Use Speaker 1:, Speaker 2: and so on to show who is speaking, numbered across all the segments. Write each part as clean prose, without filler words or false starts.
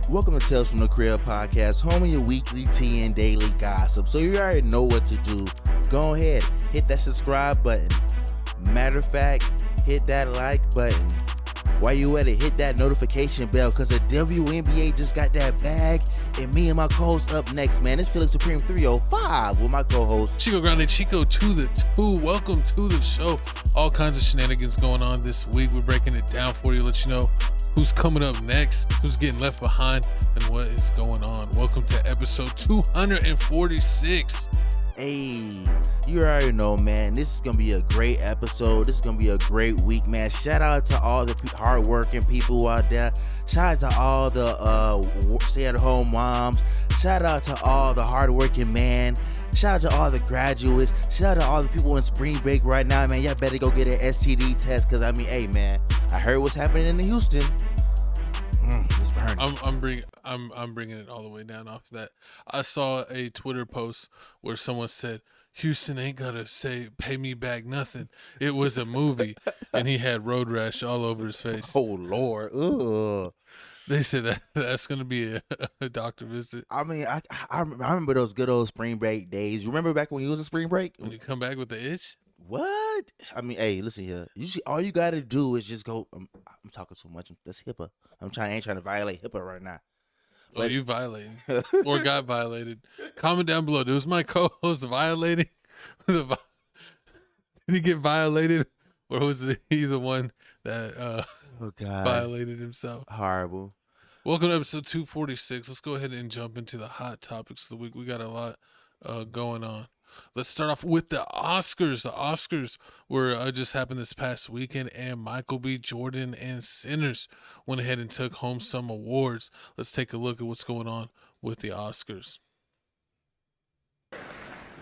Speaker 1: Welcome to Tales from the Crib podcast, home of your weekly tea and daily gossip. So you already know what to do. Go ahead, hit that subscribe button. Matter of fact, hit that like button. While you at it, hit that notification bell because the WNBA just got that bag. And me and my co-host up next, man. It's Felix Supreme 305 with my co-host
Speaker 2: Chico Grande Chico to the 2. Welcome to the show. All kinds of shenanigans going on this week. We're breaking it down for you, let you know who's coming up next, who's getting left behind, and what is going on. Welcome to episode 246.
Speaker 1: Hey, you already know, man. This is gonna be a great episode. This is gonna be a great week, man. Shout out to all the hardworking people out there. Shout out to all the stay-at-home moms. Shout out to all the hardworking man. Shout out to all the graduates. Shout out to all the people in spring break right now, man. Y'all better go get an STD test, cause I mean, hey, man, I heard what's happening in Houston. It's burning.
Speaker 2: I'm bringing it all the way down off that. I saw a Twitter post where someone said, Houston ain't gotta say pay me back nothing. It was a movie, and he had road rash all over his face.
Speaker 1: Oh Lord, ugh.
Speaker 2: They said that's gonna be a doctor visit.
Speaker 1: I mean, I remember those good old spring break days. You remember back when you was in spring break?
Speaker 2: When you come back with the itch?
Speaker 1: What? I mean, hey, listen here. Usually, all you gotta do is just go. I'm talking too much. That's HIPAA. I ain't trying to violate HIPAA right now.
Speaker 2: Oh, you violated or got violated? Comment down below. Was my co-host violating? Did he get violated, or was he the one that violated himself?
Speaker 1: Horrible.
Speaker 2: Welcome to episode 246. Let's go ahead and jump into the hot topics of the week. We got a lot going on. Let's start off with the Oscars. The Oscars were just happened this past weekend, and Michael B. Jordan and Sinners went ahead and took home some awards. Let's take a look at what's going on with the Oscars.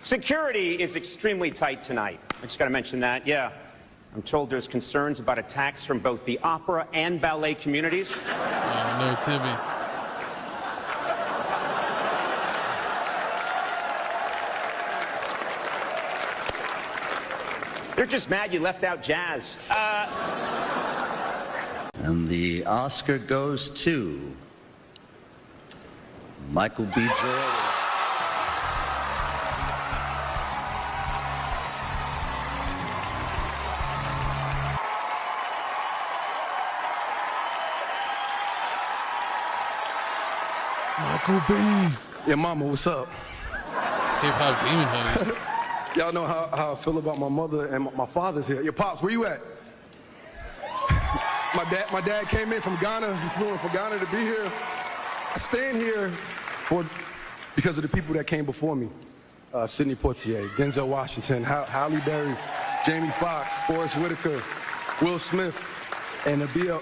Speaker 3: Security is extremely tight tonight. I just got to mention that. Yeah, I'm told there's concerns about attacks from both the opera and ballet communities.
Speaker 2: No, Timmy.
Speaker 3: They're just mad you left out jazz.
Speaker 4: And the Oscar goes to Michael B. Jordan.
Speaker 2: Michael B.
Speaker 5: Yeah, mama, what's up?
Speaker 2: K-pop Demon Hunters.
Speaker 5: Y'all know how I feel about my mother and my father's here. Your pops, where you at? My dad came in from Ghana. He flew in from Ghana to be here. I stand here because of the people that came before me. Sidney Poitier, Denzel Washington, Halle Berry, Jamie Foxx, Forrest Whitaker, Will Smith, and to be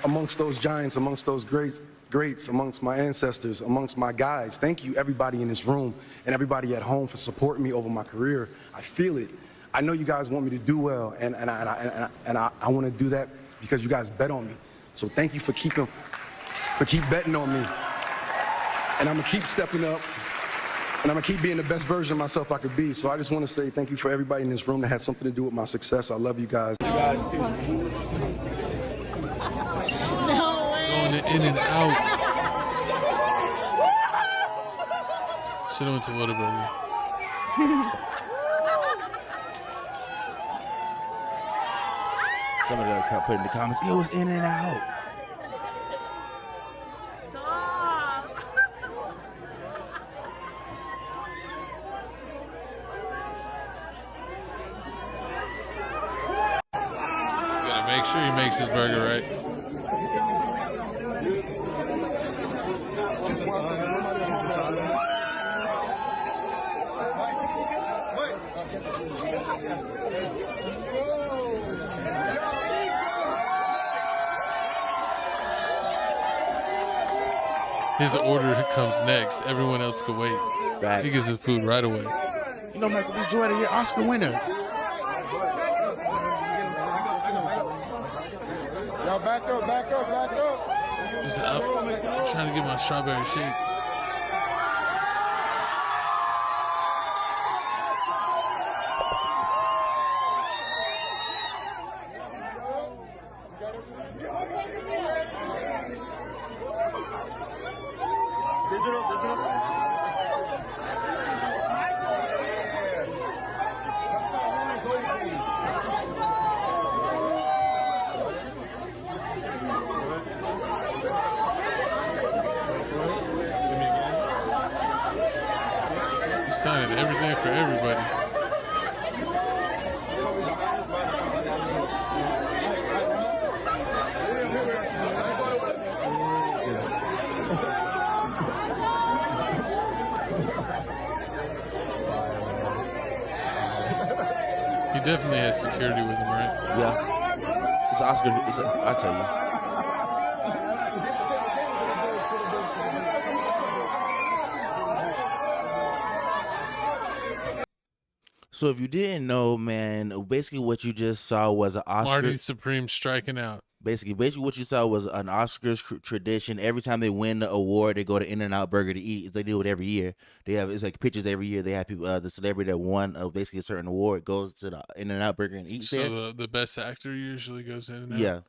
Speaker 5: amongst those giants, amongst those greats, amongst my ancestors, amongst my guys. Thank you, everybody in this room and everybody at home for supporting me over my career. I feel it. I know you guys want me to do well, and I want to do that because you guys bet on me. So thank you for keep betting on me. And I'm gonna keep stepping up, and I'm gonna keep being the best version of myself I could be. So I just want to say thank you for everybody in this room that had something to do with my success. I love you guys.
Speaker 2: In and out. Should have went to Whataburger.
Speaker 1: Somebody put in the comments, it was in and out.
Speaker 2: Gotta make sure he makes his burger right. His order comes next. Everyone else can wait.
Speaker 1: Facts.
Speaker 2: He gets his food right away.
Speaker 1: You know, Michael B. Jordan, you're Oscar winner.
Speaker 5: Y'all back up.
Speaker 2: I'm trying to get my strawberry shake. signing everything for everybody. He definitely has security with him, right?
Speaker 1: Yeah. It's Oscar. I'll tell you. So if you didn't know, man, basically what you just saw was an Oscar.
Speaker 2: Marty Supreme striking out.
Speaker 1: Basically what you saw was an Oscars tradition. Every time they win the award, they go to In-N-Out Burger to eat. They do it every year. It's like pictures every year. They have people, the celebrity that won basically a certain award goes to the In-N-Out Burger and eats there.
Speaker 2: So the best actor usually goes in and out?
Speaker 1: Yeah.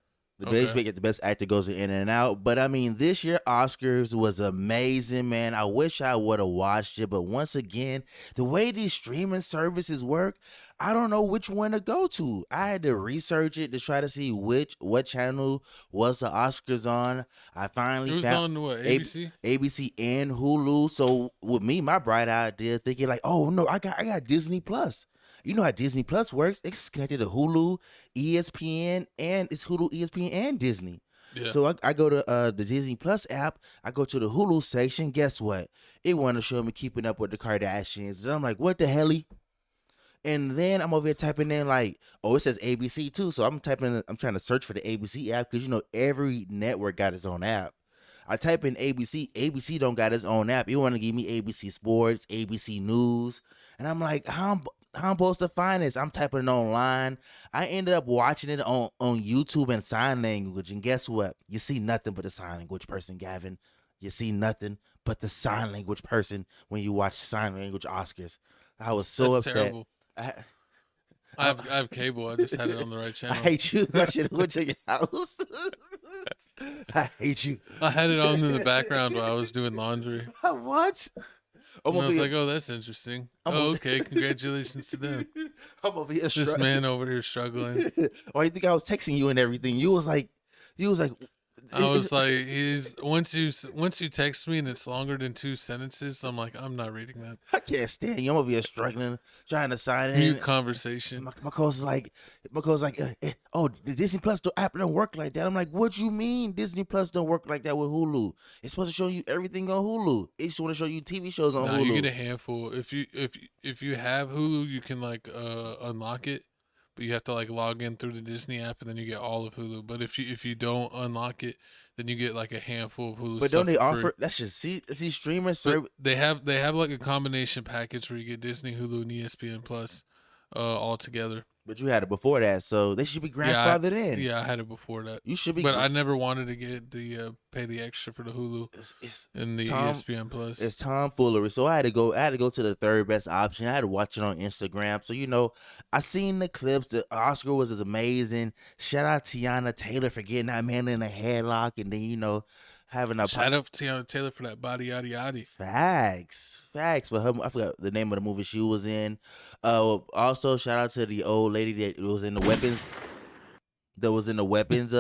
Speaker 1: Basically, the best actor goes in and out. But I mean, this year Oscars was amazing, man. I wish I would have watched it, but once again, the way these streaming services work, I don't know which one to go to. I had to research it to try to see what channel was the Oscars on. I finally
Speaker 2: It was
Speaker 1: found
Speaker 2: on what, ABC?
Speaker 1: ABC and Hulu. So with me, my bright idea, thinking like, oh no, I got Disney Plus. You know how Disney Plus works. It's connected to Hulu, ESPN, and it's Hulu, ESPN, and Disney.
Speaker 2: Yeah.
Speaker 1: So I go to the Disney Plus app. I go to the Hulu section. Guess what? It wanted to show me Keeping Up with the Kardashians. And I'm like, what the helly? And then I'm over here typing in like, oh, it says ABC too. So I'm trying to search for the ABC app because, you know, every network got its own app. I type in ABC. ABC don't got its own app. It want to give me ABC Sports, ABC News. And I'm like, how I'm supposed to find this? I'm typing it online. I ended up watching it on YouTube in sign language. And guess what? You see nothing but the sign language person, Gavin. You see nothing but the sign language person when you watch sign language Oscars. I was so
Speaker 2: That's
Speaker 1: upset.
Speaker 2: terrible. I have cable. I just had it on the right channel.
Speaker 1: I hate you. I should have went to your house. I hate you.
Speaker 2: I had it on in the background while I was doing laundry.
Speaker 1: What?
Speaker 2: And I was like, oh, that's interesting. Okay, congratulations to them.
Speaker 1: I'm over here
Speaker 2: This man over here struggling.
Speaker 1: Why you think I was texting you and everything? You was like,
Speaker 2: I was like, once you text me and it's longer than 2 sentences, I'm like, I'm not reading that.
Speaker 1: I can't stand you. I'm over here struggling, trying to sign in.
Speaker 2: Mute conversation.
Speaker 1: My co's like, oh, the Disney Plus app don't work like that. I'm like, what you mean Disney Plus don't work like that with Hulu? It's supposed to show you everything on Hulu. It's just want to show you TV shows on Hulu.
Speaker 2: You get a handful. If you have Hulu, you can like unlock it. But you have to like log in through the Disney app and then you get all of Hulu. But if you don't unlock it, then you get like a handful of Hulu.
Speaker 1: But don't they offer? That's just see streaming service.
Speaker 2: They have like a combination package where you get Disney, Hulu, and ESPN Plus all together.
Speaker 1: But you had it before that, so they should be grandfathered in.
Speaker 2: Yeah, I had it before that.
Speaker 1: You should be.
Speaker 2: But I never wanted to get the pay the extra for the Hulu and the ESPN Plus.
Speaker 1: It's tomfoolery. So I had to go to the third best option. I had to watch it on Instagram. So, you know, I seen the clips. The Oscar was amazing. Shout out Tiana Taylor for getting that man in a headlock, and then, you know, having a
Speaker 2: shout out to Tiana Taylor for that body yaddy yaddy.
Speaker 1: Facts for her. I forgot the name of the movie she was in. Also shout out to the old lady that was in the weapons. That was in the weapons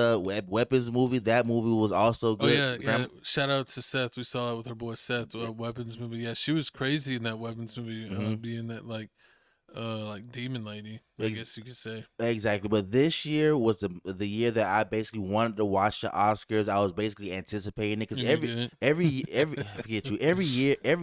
Speaker 1: movie. That movie was also good.
Speaker 2: Oh yeah. Shout out to Seth. We saw it with her boy Seth. Weapons movie. Yeah, she was crazy in that weapons movie. Being that like demon lady, I guess you could say.
Speaker 1: Exactly. But this year was the year that I basically wanted to watch the Oscars. I was basically anticipating it because every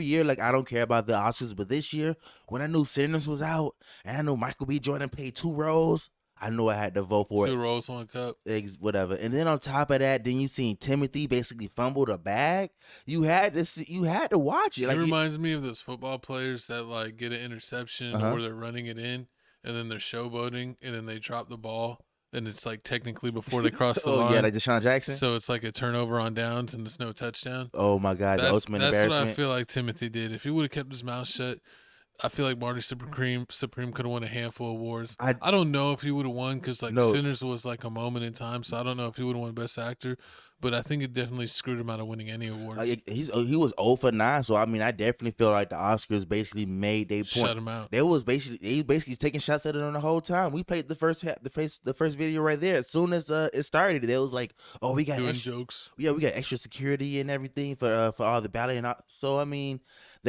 Speaker 1: year, like I don't care about the Oscars, but this year when I knew Sinners was out and I knew Michael B. Jordan paid 2 roles, I knew I had to vote for
Speaker 2: 2 roles, 1 cup.
Speaker 1: Whatever. And then on top of that, then you seen Timothy basically fumble the bag. You had to watch it.
Speaker 2: It reminds me of those football players that like get an interception or they're running it in and then they're showboating and then they drop the ball and it's like technically before they cross the line.
Speaker 1: Yeah, like Deshaun Jackson.
Speaker 2: So it's like a turnover on downs and there's no touchdown.
Speaker 1: Oh my God, the ultimate embarrassment.
Speaker 2: That's what I feel like Timothy did. If he would have kept his mouth shut, I feel like Marty Supreme could have won a handful of awards. I don't know if he would have won because Sinners was like a moment in time, so I don't know if he would have won Best Actor. But I think it definitely screwed him out of winning any awards.
Speaker 1: He was 0 for 9, so I mean I definitely feel like the Oscars basically made their point.
Speaker 2: Shut him out.
Speaker 1: They basically taking shots at it the whole time. We played the first video right there. As soon as it started, they was like, oh, we got
Speaker 2: doing jokes.
Speaker 1: Yeah, we got extra security and everything for all the ballet and all. So I mean,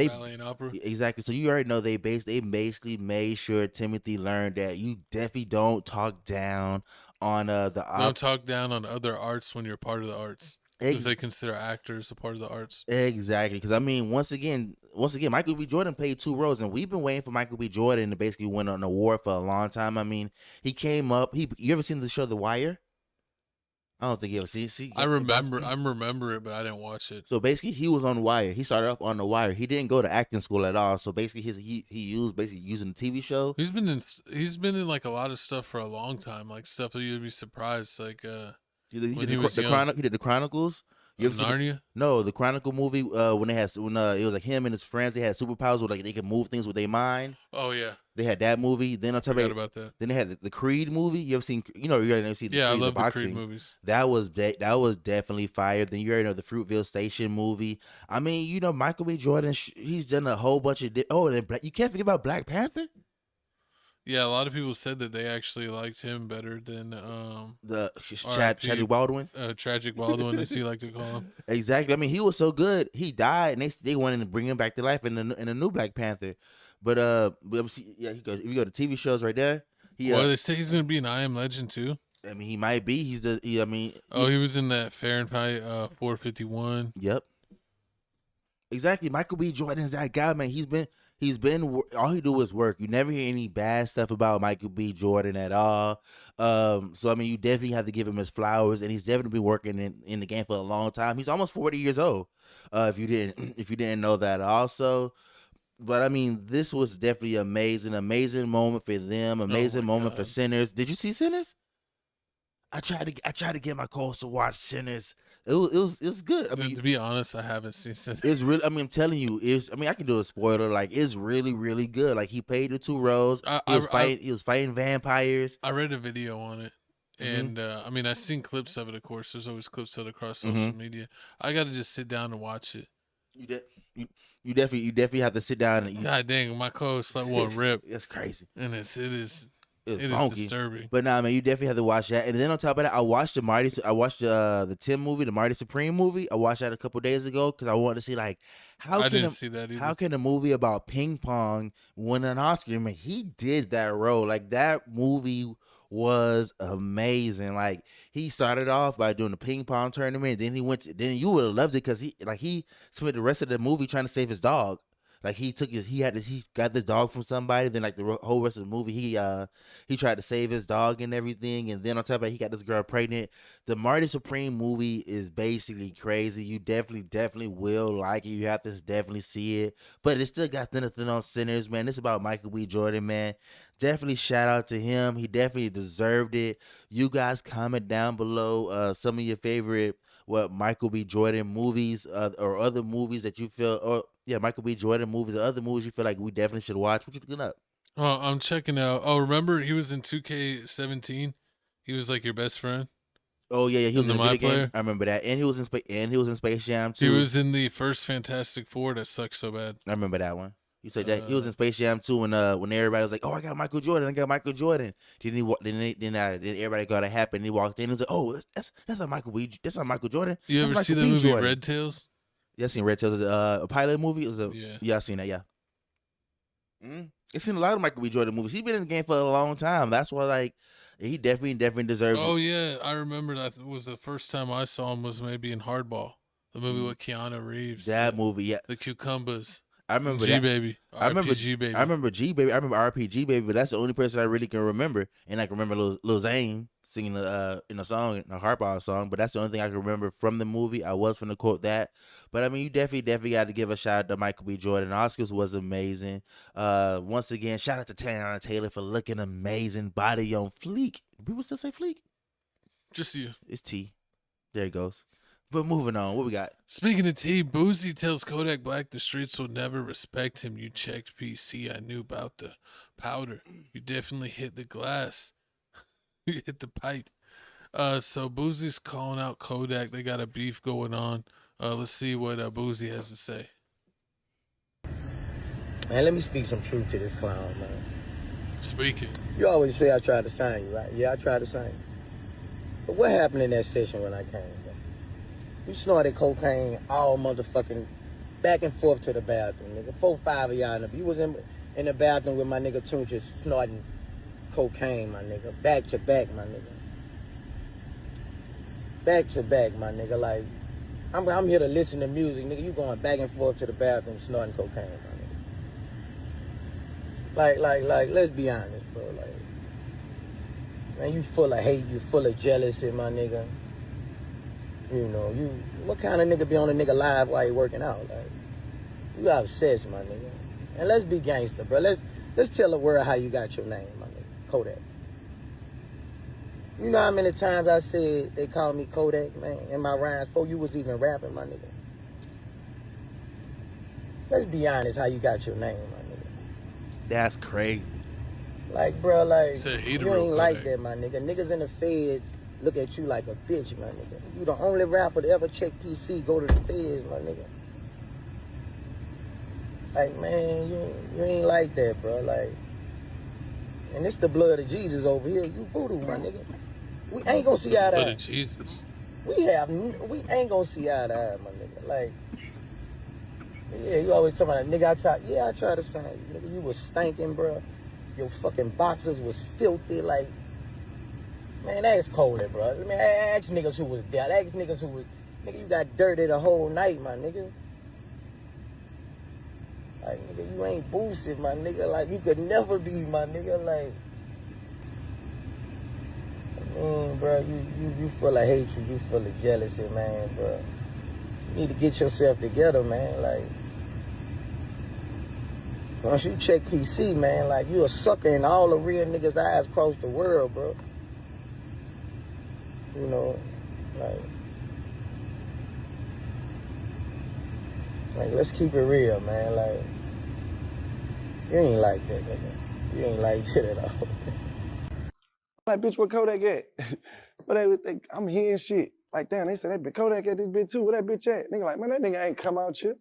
Speaker 2: ballet and opera.
Speaker 1: Exactly. So you already know they basically made sure Timothy learned that you definitely don't talk down on
Speaker 2: Don't talk down on other arts when you're part of the arts, because
Speaker 1: Ex-
Speaker 2: they consider actors a part of the arts.
Speaker 1: Exactly, because I mean, once again, Michael B. Jordan played two roles, and we've been waiting for Michael B. Jordan to basically win an award for a long time. I mean, he came up. You ever seen the show The Wire? I don't think you ever see.
Speaker 2: I remember it, but I didn't watch it.
Speaker 1: So basically, he was on The Wire. He started off on The Wire. He didn't go to acting school at all. So basically, he used using the TV show.
Speaker 2: He's been in like a lot of stuff for a long time, like stuff that you'd be surprised. Like
Speaker 1: He
Speaker 2: when
Speaker 1: did
Speaker 2: he was young.
Speaker 1: He did the Chronicles. You ever seen
Speaker 2: Narnia?
Speaker 1: No, the Chronicle movie. When it was like him and his friends, they had superpowers where like they could move things with their mind.
Speaker 2: Oh yeah,
Speaker 1: They had that movie. Then on top of
Speaker 2: about that.
Speaker 1: Then they had the Creed movie. You ever seen? You already know, see the
Speaker 2: Yeah,
Speaker 1: Creed,
Speaker 2: I love
Speaker 1: the
Speaker 2: the
Speaker 1: boxing.
Speaker 2: Creed movies.
Speaker 1: That was definitely fire. Then you already know the Fruitvale Station movie. I mean, Michael B. Jordan. He's done a whole bunch of. And you can't forget about Black Panther.
Speaker 2: Yeah, a lot of people said that they actually liked him better than
Speaker 1: Chadwick Baldwin.
Speaker 2: Tragic Baldwin, as he like to call him.
Speaker 1: Exactly. I mean, he was so good. He died, and they wanted to bring him back to life in a new Black Panther. But yeah, if you go to TV shows right there,
Speaker 2: Well, they say he's gonna be an I Am Legend too.
Speaker 1: I mean, he might be. He
Speaker 2: was in that Fahrenheit 451.
Speaker 1: Yep. Exactly. Michael B. Jordan is that guy, man. He's been all he do is work. You never hear any bad stuff about Michael B. Jordan at all. So I mean, you definitely have to give him his flowers, and he's definitely been working in the game for a long time. He's almost 40 years old. If you didn't know that also. But I mean, this was definitely amazing moment for them, amazing moment for Sinners. Did you see Sinners? I tried to get my co-host to watch Sinners. It was good. I mean,
Speaker 2: to be honest, I haven't seen Sinners.
Speaker 1: It's really. I mean, I'm telling you, I can do a spoiler. Like, it's really, really good. Like, he played the two roles. He was fighting vampires.
Speaker 2: I read a video on it, and I mean, I've seen clips of it. Of course, there's always clips of it across social media. I got to just sit down and watch it.
Speaker 1: You definitely have to sit down and.
Speaker 2: God dang, my co-host let one rip.
Speaker 1: It's crazy,
Speaker 2: and it is
Speaker 1: funky.
Speaker 2: disturbing.
Speaker 1: But nah, man, you definitely have to watch that. And then on top of that, I watched the Tim movie, the Marty Supreme movie. I watched that a couple days ago because I wanted to see like how can a movie about ping pong win an Oscar? I mean, he did that role. Like, that movie was amazing. Like, he started off by doing the ping pong tournament. Then you would have loved it because he spent the rest of the movie trying to save his dog. Like, he got the dog from somebody. Then like the whole rest of the movie, he tried to save his dog and everything. And then on top of that, he got this girl pregnant. The Marty Supreme movie is basically crazy. You definitely will like it. You have to definitely see it. But it still got nothing on Sinners, man. It's about Michael B. Jordan, man. Definitely shout out to him. He definitely deserved it. You guys comment down below some of your favorite Michael B. Jordan movies or other movies that you feel Michael B. Jordan movies or other movies you feel like we definitely should watch. What you looking up?
Speaker 2: Oh, I'm checking out. Oh, remember he was in 2K17? He was like your best friend.
Speaker 1: Oh yeah, he was in the video
Speaker 2: player.
Speaker 1: game. I remember that, and he was in Space Jam too.
Speaker 2: He was in the first Fantastic Four that sucked so bad.
Speaker 1: I remember that one. You said that he was in Space Jam too, when everybody was like, "Oh, I got Michael Jordan. Then everybody got it happen. He walked in and was like, "Oh, that's not Michael B. That's not Michael Jordan."
Speaker 2: You ever see that movie Red Tails?
Speaker 1: Yeah, I seen Red Tails. A pilot movie. Yeah, I seen that. Yeah. I've seen a lot of Michael B. Jordan movies. He's been in the game for a long time. That's why, like, he definitely deserves.
Speaker 2: Oh yeah, I remember that was the first time I saw him was maybe in Hardball, the movie with Keanu Reeves.
Speaker 1: That movie, yeah.
Speaker 2: The Cucumbers.
Speaker 1: I remember
Speaker 2: G-Baby.
Speaker 1: I remember G-Baby. I remember G-Baby. I remember RPG Baby, but that's the only person I really can remember. And I can remember Lil Zane singing in a song, in a Hardball song, but that's the only thing I can remember from the movie. I was going to quote that. But I mean, you definitely got to give a shout out to Michael B. Jordan. Oscars was amazing. Once again, shout out to Tiana Taylor for looking amazing. Body on fleek. Do people still say fleek?
Speaker 2: Just you.
Speaker 1: It's T. There it goes. But moving on, what we got?
Speaker 2: Speaking of T, Boosie tells Kodak Black the streets will never respect him. You checked PC. I knew about the powder. You definitely hit the glass. You hit the pipe. So Boosie's calling out Kodak. They got a beef going on. Let's see what Boosie has to say.
Speaker 6: Man, let me speak some truth to this clown, man.
Speaker 2: Speaking.
Speaker 6: You always say I tried to sign you, right? Yeah, I tried to sign you. But what happened in that session when I came? You snorted cocaine all motherfucking back and forth to the bathroom, nigga. 4, 5 of y'all in the, you was in the bathroom with my nigga Tunches snorting cocaine, my nigga. Back to back, my nigga. Back to back, my nigga. Like, I'm here to listen to music, nigga. You going back and forth to the bathroom snorting cocaine, my nigga. Like, let's be honest, bro. Like, man, you full of hate, you full of jealousy, my nigga. You know, what kind of nigga be on a nigga live while he working out? Like, you obsessed, my nigga. And let's be gangster, bro. Let's tell the world how you got your name, my nigga. Kodak. You know how many times I said they called me Kodak, man, in my rhymes before you was even rapping, my nigga? Let's be honest how you got your name, my nigga.
Speaker 1: That's crazy.
Speaker 6: Like, bro, like,
Speaker 2: you
Speaker 6: you ain't like that, my nigga. Niggas in the feds look at you like a bitch, my nigga. You the only rapper to ever check PC, go to the feds, my nigga. Like, man, you ain't like that, bro. Like, and it's the blood of Jesus over here. You voodoo, my nigga. We ain't gonna see eye to eye.
Speaker 2: Blood of Jesus.
Speaker 6: We ain't gonna see eye to eye, my nigga. Like, yeah, you always talking about, nigga, I tried to sign you. Nigga, you was stinking, bro. Your fucking boxers was filthy, like, man, ask Cody, bro. I mean, ask niggas who was there. Ask niggas who was, nigga, you got dirty the whole night, my nigga. Like, nigga, you ain't Boosie, my nigga. Like, you could never be, my nigga. Like, I mean, bro, you full of hatred. You full of jealousy, man, bro. You need to get yourself together, man. Like, once you check PC, man, like, you a sucker in all the real niggas' eyes across the world, bro. You know, like, let's keep it real, man. Like, you ain't like that, nigga. You ain't like that at all.
Speaker 7: Like, bitch, where Kodak at? But I'm hearing shit. Like, damn, they said that bitch Kodak at this bitch too. Where that bitch at? Nigga, like, man, that nigga ain't come out here.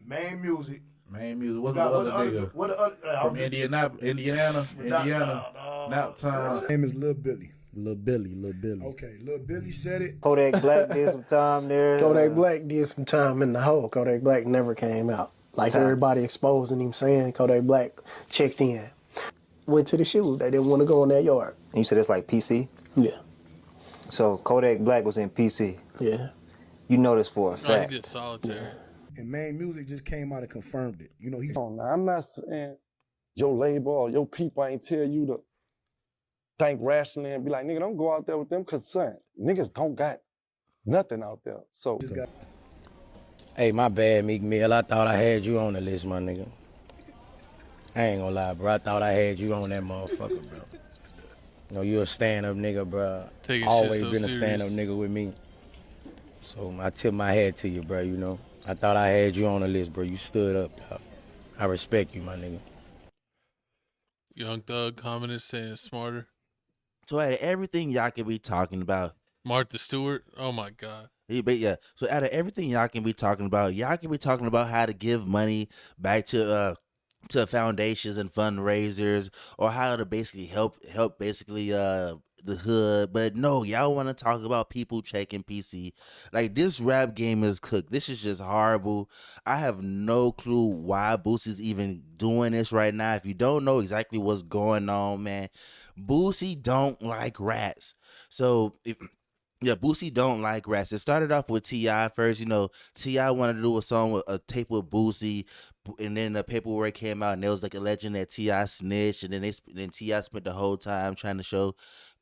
Speaker 8: Main music.
Speaker 9: What's the other nigga?
Speaker 8: What the other?
Speaker 9: From Indiana. Naptown.
Speaker 8: His name is Lil Billy.
Speaker 10: Lil Billy.
Speaker 8: Okay, Lil Billy said it.
Speaker 11: Kodak Black did some time there.
Speaker 10: Kodak Black did some time in the hole. Kodak Black never came out. Like everybody exposing him saying Kodak Black checked in. Went to the shoot. They didn't want to go in that yard.
Speaker 11: And you said it's like PC?
Speaker 10: Yeah.
Speaker 11: So Kodak Black was in PC?
Speaker 10: Yeah.
Speaker 11: You know this for a fact.
Speaker 2: I get solitary.
Speaker 10: Yeah.
Speaker 8: And Main Music just came out and confirmed it. You know, he's
Speaker 7: Now, I'm not saying your label or your people ain't tell you to think rationally and be like, nigga, don't go out there with them, because, son, niggas don't got nothing out there. So,
Speaker 8: just got.
Speaker 6: Hey, my bad, Meek Mill. I thought I had you on the list, my nigga. I ain't gonna lie, bro. I thought I had you on that motherfucker, bro. You know, you a stand-up nigga, bro.
Speaker 2: Taking
Speaker 6: Always
Speaker 2: shit so
Speaker 6: been a stand-up nigga with me. So I tip my hat to you, bro, you know. I thought I had you on the list, bro. You stood up, dog. I respect you, my nigga.
Speaker 2: Young Thug commented saying smarter.
Speaker 1: So out of everything y'all can be talking about,
Speaker 2: Martha Stewart. Oh my God.
Speaker 1: yeah. So out of everything y'all can be talking about how to give money back to foundations and fundraisers, or how to basically help basically the hood. But no, y'all want to talk about people checking PC. Like, this rap game is cooked. This is just horrible. I have no clue why Boosie's even doing this right now. If you don't know exactly what's going on, man, Boosie don't like rats. So Boosie don't like rats. It started off with T.I. first. You know, T.I. wanted to do a song with a tape with Boosie, and then the paperwork came out, and there was like a legend that T.I. snitched, and then T.I. spent the whole time trying to show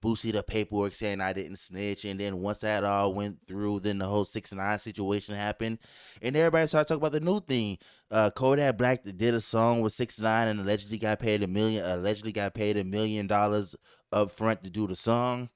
Speaker 1: Boosie the paperwork saying I didn't snitch. And then once that all went through, then the whole 6ix9ine situation happened, and everybody started talking about the new thing. Kodak Black did a song with 6ix9ine and allegedly got paid $1 million up front to do the song.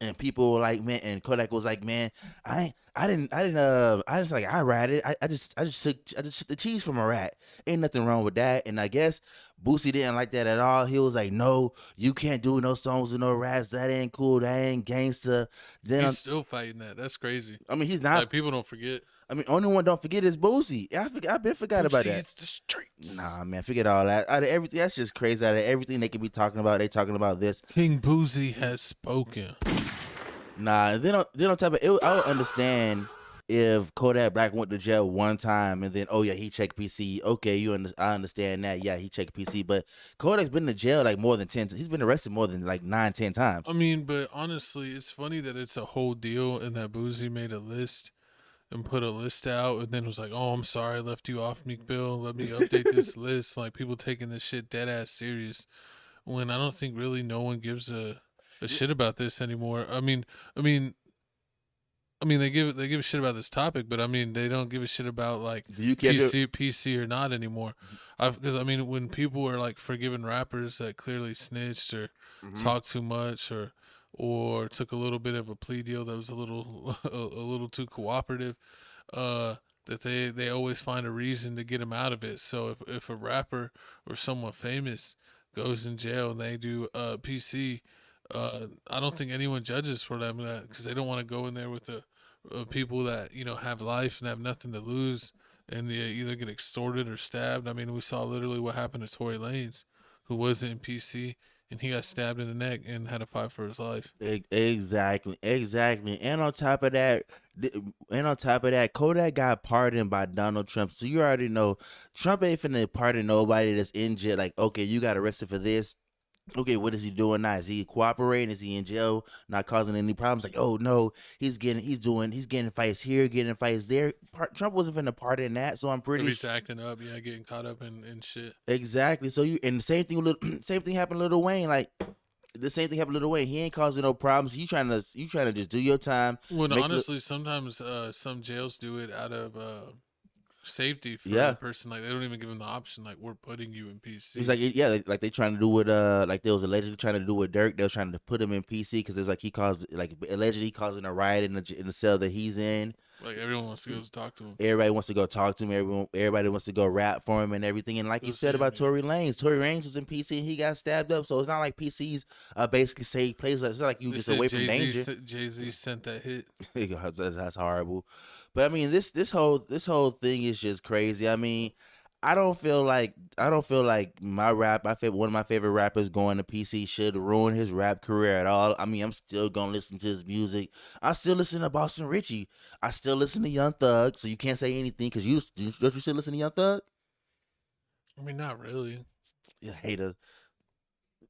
Speaker 1: And people were like, man, and Kodak was like, man, I just like, I rat it. I just took the cheese from a rat. Ain't nothing wrong with that. And I guess Boosie didn't like that at all. He was like, no, you can't do no songs with no rats. That ain't cool. That ain't gangster. Then
Speaker 2: He's still fighting that. That's crazy.
Speaker 1: I mean, he's not.
Speaker 2: Like, people don't forget.
Speaker 1: I mean, only one don't forget is Boosie. I been forgot about that.
Speaker 2: It's the streets.
Speaker 1: Nah, man, forget all that. Out of everything, that's just crazy. Out of everything they could be talking about, they talking about this.
Speaker 2: King Boosie has spoken.
Speaker 1: Nah, they don't type of. I would understand if Kodak Black went to jail one time and then he checked PC. Okay, I understand that. Yeah, he checked PC, but Kodak's been to jail like more than 10. He's been arrested more than like 9-10 times.
Speaker 2: I mean, but honestly, it's funny that it's a whole deal and that Boosie made a list and put a list out and then was like, "Oh, I'm sorry, I left you off, Meek Bill. Let me update this list." Like people taking this shit dead ass serious when I don't think really no one gives a shit about this anymore. I mean, they give a shit about this topic, but I mean, they don't give a shit about like PC or not anymore. Because I mean, when people are like forgiving rappers that clearly snitched or talked too much or took a little bit of a plea deal that was a little too cooperative, that they always find a reason to get them out of it. So if a rapper or someone famous goes in jail and they do PC. I don't think anyone judges for them because they don't want to go in there with the people that have life and have nothing to lose, and they either get extorted or stabbed. I mean, we saw literally what happened to Tory Lanez, who wasn't in PC, and he got stabbed in the neck and had to fight for his life.
Speaker 1: Exactly. And on top of that, Kodak got pardoned by Donald Trump. So you already know Trump ain't finna pardon nobody that's in jail. Like, okay, you got arrested for this. Okay, what is he doing now? Is he cooperating? Is he in jail, not causing any problems? Like, oh no, he's getting fights here, getting fights there. Trump wasn't finna pardon that, so I'm pretty.
Speaker 2: He's acting up, getting caught up in shit.
Speaker 1: Exactly. So the same thing happened to Lil Wayne. Like the same thing happened to Lil Wayne. He ain't causing no problems. You trying to just do your time.
Speaker 2: Well, honestly, sometimes some jails do it out of safety for a person. Like they don't even give them the option. Like we're putting you in PC.
Speaker 1: It's like like they trying to do with like they was allegedly trying to do with Dirk. They was trying to put him in PC because it's like allegedly causing a riot in the cell that he's in.
Speaker 2: Like everyone wants to go talk to him.
Speaker 1: Everybody wants to go talk to him. Everybody wants to go rap for him and everything. And like you said about Tory Lanez, Tory Lanez was in PC and he got stabbed up. So it's not like PC's basically safe place. It's not like you just away from danger.
Speaker 2: Jay-Z sent that hit.
Speaker 1: That's horrible. But I mean, this whole thing is just crazy. I mean, I don't feel like one of my favorite rappers going to PC should ruin his rap career at all. I mean, I'm still gonna listen to his music. I still listen to Boston Richie. I still listen to Young Thug. So you can't say anything because you still listen to Young Thug.
Speaker 2: I mean, not really.
Speaker 1: You hater.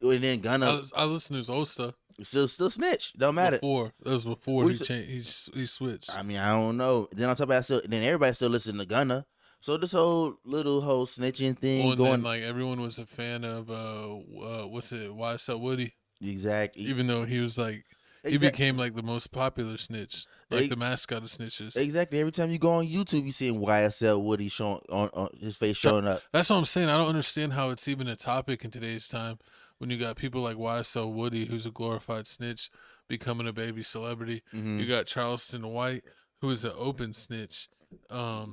Speaker 1: And then Gunna.
Speaker 2: I listen to his old stuff.
Speaker 1: Still snitch. Don't matter.
Speaker 2: That was before he changed. He switched.
Speaker 1: I mean, I don't know. Then on top of that, then everybody still listening to Gunna. So this whole snitching thing going.
Speaker 2: Then, like everyone was a fan of what's it? YSL Woody.
Speaker 1: Exactly.
Speaker 2: Even though he was like. He became like the most popular snitch, like the mascot of snitches.
Speaker 1: Exactly. Every time you go on YouTube, you see YSL Woody showing on his face showing up.
Speaker 2: That's what I'm saying. I don't understand how it's even a topic in today's time when you got people like YSL Woody, who's a glorified snitch, becoming a baby celebrity. You got Charleston White, who is an open snitch,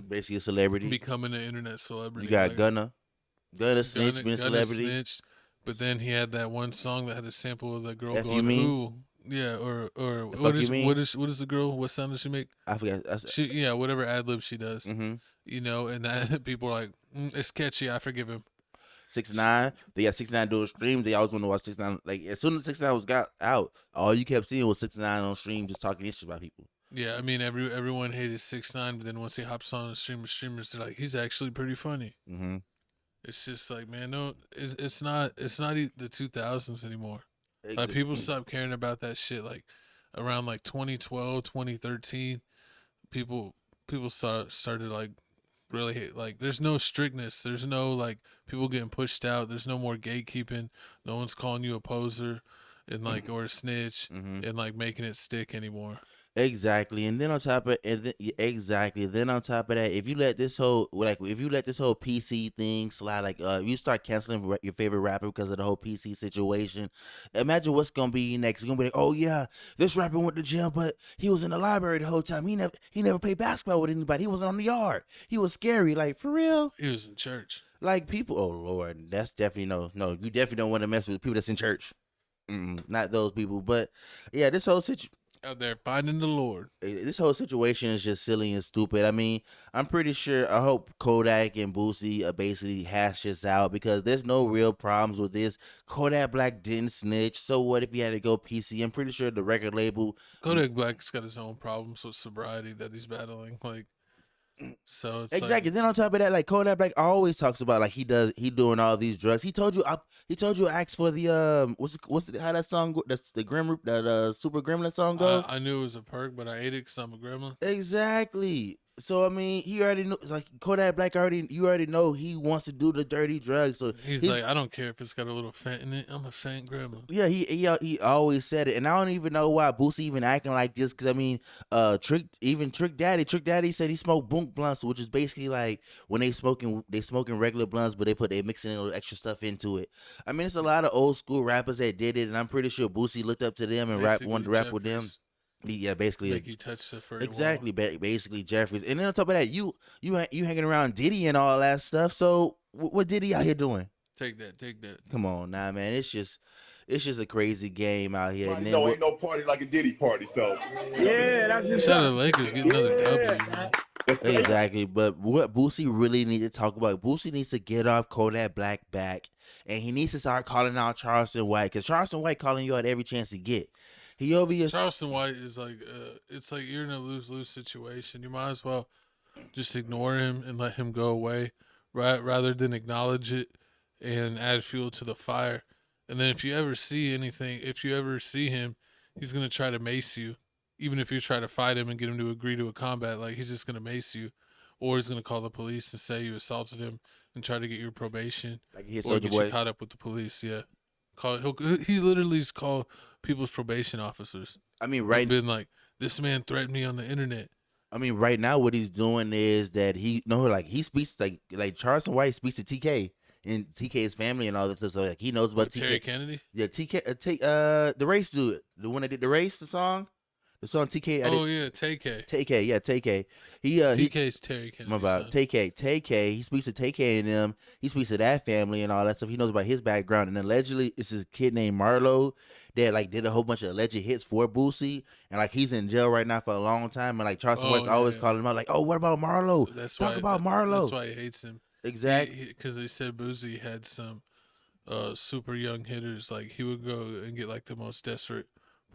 Speaker 1: basically a celebrity,
Speaker 2: becoming an internet celebrity.
Speaker 1: You got Gunna snitch, being a celebrity.
Speaker 2: Snitched, but then he had that one song that had a sample of the girl
Speaker 1: F
Speaker 2: going, "Ooh." Yeah, or what is the girl? What sound does she make?
Speaker 1: I forgot.
Speaker 2: Whatever ad lib she does. And that people are like, it's catchy. I forgive him.
Speaker 1: 6ix9ine, they got 6ix9ine doing streams. They always want to watch 6ix9ine. Like as soon as 6ix9ine got out, all you kept seeing was 6ix9ine on stream just talking shit about people.
Speaker 2: Yeah, I mean everyone hated 6ix9ine, but then once he hops on the streamers, they're like, he's actually pretty funny. It's just like, man, no, it's not the 2000s anymore. Like people stopped caring about that shit like around like 2012, 2013. People started like really hate, like there's no strictness, there's no like people getting pushed out, there's no more gatekeeping, no one's calling you a poser and like or a snitch and like making it stick anymore.
Speaker 1: Exactly, and then on top of that, if you let this whole PC thing slide, like you start canceling your favorite rapper because of the whole PC situation. Imagine what's gonna be next. It's gonna be like, oh yeah, this rapper went to jail, but he was in the library the whole time. He never played basketball with anybody. He was on the yard. He was scary, like for real.
Speaker 2: He was in church.
Speaker 1: Like people, oh Lord, that's definitely no. You definitely don't want to mess with people that's in church. Not those people, but yeah, this whole situation.
Speaker 2: Out there finding the Lord.
Speaker 1: This whole situation is just silly and stupid. I mean, I'm pretty sure. I hope Kodak and Boosie basically hash this out because there's no real problems with this. Kodak Black didn't snitch. So what if he had to go PC? I'm pretty sure the record label.
Speaker 2: Kodak Black's got his own problems with sobriety that he's battling. Like, so it's
Speaker 1: Exactly.
Speaker 2: Like,
Speaker 1: then on top of that, like Kodak Black always talks about like he doing all these drugs. He told you ask for the how that song go, that's the Super Gremlin song go.
Speaker 2: I knew it was a perk, but I ate it because I'm a gremlin.
Speaker 1: Exactly. So I mean, he already knew. It's like Kodak Black you already know he wants to do the dirty drugs. So
Speaker 2: He's like, I don't care if it's got a little fent in it. I'm a fent gremlin.
Speaker 1: Yeah, he always said it, and I don't even know why Boosie even acting like this. Because I mean, Trick Daddy said he smoked boom blunts, which is basically like when they smoking regular blunts, but they mixing a little extra stuff into it. I mean, it's a lot of old school rappers that did it, and I'm pretty sure Boosie looked up to them and wanted to rap with them. Yeah, basically.
Speaker 2: Like you touched the first
Speaker 1: exactly, basically Jeffries, and then on top of that, you hanging around Diddy and all that stuff. So what Diddy out here doing?
Speaker 2: Take that.
Speaker 1: Come on, nah, man. It's just a crazy game out here.
Speaker 12: And then ain't no party like a Diddy party. So
Speaker 8: yeah, that's just
Speaker 2: shout out to the Lakers get another W. Man.
Speaker 1: Exactly, but what Boosie really need to talk about? Boosie needs to get off Kodak Black back, and he needs to start calling out Charleston White because Charleston White calling you out every chance he get. He over here.
Speaker 2: Charleston White is like, it's like you're in a lose-lose situation. You might as well just ignore him and let him go away, right? Rather than acknowledge it and add fuel to the fire. And then if you ever see him, he's gonna try to mace you. Even if you try to fight him and get him to agree to a combat, like he's just gonna mace you, or he's gonna call the police and say you assaulted him and try to get your probation,
Speaker 1: like he
Speaker 2: or get you caught up with the police. Yeah. He literally just called people's probation officers.
Speaker 1: I mean,
Speaker 2: been like, this man threatened me on the internet.
Speaker 1: I mean, right now what he's doing is that he speaks like Charleston White speaks to TK and TK's family and all this stuff. So like he knows about TK.
Speaker 2: Terry Kennedy.
Speaker 1: Yeah, TK. The race dude, the one that did the race, the song TK. TK. Yeah, TK.
Speaker 2: TK's Terry Kennedy.
Speaker 1: My bad. TK. He speaks to TK and them. He speaks to that family and all that stuff. He knows about his background. And allegedly, it's this kid named Harlow that like did a whole bunch of alleged hits for Boosie. And like he's in jail right now for a long time. And like Charleston White's always calling him out like, oh, what about Marlo? Talk about Marlo.
Speaker 2: That's why he hates him.
Speaker 1: Exactly.
Speaker 2: Because they said Boosie had some super young hitters. Like he would go and get like the most desperate,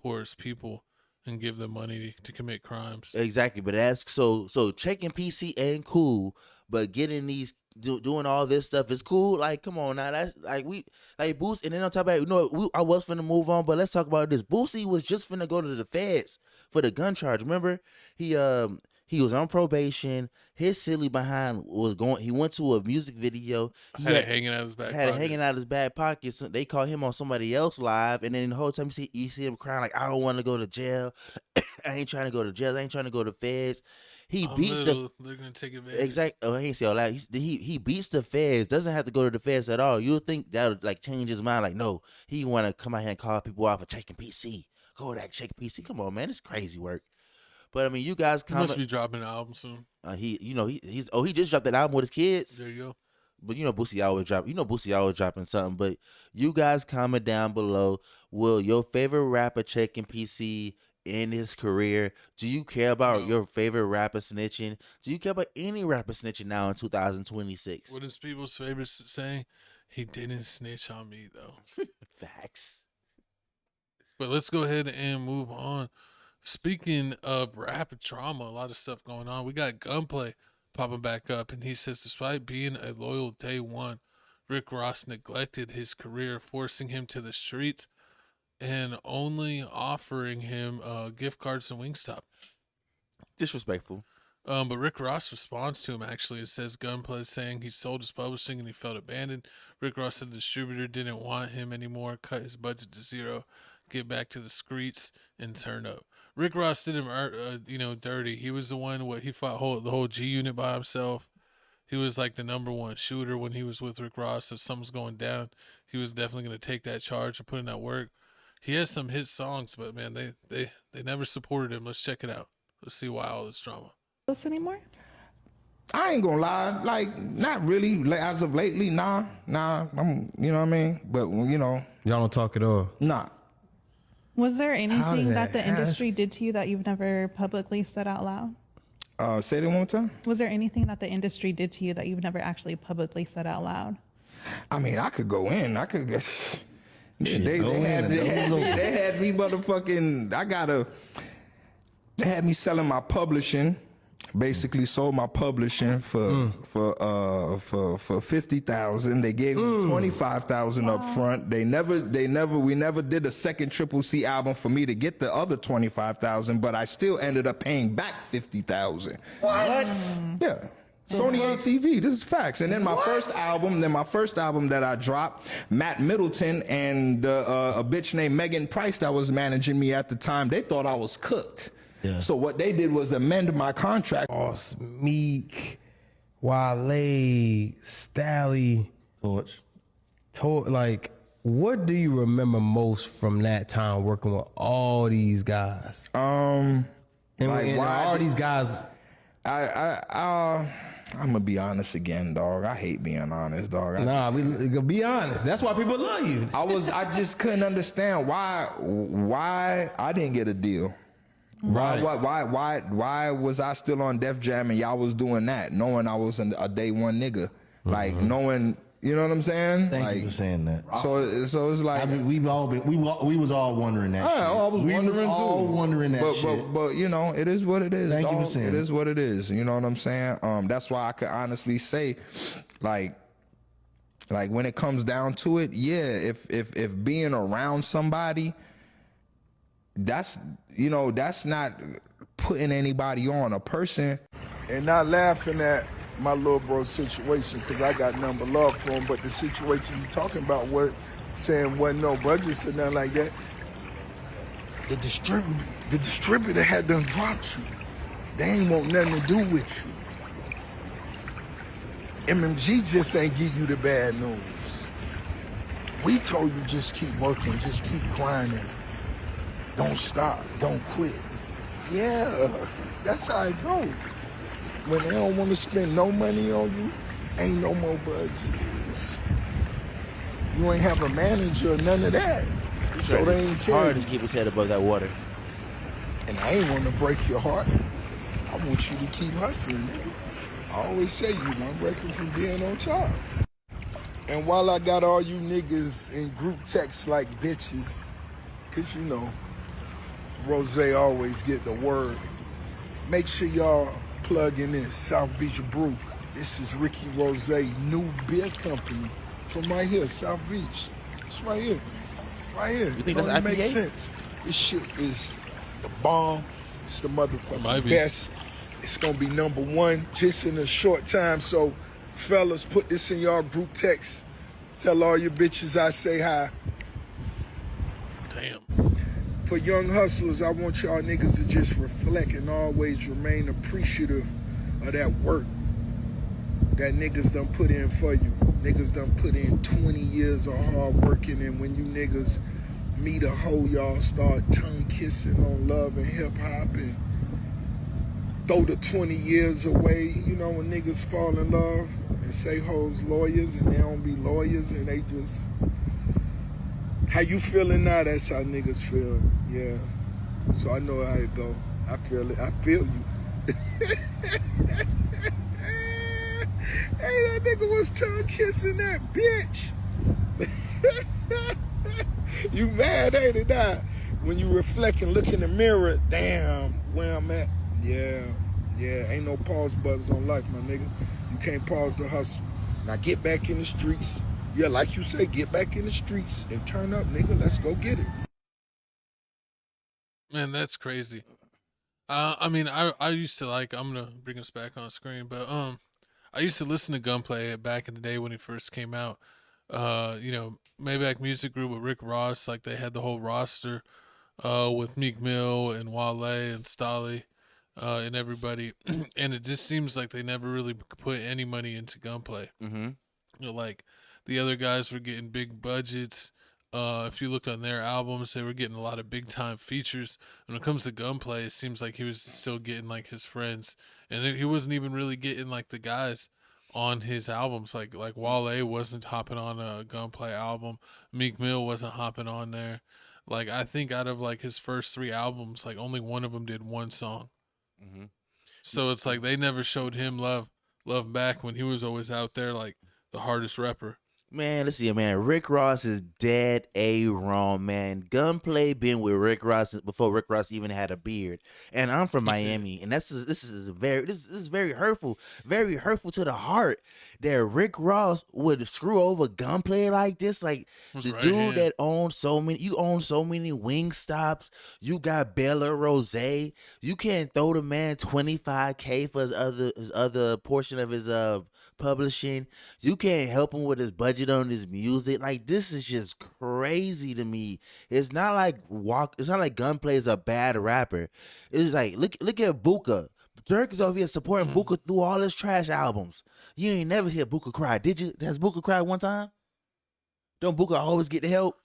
Speaker 2: poorest people and give them money to commit crimes.
Speaker 1: Exactly, but that's so checking PC ain't cool, but getting these doing all this stuff is cool. Like, come on now, that's like Boosie. And then on top of that, I was finna move on, but let's talk about this. Boosie was just finna go to the feds for the gun charge. Remember, he was on probation. His silly behind was going. He went to a music video. He
Speaker 2: had it hanging out of his back.
Speaker 1: Had it hanging out of his back pocket. So they called him on somebody else live, and then the whole time you see him crying like, "I don't want to go to jail. I ain't trying to go to jail. I ain't trying to go to feds." He beats
Speaker 2: they're gonna take advantage.
Speaker 1: Exactly. Oh, I ain't say all that. He beats the feds. Doesn't have to go to the feds at all. You would think that would like change his mind. Like, no, he want to come out here and call people out for checking PC. Kodak check PC. Come on, man, it's crazy work. But I mean, you guys
Speaker 2: must be dropping an album soon.
Speaker 1: He just dropped that album with his kids.
Speaker 2: There you go.
Speaker 1: But Boosie always dropping something. But you guys comment down below. Will your favorite rapper checking PC in his career? Do you care about your favorite rapper snitching? Do you care about any rapper snitching now in 2026?
Speaker 2: What is people's favorite saying? He didn't snitch on me though.
Speaker 1: Facts.
Speaker 2: But let's go ahead and move on. Speaking of rap drama, a lot of stuff going on. We got Gunplay popping back up, and he says despite being a loyal day one, Rick Ross neglected his career, forcing him to the streets and only offering him gift cards and Wingstop.
Speaker 1: Disrespectful.
Speaker 2: But Rick Ross responds to him actually. It says Gunplay saying he sold his publishing and he felt abandoned. Rick Ross said the distributor didn't want him anymore, cut his budget to zero, get back to the streets, and turn up. Rick Ross did him, dirty. He was the one he fought the whole G Unit by himself. He was like the number one shooter when he was with Rick Ross. If something's going down, he was definitely going to take that charge and put in that work. He has some hit songs, but man, they never supported him. Let's check it out. Let's see why all this drama.
Speaker 13: Anymore?
Speaker 8: I ain't gonna lie, like not really. As of lately, nah. I'm, you know what I mean. But
Speaker 14: y'all don't talk at all.
Speaker 8: Nah.
Speaker 13: Was there
Speaker 8: did
Speaker 13: anything that
Speaker 8: that
Speaker 13: the industry did to you that you've never publicly said out loud?
Speaker 8: Say that one more time.
Speaker 13: Was there anything that the industry did to you that you've never actually publicly said out loud?
Speaker 8: I mean, I could go in. I could guess. They had me motherfucking. They had me selling my publishing. Basically sold my publishing for $50,000. They gave me $25,000 up front. We never did a second Triple C album for me to get the other $25,000, but I still ended up paying back $50,000.
Speaker 1: What?
Speaker 8: Yeah. Sony ATV, this is facts. And then my first album that I dropped, Matt Middleton and a bitch named Megan Price that was managing me at the time, they thought I was cooked. Yeah. So what they did was amend my contract.
Speaker 14: Boss, Meek, Wale, Stally,
Speaker 1: Torch.
Speaker 14: Like, what do you remember most from that time working with all these guys?
Speaker 8: All
Speaker 14: these guys.
Speaker 8: I'm gonna be honest again, dog. I hate being honest, dog.
Speaker 14: We be honest. That's why people love you.
Speaker 8: I just couldn't understand why I didn't get a deal.
Speaker 14: Right.
Speaker 8: Why was I still on Def Jam and y'all was doing that, knowing I was a day one nigga, like knowing, you know what I'm saying?
Speaker 1: Thank you for saying that.
Speaker 8: So it's like,
Speaker 1: I mean, we was all wondering that.
Speaker 8: I was
Speaker 1: all wondering that shit.
Speaker 8: But you know, it is what it is.
Speaker 1: Thank
Speaker 8: dog.
Speaker 1: you for saying
Speaker 8: it is what it is. You know what I'm saying? That's why I could honestly say, like when it comes down to it, yeah, if being around somebody, that's not putting anybody on. A person.
Speaker 15: And not laughing at my little bro situation, because I got nothing but love for him, but the situation you talking about saying wasn't no budgets or nothing like that. The distributor had done dropped you. They ain't want nothing to do with you. MMG just ain't give you the bad news. We told you just keep working, just keep grinding. Don't stop, don't quit. Yeah, that's how it goes. When they don't want to spend no money on you, ain't no more budgets. You ain't have a manager or none of that. So they ain't tell you.
Speaker 1: Hard to keep his head above that water.
Speaker 15: And I ain't want to break your heart. I want you to keep hustling, nigga. I always say you my record from being on top. And while I got all you niggas in group texts like bitches, cause you know, Rose always get the word. Make sure y'all plug in this South Beach Brew. This is Ricky Rose, new beer company from right here, South Beach. It's right here. Right here.
Speaker 1: You think that's IPA?
Speaker 15: Makes sense. This shit is the bomb. It's the motherfucking best. It's gonna be #1 just in a short time. So fellas, put this in y'all group text. Tell all your bitches I say hi.
Speaker 2: Damn.
Speaker 15: For young hustlers, I want y'all niggas to just reflect and always remain appreciative of that work that niggas done put in for you. Niggas done put in 20 years of hard working, and when you niggas meet a hoe, y'all start tongue kissing on love and hip hop and throw the 20 years away. You know, when niggas fall in love and say hoes lawyers and they don't be lawyers and they just... How you feeling now? That's how niggas feel. Yeah. So I know how it go. I feel it. I feel you. Hey, that nigga was tongue kissing that bitch. You mad, ain't it now? When you reflect and look in the mirror, damn, where I'm at. Yeah. Ain't no pause buttons on life, my nigga. You can't pause the hustle. Now get back in the streets. Yeah, like you say, get back in the streets and turn up, nigga. Let's go get it.
Speaker 2: Man, that's crazy. I mean, I used to I'm gonna bring us back on screen, but I used to listen to Gunplay back in the day when he first came out. You know, Maybach Music Group with Rick Ross, like they had the whole roster with Meek Mill and Wale and Stally and everybody, and it just seems like they never really put any money into Gunplay.
Speaker 1: Mm-hmm.
Speaker 2: You know, like the other guys were getting big budgets. If you look on their albums, they were getting a lot of big time features. When it comes to Gunplay, it seems like he was still getting like his friends, and he wasn't even really getting like the guys on his albums. Like Wale wasn't hopping on a Gunplay album. Meek Mill wasn't hopping on there. like I think out of like his first 3 albums, like only one of them did one song.
Speaker 1: Mm-hmm.
Speaker 2: So it's like they never showed him love back when he was always out there like the hardest rapper.
Speaker 1: Man, let's see, man. Rick Ross is dead wrong, man. Gunplay been with Rick Ross before Rick Ross even had a beard. And I'm from Miami, and this is very hurtful to the heart that Rick Ross would screw over Gunplay like this. Like the
Speaker 2: right
Speaker 1: dude
Speaker 2: hand.
Speaker 1: that owns so many, you own so many wing stops. You got Bella Rose. You can't throw the man $25K for his other portion of his publishing. You can't help him with his budget on his music. Like, this is just crazy to me. It's not like Gunplay is a bad rapper. It's like look at Buka. Dirk is over here supporting Buka through all his trash albums. You ain't never hear Buka cry, did you? Has Buka cried one time? Don't Buka always get the help?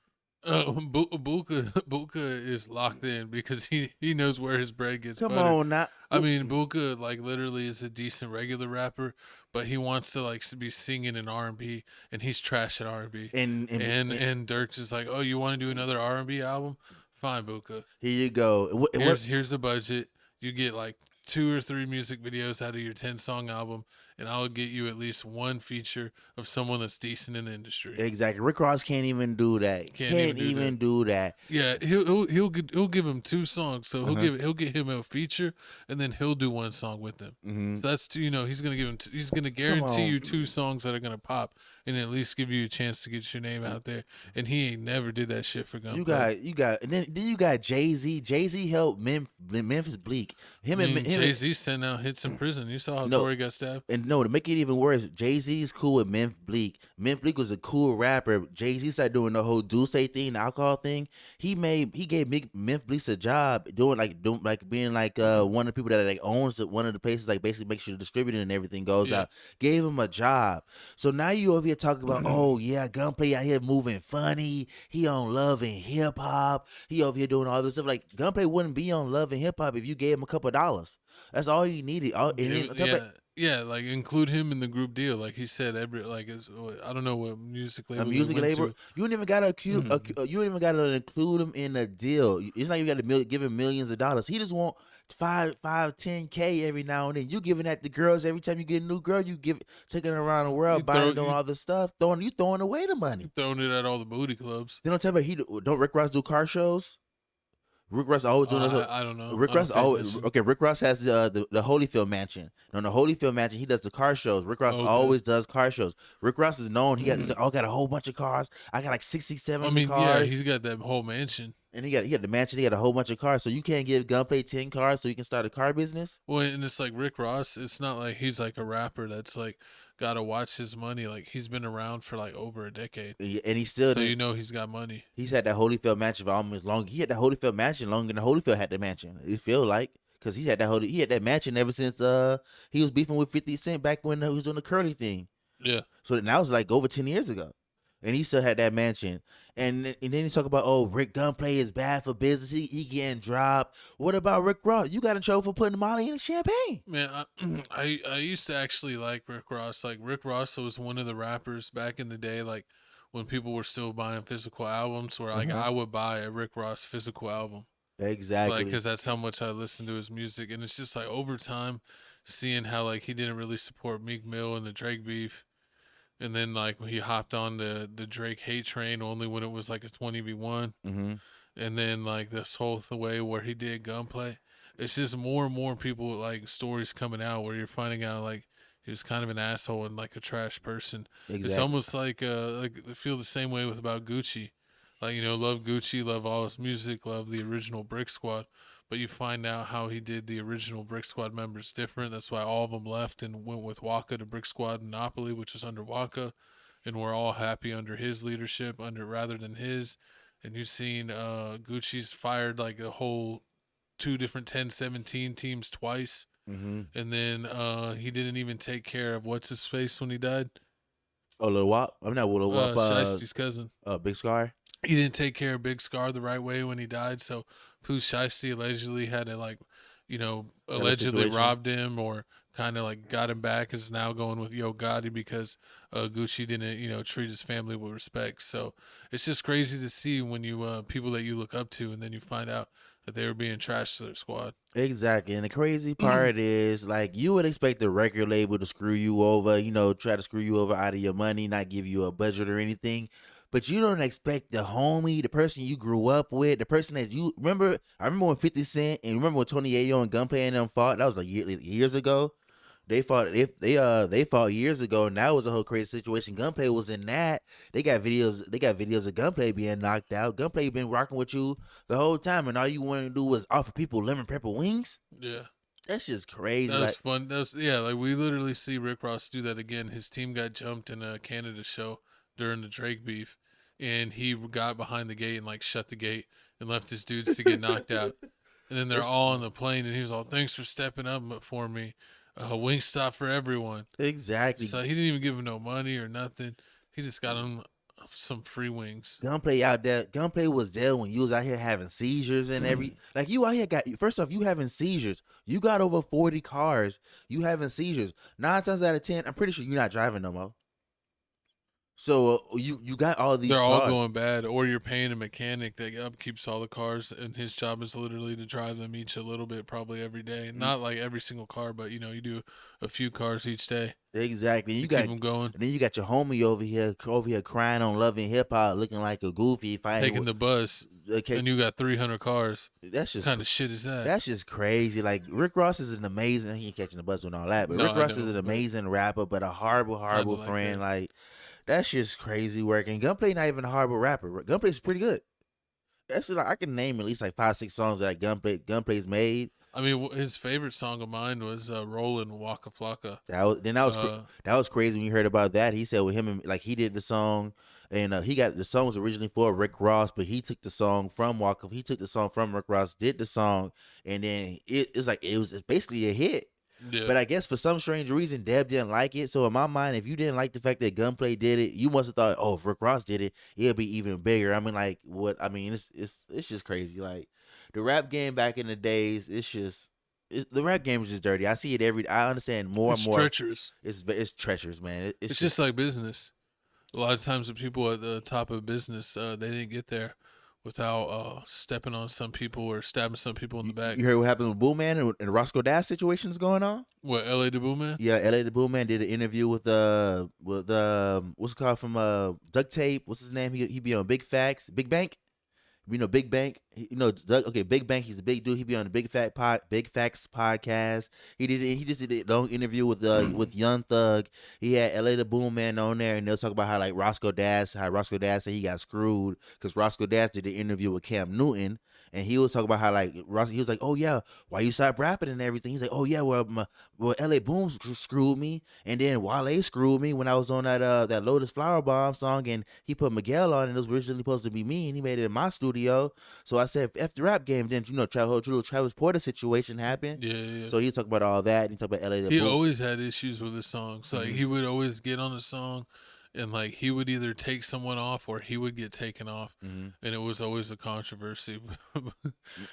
Speaker 2: Buka is locked in because he knows where his bread gets
Speaker 1: Come
Speaker 2: buttered.
Speaker 1: on now.
Speaker 2: I mean, Buka like literally is a decent regular rapper, but he wants to like be singing in R&B, and he's trash at R&B. And Dirk's is like, oh, you want to do another R&B album? Fine, Buka.
Speaker 1: Here you go.
Speaker 2: Here's the budget. You get like 2 or 3 music videos out of your 10-song album, and I'll get you at least one feature of someone that's decent in the industry.
Speaker 1: Exactly. Rick Ross can't even do that. Can't even do that.
Speaker 2: Yeah, he'll give him 2 songs, so he'll get him a feature, and then he'll do 1 song with him.
Speaker 1: Mm-hmm.
Speaker 2: So that's he's gonna give him he's gonna guarantee you 2 songs that are gonna pop, and at least give you a chance to get your name out there. And he ain't never did that shit for Gunplay.
Speaker 1: You got, and then you got Jay-Z. Jay-Z helped Memphis Bleak.
Speaker 2: Jay-Z sent out hits in prison. You saw how Tory got stabbed.
Speaker 1: And no, to make it even worse, Jay-Z is cool with Memphis Bleak. Memphis Bleak was a cool rapper. Jay-Z started doing the whole Boosie thing, the alcohol thing. He gave Memphis Bleak a job doing being like one of the people that like owns one of the places, like basically makes sure the distributing and everything goes out. Gave him a job. So now you over here talking about, oh yeah, Gunplay out here moving funny. He on Love and Hip Hop. He over here doing all this stuff. Like Gunplay wouldn't be on Love and Hip Hop if you gave him a couple of dollars. That's all you needed.
Speaker 2: Yeah, like include him in the group deal, like he said. I don't know what music label.
Speaker 1: A music label. You don't even gotta you don't even gotta include him in the deal. It's not even gotta give him millions of dollars. He just want 10K every now and then. You giving that to girls every time you get a new girl. You taking her around the world, buying all this stuff, throwing away the money,
Speaker 2: throwing it at all the booty clubs.
Speaker 1: They don't tell me don't Rick Ross do car shows? Rick Ross always doing this.
Speaker 2: I don't know.
Speaker 1: Rick Ross always Rick Ross has the Holyfield Mansion. No, the Holyfield Mansion. He does the car shows. Rick Ross always does car shows. Rick Ross is known. He got got a whole bunch of cars. I got like 67 cars.
Speaker 2: Yeah, he's got that whole mansion.
Speaker 1: And he got the mansion. He got a whole bunch of cars. So you can't give Gunplay 10 cars so you can start a car business.
Speaker 2: Well, and it's like Rick Ross. It's not like he's like a rapper that's like gotta watch his money. Like he's been around for like over a decade,
Speaker 1: and he's still.
Speaker 2: So he's got money.
Speaker 1: He's had that Holyfield mansion for almost long. He had that Holyfield mansion longer than Holyfield had the mansion. You feel like because he had that mansion ever since he was beefing with 50 Cent back when he was doing the Curly thing.
Speaker 2: Yeah.
Speaker 1: So that was like over 10 years ago. And he still had that mansion. And then he talk about, Rick Gunplay is bad for business. He getting dropped. What about Rick Ross? You got in trouble for putting Molly in champagne.
Speaker 2: Man, I used to actually like Rick Ross. Like Rick Ross was one of the rappers back in the day, like when people were still buying physical albums, where like I would buy a Rick Ross physical album.
Speaker 1: Exactly.
Speaker 2: Like, because that's how much I listened to his music. And it's just like over time, seeing how like he didn't really support Meek Mill and the Drake beef. And then, like, when he hopped on the Drake hate train only when it was, like, a 20v1.
Speaker 1: Mm-hmm.
Speaker 2: And then, like, this whole way where he did Gunplay. It's just more and more people, like, stories coming out where you're finding out, like, he was kind of an asshole and, like, a trash person. Exactly. It's almost like I feel the same way about Gucci. Like, love Gucci, love all his music, love the original Brick Squad. But you find out how he did the original Brick Squad members different. That's why all of them left and went with Waka to Brick Squad Monopoly, which was under Waka. And we're all happy under his leadership, rather than his. And you've seen Gucci's fired like a whole 2 different 10-17 teams twice.
Speaker 1: Mm-hmm.
Speaker 2: And then he didn't even take care of what's-his-face when he died.
Speaker 1: Oh, Lil Wop? I'm not Lil Wop.
Speaker 2: Shiesty's cousin.
Speaker 1: Big Scar?
Speaker 2: He didn't take care of Big Scar the right way when he died, so Pooh Shiesty allegedly had to allegedly robbed him or kind of like got him back, is now going with Yo Gotti because Gucci didn't, treat his family with respect. So it's just crazy to see when you people that you look up to, and then you find out that they were being trashed to their squad.
Speaker 1: Exactly. And the crazy part is, like, you would expect the record label to screw you over, try to screw you over out of your money, not give you a budget or anything. But you don't expect the homie, the person you grew up with, the person that you remember. I remember when 50 Cent and remember when Tony Ayo and Gunplay and them fought. That was like years ago. They fought. They fought years ago, and that was a whole crazy situation. Gunplay was in that. They got videos. They got videos of Gunplay being knocked out. Gunplay been rocking with you the whole time, and all you want to do was offer people lemon pepper wings.
Speaker 2: Yeah.
Speaker 1: That's just crazy.
Speaker 2: That was fun. Like we literally see Rick Ross do that again. His team got jumped in a Canada show during the Drake beef, and he got behind the gate and like shut the gate and left his dudes to get knocked out. And then they're all on the plane, and he was all, "Thanks for stepping up for me. Wingstop for everyone."
Speaker 1: Exactly.
Speaker 2: So he didn't even give him no money or nothing. He just got him some free wings.
Speaker 1: Gunplay out there. Gunplay was there when you was out here having seizures and like you out here first off, you having seizures. You got over 40 cars. You having seizures. 9 times out of 10, I'm pretty sure you're not driving no more. So you got all these.
Speaker 2: They're
Speaker 1: cars.
Speaker 2: all going bad, or you're paying a mechanic that upkeeps all the cars, and his job is literally to drive them each a little bit, probably every day. Not like every single car, but you do a few cars each day.
Speaker 1: Exactly. You
Speaker 2: keep them going.
Speaker 1: And then you got your homie over here crying on Love and Hip Hop, looking like a goofy,
Speaker 2: Taking the bus, and you got 300 cars.
Speaker 1: That's just
Speaker 2: what kind of shit is that?
Speaker 1: That's just crazy. Like Rick Ross is an amazing. He ain't catching the bus and all that, but
Speaker 2: No,
Speaker 1: Rick Ross is an amazing rapper, but a horrible
Speaker 2: like
Speaker 1: friend.
Speaker 2: that.
Speaker 1: Like that's just crazy work. And Gunplay not even a horrible rapper. Gunplay's pretty good. That's like I can name at least like 5-6 songs that Gunplay's made.
Speaker 2: I mean, his favorite song of mine was "Rollin' Waka Flocka."
Speaker 1: That was crazy when you heard about that. He said with him and like he did the song, and the song was originally for Rick Ross, but he took the song from Waka. He took the song from Rick Ross, did the song, and then it's basically a hit.
Speaker 2: Yeah.
Speaker 1: But I guess for some strange reason, Deb didn't like it. So in my mind, if you didn't like the fact that Gunplay did it, you must have thought, oh, if Rick Ross did it, it'll be even bigger. I mean, like what? I mean, it's just crazy. Like the rap game back in the days, the rap game is just dirty. I see it I understand more and more.
Speaker 2: Treacherous.
Speaker 1: It's treacherous, man.
Speaker 2: It's just like business. A lot of times the people at the top of business, they didn't get there without stepping on some people or stabbing some people in the back.
Speaker 1: You heard what happened with Boo Man and Roscoe Dash situations going on?
Speaker 2: What, LA the Boo Man?
Speaker 1: Yeah, LA the Boo Man did an interview with what's it called from Duct Tape? What's his name? He be on Big Facts, Big Bank. Big Bank. Big Bank. He's a big dude. He be on the Big Facts podcast. He just did a long interview with Young Thug. He had LA the Boom Man on there, and they'll talk about how Roscoe Dash said he got screwed because Roscoe Dash did an interview with Cam Newton, and he was talking about how he was like, oh yeah, why you stop rapping and everything? He's like, oh yeah, well LA Boom screwed me, and then Wale screwed me when I was on that Lotus Flower Bomb song, and he put Miguel on, and it was originally supposed to be me, and he made it in my studio. So I said, F the rap game. Then Travis Porter situation happened.
Speaker 2: Yeah.
Speaker 1: So he talked about all that. He talked about LA.
Speaker 2: He always had issues with his songs. Like he would always get on a song, and like he would either take someone off or he would get taken off, and it was always a controversy.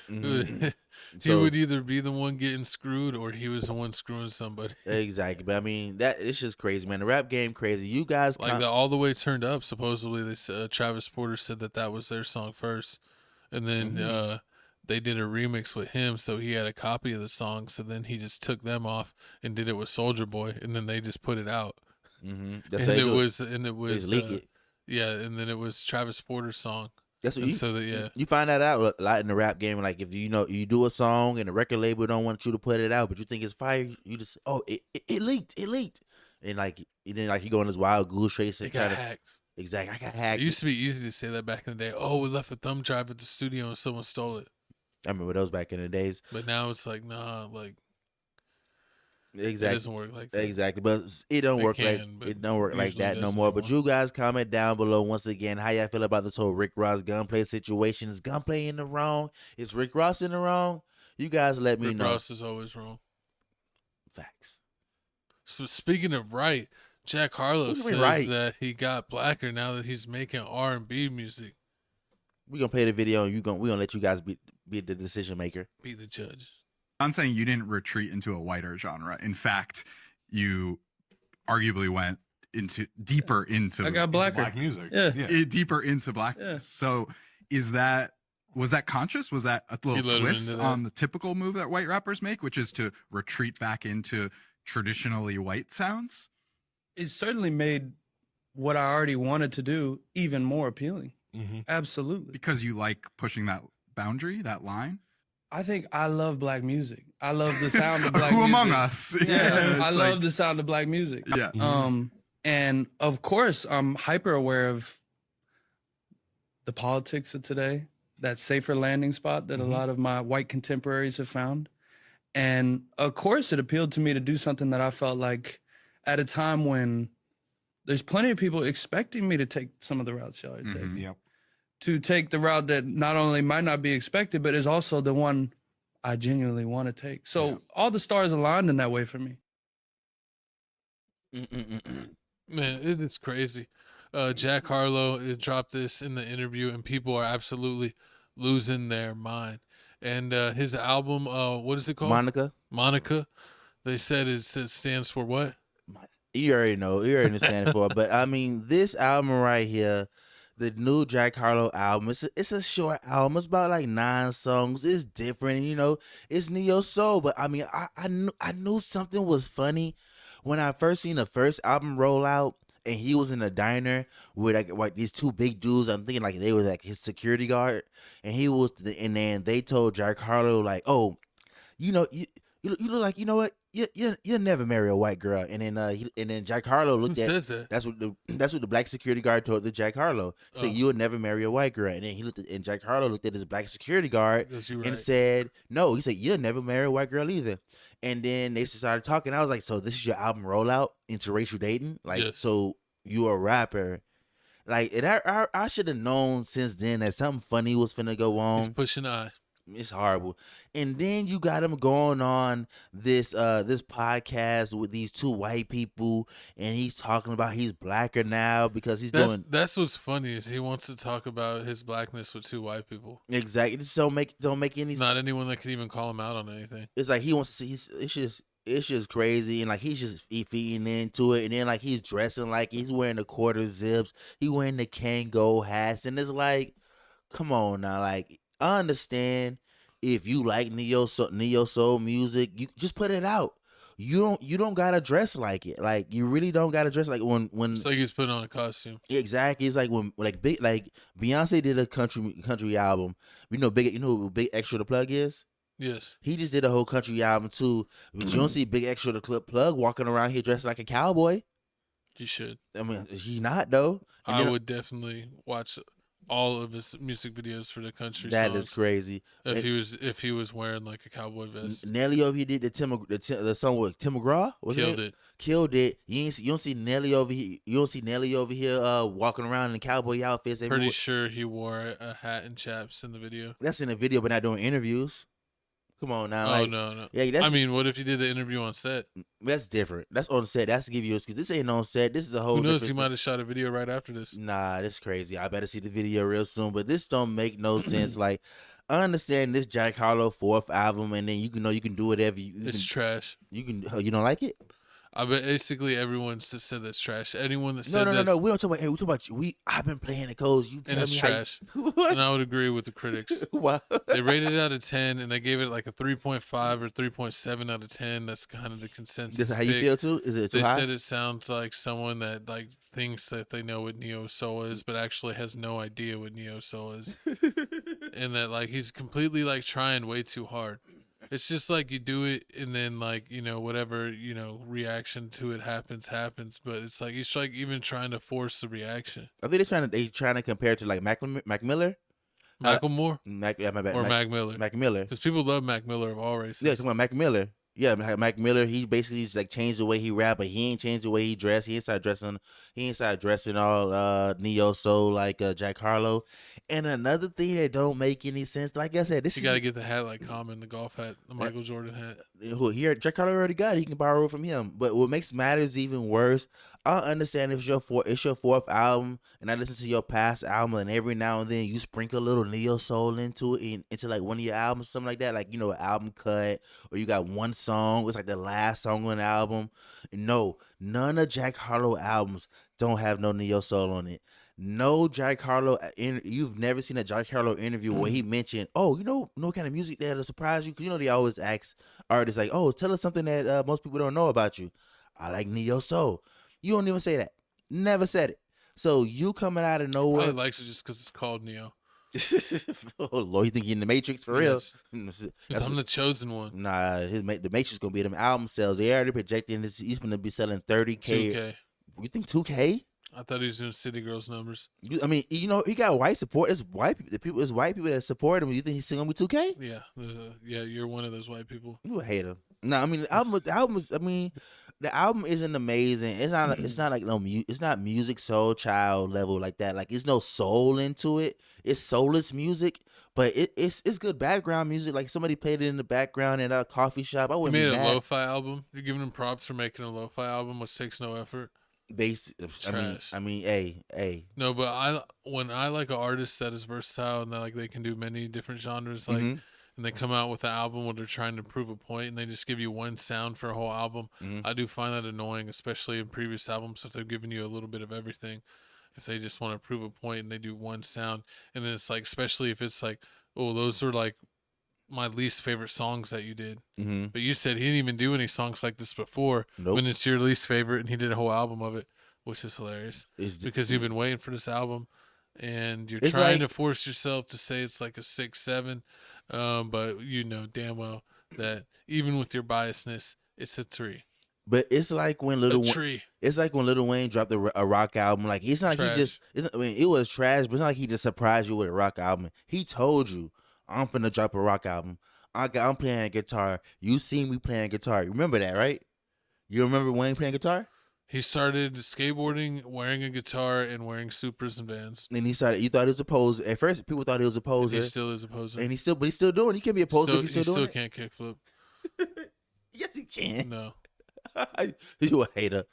Speaker 2: He would either be the one getting screwed or he was the one screwing somebody.
Speaker 1: Exactly, but I mean it's just crazy, man. The rap game crazy. You guys
Speaker 2: All the Way Turned Up. Supposedly, Travis Porter said that was their song first, and then they did a remix with him, so he had a copy of the song. So then he just took them off and did it with Soulja Boy, and then they just put it out.
Speaker 1: That's
Speaker 2: and,
Speaker 1: how
Speaker 2: it was
Speaker 1: leak it.
Speaker 2: Yeah, and then it was Travis Porter's song.
Speaker 1: That's what
Speaker 2: you
Speaker 1: you find that out a lot in the rap game. Like if you do a song and the record label don't want you to put it out, but you think it's fire, you just it leaked, and then you go on this wild goose chase and
Speaker 2: got hacked.
Speaker 1: Exactly, I got hacked.
Speaker 2: It used to be easy to say that back in the day. Oh, we left a thumb drive at the studio and someone stole it.
Speaker 1: I remember those back in the days.
Speaker 2: But now it's like, nah, like
Speaker 1: exactly.
Speaker 2: It doesn't work like that.
Speaker 1: Exactly, but it don't work like that no more. But you guys comment down below once again how y'all feel about this whole Rick Ross Gunplay situation. Is Gunplay in the wrong? Is Rick Ross in the wrong? You guys let me know.
Speaker 2: Rick Ross is always wrong.
Speaker 1: Facts.
Speaker 2: So speaking of right, Jack Harlow says that he got blacker now that he's making R&B music.
Speaker 1: We're gonna play the video and we're gonna let you guys be the decision maker.
Speaker 2: Be the judge.
Speaker 16: I'm saying you didn't retreat into a whiter genre. In fact, you arguably went deeper into
Speaker 17: I got blacker.
Speaker 18: Black music.
Speaker 17: Yeah.
Speaker 16: Deeper into blackness.
Speaker 17: Yeah.
Speaker 16: So was that conscious? Was that a little twist on the typical move that white rappers make, which is to retreat back into traditionally white sounds?
Speaker 17: It certainly made what I already wanted to do even more appealing. Absolutely.
Speaker 16: Because you like pushing that boundary, that line?
Speaker 17: I think I love black music. I love the sound of black
Speaker 16: Who
Speaker 17: music.
Speaker 16: among us?
Speaker 17: Yeah, I
Speaker 16: it's
Speaker 17: love
Speaker 16: like-
Speaker 17: the sound of black music.
Speaker 16: Yeah.
Speaker 17: And of course, I'm hyper aware of the politics of today, that safer landing spot that a lot of my white contemporaries have found. And of course, it appealed to me to do something that I felt like at a time when there's plenty of people expecting me to take some of the routes y'all are taking.
Speaker 18: Yep.
Speaker 17: To take the route that not only might not be expected, but is also the one I genuinely want to take. So all the stars aligned in that way for me.
Speaker 2: Man, it is crazy. Jack Harlow dropped this in the interview, and people are absolutely losing their mind. And his album, what is it called?
Speaker 1: MON-ICA.
Speaker 2: MON-ICA. They said it stands for what?
Speaker 1: You already know. You already understand it for. But I mean, this album right here, the new Jack Harlow album, it's a short album. It's about like 9 songs. It's different, you know. It's neo soul. But I mean, I knew something was funny when I first seen the first album roll out, and he was in a diner with like these 2 big dudes. I'm thinking like they was like his security guard, and and then they told Jack Harlow like, oh, you know, you look like, you know what, you'll never marry a white girl. And then Jack Harlow looked
Speaker 2: Who
Speaker 1: at
Speaker 2: says that?
Speaker 1: that's what the black security guard told the Jack Harlow. Said you would never marry a white girl. And then and Jack Harlow looked at his black security guard and said, no. He said, you'll never marry a white girl either. And then they started talking. I was like, so this is your album rollout into racial dating? Like, so you a rapper? Like, and I should have known since then that something funny was finna go on.
Speaker 2: He's pushing eye.
Speaker 1: It's horrible. And then you got him going on this podcast with these 2 white people, and he's talking about he's blacker now because
Speaker 2: that's what's funny is he wants to talk about his blackness with 2 white people.
Speaker 1: Exactly. It don't make any sense.
Speaker 2: Not anyone that can even call him out on anything.
Speaker 1: It's like he wants to see. It's just crazy, and like he's just feeding into it, and then like he's dressing like he's wearing the quarter zips, he wearing the Kango hats, and it's like, come on now, like. I understand if you like neo soul music, you just put it out. You don't gotta dress like it. Like you really don't gotta dress like when
Speaker 2: it's like he's putting on a costume.
Speaker 1: Exactly. It's like when like Beyonce did a country album. You know who Big Extra the Plug is?
Speaker 2: Yes.
Speaker 1: He just did a whole country album too. But you don't see Big Extra the Plug walking around here dressed like a cowboy.
Speaker 2: You should.
Speaker 1: I mean, he's not though. And
Speaker 2: I would definitely watch all of his music videos for the country
Speaker 1: That
Speaker 2: songs
Speaker 1: is crazy.
Speaker 2: If he was wearing like a cowboy vest.
Speaker 1: Nelly over here did the song with Tim McGraw. Killed it. You don't see Nelly over here. You don't see Nelly over here walking around in cowboy outfits.
Speaker 2: Pretty sure he wore a hat and chaps in the video.
Speaker 1: That's in the video, but not doing interviews. Come on now.
Speaker 2: No.
Speaker 1: Yeah,
Speaker 2: I mean, what if you did the interview on set?
Speaker 1: That's different. That's on set. That's to give you excuse. This ain't on set. This is a whole.
Speaker 2: Who knows? He might have shot a video right after this.
Speaker 1: Nah, that's crazy. I better see the video real soon. But this don't make no sense. Like, I understand this Jack Harlow 4th album, and then you can do whatever.
Speaker 2: It's trash.
Speaker 1: You don't like it?
Speaker 2: I bet basically everyone said that's trash. Anyone that said
Speaker 1: no. We don't talk about. Hey, we talk about you. I've been playing the codes. You tell me
Speaker 2: trash.
Speaker 1: What?
Speaker 2: And I would agree with the critics.
Speaker 1: Wow.
Speaker 2: They rated it out of 10, and they gave it like a 3.5 or 3.7 out of 10. That's kind of the consensus.
Speaker 1: This is how you feel too? Is it too high?
Speaker 2: They said it sounds like someone that like thinks that they know what neo soul is, but actually has no idea what neo soul is, and that like he's completely like trying way too hard. It's just like you do it and then like, you know, whatever, you know, reaction to it happens. But it's like he's like even trying to force the reaction.
Speaker 1: I think they trying to compare it to like Mac Miller.
Speaker 2: Macklemore?
Speaker 1: My bad.
Speaker 2: Or Mac Miller.
Speaker 1: Mac Miller.
Speaker 2: Because people love Mac Miller of all races.
Speaker 1: Yeah, come on, Mac Miller. Yeah, Mac Miller. He basically like changed the way he rap, but he ain't changed the way he dressed. He ain't started dressing. He ain't started dressing all neo soul like Jack Harlow. And another thing that don't make any sense. Like I said, this
Speaker 2: You
Speaker 1: is
Speaker 2: got to get the hat like Common, the golf hat, the Michael Jordan hat.
Speaker 1: who here Jack Harlow already got it. He can borrow it from him. But what makes matters even worse, I understand if it's your fourth album, and I listen to your past album, and every now and then you sprinkle a little neo soul into it, into like one of your albums, something like that, like an album cut, or you got one song, it's like the last song on the album. No, none of Jack Harlow albums don't have no neo soul on it. No Jack Harlow, you've never seen a Jack Harlow interview where he mentioned, oh, no kind of music that'll surprise you, because they always ask artists like, oh, tell us something that most people don't know about you. I like neo soul. You don't even say that. Never said it. So you coming out of nowhere.
Speaker 2: Probably likes it just because it's called Neo.
Speaker 1: Oh Lord, you think you're in the Matrix for real?
Speaker 2: Because I'm the chosen one.
Speaker 1: Nah, the Matrix gonna be them album sales. They already projecting this. He's gonna be selling 30K.
Speaker 2: 2K.
Speaker 1: You think 2K?
Speaker 2: I thought he was doing City Girls numbers.
Speaker 1: I mean, he got white support. It's white people. It's white people that support him. You think he's still gonna be 2K?
Speaker 2: Yeah, yeah, you're one of those white people.
Speaker 1: You a hater. No, I mean the album isn't amazing. It's not like it's not music soul child level like that. Like it's no soul into it. It's soulless music, but it's good background music. Like somebody played it in the background at a coffee shop. I
Speaker 2: He
Speaker 1: wouldn't
Speaker 2: made
Speaker 1: be
Speaker 2: a
Speaker 1: mad.
Speaker 2: lo-fi album. You're giving him props for making a lo-fi album, which takes no effort.
Speaker 1: I mean, hey.
Speaker 2: No, but when I like an artist that is versatile and that like they can do many different genres, like,
Speaker 1: Mhm.
Speaker 2: and they come out with an album where they're trying to prove a point and they just give you one sound for a whole album. I do find that annoying, especially in previous albums if they're giving you a little bit of everything. If they just want to prove a point and they do one sound, and then it's like, especially if it's like, oh, those are like my least favorite songs that you did.
Speaker 1: Mhm.
Speaker 2: But you said he didn't even do any songs like this before.
Speaker 1: Nope.
Speaker 2: When it's your least favorite, and he did a whole album of it, which is hilarious. Because you've been waiting for this album, and you're
Speaker 1: It's
Speaker 2: trying
Speaker 1: like-
Speaker 2: to force yourself to say it's like a 6, 7, but you know damn well that even with your biasness, it's a 3.
Speaker 1: But it's like when Lil Wayne.
Speaker 2: tree.
Speaker 1: It's like when Lil Wayne dropped a rock album. Like it's not like
Speaker 2: Trash.
Speaker 1: he just. I mean, it was trash, but it's not like he just surprised you with a rock album. He told you, "I'm finna drop a rock album. I'm playing guitar. You see me playing guitar. You remember that, right? You remember Wayne playing guitar?
Speaker 2: He started skateboarding, wearing a guitar, and wearing Supers and Vans.
Speaker 1: And he started. You thought he was a poser. At first, people thought he was a poser.
Speaker 2: He still is a poser.
Speaker 1: And but he's still doing. He can be a poser if he's still doing.
Speaker 2: He still can't kickflip.
Speaker 1: Yes, he can.
Speaker 2: No.
Speaker 1: You a hater.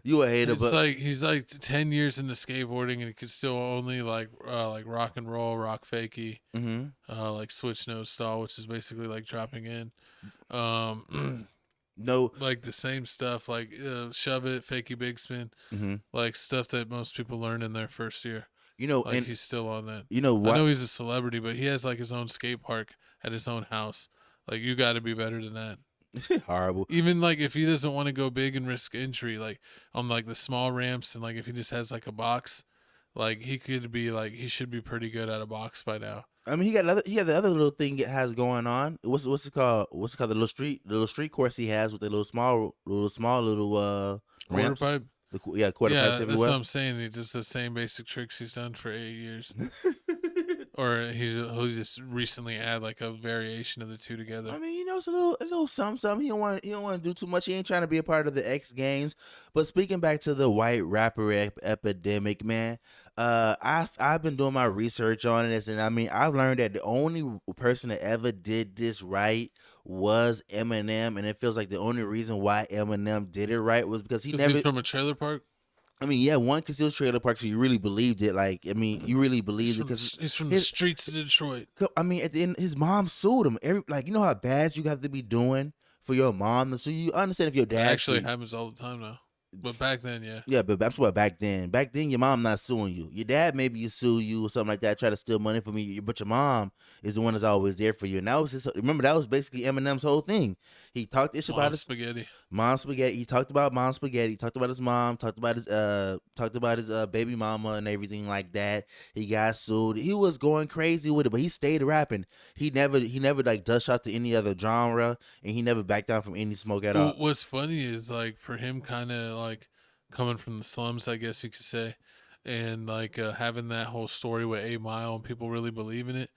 Speaker 1: You a hater.
Speaker 2: It's
Speaker 1: but
Speaker 2: like he's like 10 years into skateboarding and he could still only like rock and roll, rock fakie, like switch nose style, which is basically like dropping in.
Speaker 1: No,
Speaker 2: like the same stuff, like shove it, fakie big spin, like stuff that most people learn in their first year. Like
Speaker 1: and
Speaker 2: he's still on that.
Speaker 1: You know what?
Speaker 2: I know he's a celebrity, but he has like his own skate park at his own house. Like you got to be better than that.
Speaker 1: Horrible.
Speaker 2: Even like if he doesn't want to go big and risk injury, like on like the small ramps, and like if he just has like a box, like he could be like he should be pretty good at a box by now.
Speaker 1: I mean, he got the other little thing it has going on. What's it called? What's it called? The little street course he has with the little small
Speaker 2: Quarter
Speaker 1: ramps.
Speaker 2: pipe.
Speaker 1: Quarter
Speaker 2: Yeah,
Speaker 1: pipes
Speaker 2: that's
Speaker 1: everywhere.
Speaker 2: what I'm saying. He does the same basic tricks he's done for 8 years. Or he'll just recently add like a variation of the two together.
Speaker 1: I mean, it's a little something. He don't want to do too much. He ain't trying to be a part of the X Games. But speaking back to the white rapper epidemic, man, I've been doing my research on this, and I mean, I've learned that the only person that ever did this right was Eminem, and it feels like the only reason why Eminem did it right was because
Speaker 2: He's from a trailer park.
Speaker 1: I mean, yeah, one, because he was trailer park, so you really believed it. Like, I mean, you really believed it because
Speaker 2: he's from the streets of Detroit.
Speaker 1: I mean, at the end, his mom sued him. You know how bad you got to be doing for your mom. So you understand if your dad
Speaker 2: It actually happens all the time now. But back then, yeah.
Speaker 1: Yeah, but that's what back then. Back then, your mom not suing you. Your dad maybe you sue you or something like that, try to steal money from you. But your mom is the one that's always there for you. And that was remember that was basically Eminem's whole thing. He talked this about his
Speaker 2: spaghetti.
Speaker 1: Mom spaghetti. He talked about mom spaghetti. He talked about his mom. Talked about his baby mama and everything like that. He got sued. He was going crazy with it, but he stayed rapping. He never like dust shot to any other genre, and he never backed down from any smoke at all.
Speaker 2: What's funny is like for him, kind of like coming from the slums, I guess you could say, and like having that whole story with 8 Mile and people really believe in it.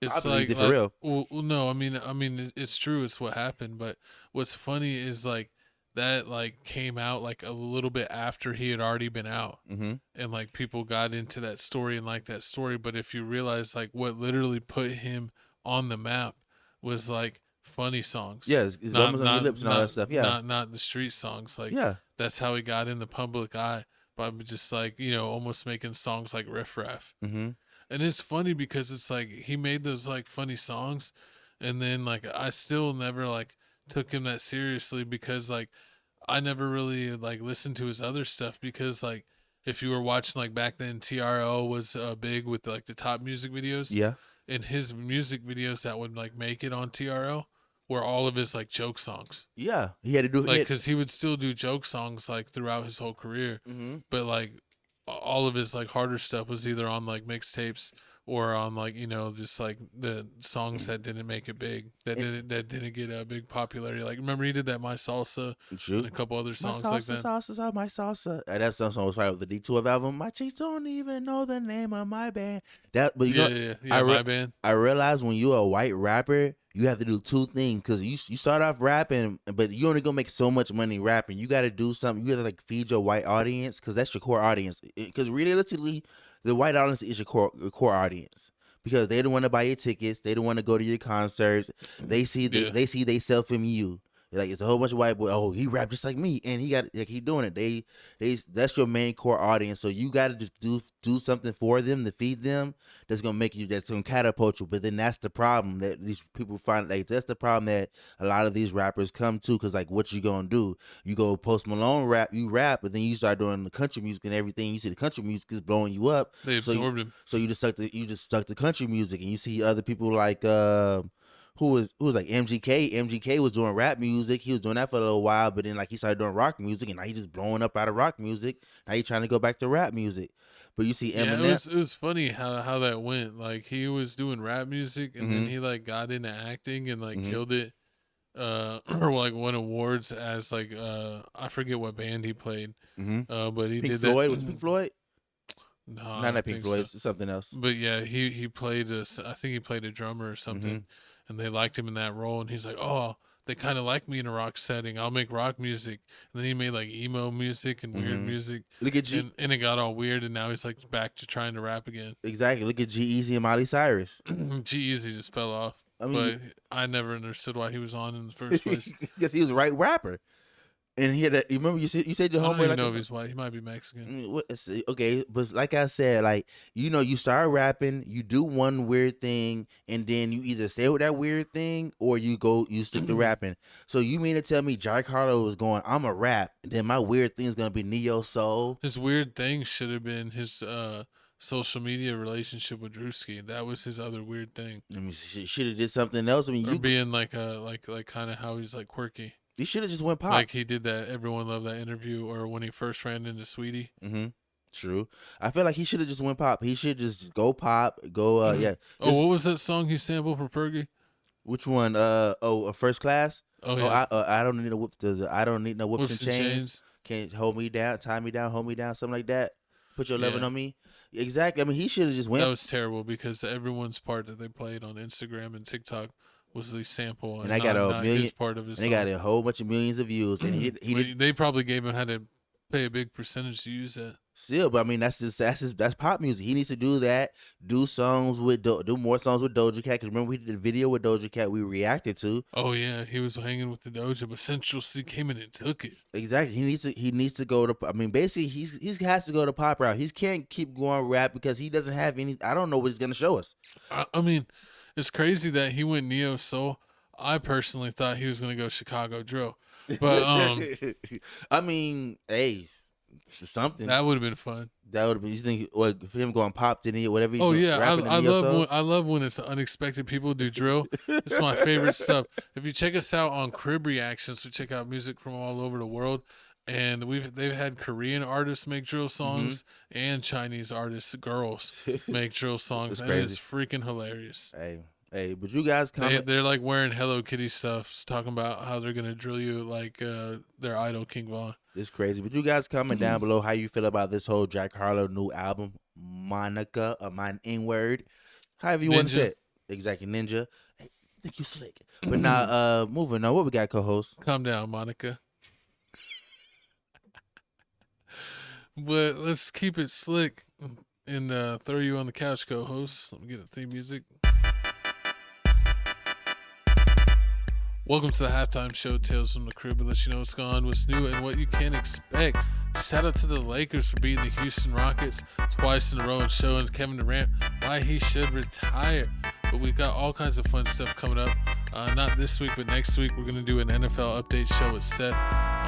Speaker 2: It's
Speaker 1: I believed
Speaker 2: like,
Speaker 1: it for real.
Speaker 2: well, no, I mean, it's true. It's what happened. But what's funny is like that like came out like a little bit after he had already been out,
Speaker 1: Mm-hmm.
Speaker 2: and like people got into that story and like that story. But if you realize like what literally put him on the map was like funny songs.
Speaker 1: Yeah, it's Romans on your lips and all that stuff. Yeah,
Speaker 2: not the street songs. Like
Speaker 1: yeah.
Speaker 2: that's how he got in the public eye by just like almost making songs like Riff Raff.
Speaker 1: Mm-hmm.
Speaker 2: And it's funny because it's like he made those like funny songs, and then like I still never like took him that seriously because like I never really like listened to his other stuff because like if you were watching like back then TRL was big with like the top music videos.
Speaker 1: Yeah.
Speaker 2: And his music videos that would like make it on TRL were all of his like joke songs.
Speaker 1: Yeah, he had to do
Speaker 2: like because he would still do joke songs like throughout his whole career, but like all of his like harder stuff was either on like mixtapes or on like just like the songs that didn't make it big, that didn't get a big popularity. Like remember he did that My Salsa and a couple other songs like that.
Speaker 1: Salsa, my salsa. That song was right with the D12 album. My chicks don't even know the name of my band. That, but
Speaker 2: My Band.
Speaker 1: I realized when you're a white rapper, you have to do two things because you start off rapping, but you only gonna make so much money rapping. You got to do something. You got to like feed your white audience because that's your core audience. Because realistically, the white audience is your core audience because they don't want to buy your tickets. They don't want to go to your concerts. They see they see they self in you. Like it's a whole bunch of white boys. Oh, he rap just like me, and he got like he doing it. They that's your main core audience. So you got to just do something for them to feed them. That's gonna make you. That's gonna catapult you. But then that's the problem that these people find. Like that's the problem that a lot of these rappers come to. Cause like what you gonna do? You go Post Malone rap, you rap, but then you start doing the country music and everything. You see the country music is blowing you up.
Speaker 2: They absorbed him.
Speaker 1: So you just stuck to country music, and you see other people like. Who was like MGK? MGK was doing rap music. He was doing that for a little while, but then like he started doing rock music, and now he just blowing up out of rock music. Now he trying to go back to rap music. But you see Eminem.
Speaker 2: Yeah, it was funny how that went. Like he was doing rap music, and then he like got into acting and like killed it. Or like won awards as like I forget what band he played. But he
Speaker 1: Pink
Speaker 2: did
Speaker 1: Floyd.
Speaker 2: that.
Speaker 1: Was it Pink Floyd?
Speaker 2: No,
Speaker 1: not Pink Floyd. It's something else.
Speaker 2: But yeah, he played I think he played a drummer or something, and they liked him in that role. And he's like, oh, they kind of like me in a rock setting. I'll make rock music. And then he made like emo music and weird music.
Speaker 1: Look at G,
Speaker 2: and it got all weird. And now he's like back to trying to rap again.
Speaker 1: Exactly. Look at G-Eazy and Miley Cyrus.
Speaker 2: G-Eazy just fell off. I mean, but I never understood why he was on in the first place.
Speaker 1: Because he was a right rapper. And he had that. You remember you said your homeboy.
Speaker 2: I don't even
Speaker 1: like
Speaker 2: know if he's white. He might be Mexican.
Speaker 1: Okay, but like I said, like you start rapping, you do one weird thing, and then you either stay with that weird thing or you stick to rapping. So you mean to tell me Jack Harlow was going, I'm a rap, and then my weird thing is gonna be neo soul?
Speaker 2: His weird thing should have been his social media relationship with Drewski. That was his other weird thing.
Speaker 1: I mean, should have did something else. I mean,
Speaker 2: or being like kind of how he's like quirky.
Speaker 1: He should have just went pop.
Speaker 2: Like he did that Everyone Loved That interview, or when he first ran into Sweetie.
Speaker 1: True. I feel like he should have just went pop. He should just go pop. Go yeah.
Speaker 2: Oh, what was that song he sampled for Fergie?
Speaker 1: Which one? First Class.
Speaker 2: Oh yeah.
Speaker 1: I don't need no whips. I don't need no whips and chains. Can't hold me down, tie me down, hold me down, something like that. Put your loving on me. Exactly. I mean, he should have just went.
Speaker 2: That was terrible because everyone's part that they played on Instagram and TikTok was the sample,
Speaker 1: and I got a million.
Speaker 2: Part of his
Speaker 1: and they got a whole bunch of millions of views, and
Speaker 2: they probably gave him had to pay a big percentage to use that.
Speaker 1: Still, but I mean that's pop music. He needs to do that. Do songs with do more songs with Doja Cat. Because remember we did a video with Doja Cat we reacted to.
Speaker 2: Oh yeah, he was hanging with the Doja, but Central C came in and took it.
Speaker 1: Exactly. He needs to go to. I mean, basically he has to go to pop route. He can't keep going rap because he doesn't have any. I don't know what he's gonna show us.
Speaker 2: I mean. It's crazy that he went neo soul. I personally thought he was gonna go Chicago drill, but
Speaker 1: I mean, hey, something
Speaker 2: that would have been fun.
Speaker 1: That would have been. You think what for him going pop? Didn't he? Whatever.
Speaker 2: Oh yeah, I love when it's unexpected people do drill. It's my favorite stuff. If you check us out on Crib Reactions, we check out music from all over the world. And they've had Korean artists make drill songs and Chinese artists, girls, make drill songs. And it's freaking hilarious.
Speaker 1: Hey, but you guys comment.
Speaker 2: They're like wearing Hello Kitty stuff, talking about how they're gonna drill you like their idol King Von.
Speaker 1: It's crazy. But you guys comment down below how you feel about this whole Jack Harlow new album, MON-ICA or N-word, however you want to say it. Exactly, Ninja. Hey, think you slick. But now, moving on. What we got, co-host?
Speaker 2: Calm down, Monica. But let's keep it slick and throw you on the couch, co-host. Let me get the theme music. Welcome to the halftime show, Tales from the Crib. We'll let you know what's going on, what's new, and what you can expect. Shout out to the Lakers for beating the Houston Rockets twice in a row and showing Kevin Durant why he should retire. But we've got all kinds of fun stuff coming up. Not this week, but next week we're going to do an NFL update show with Seth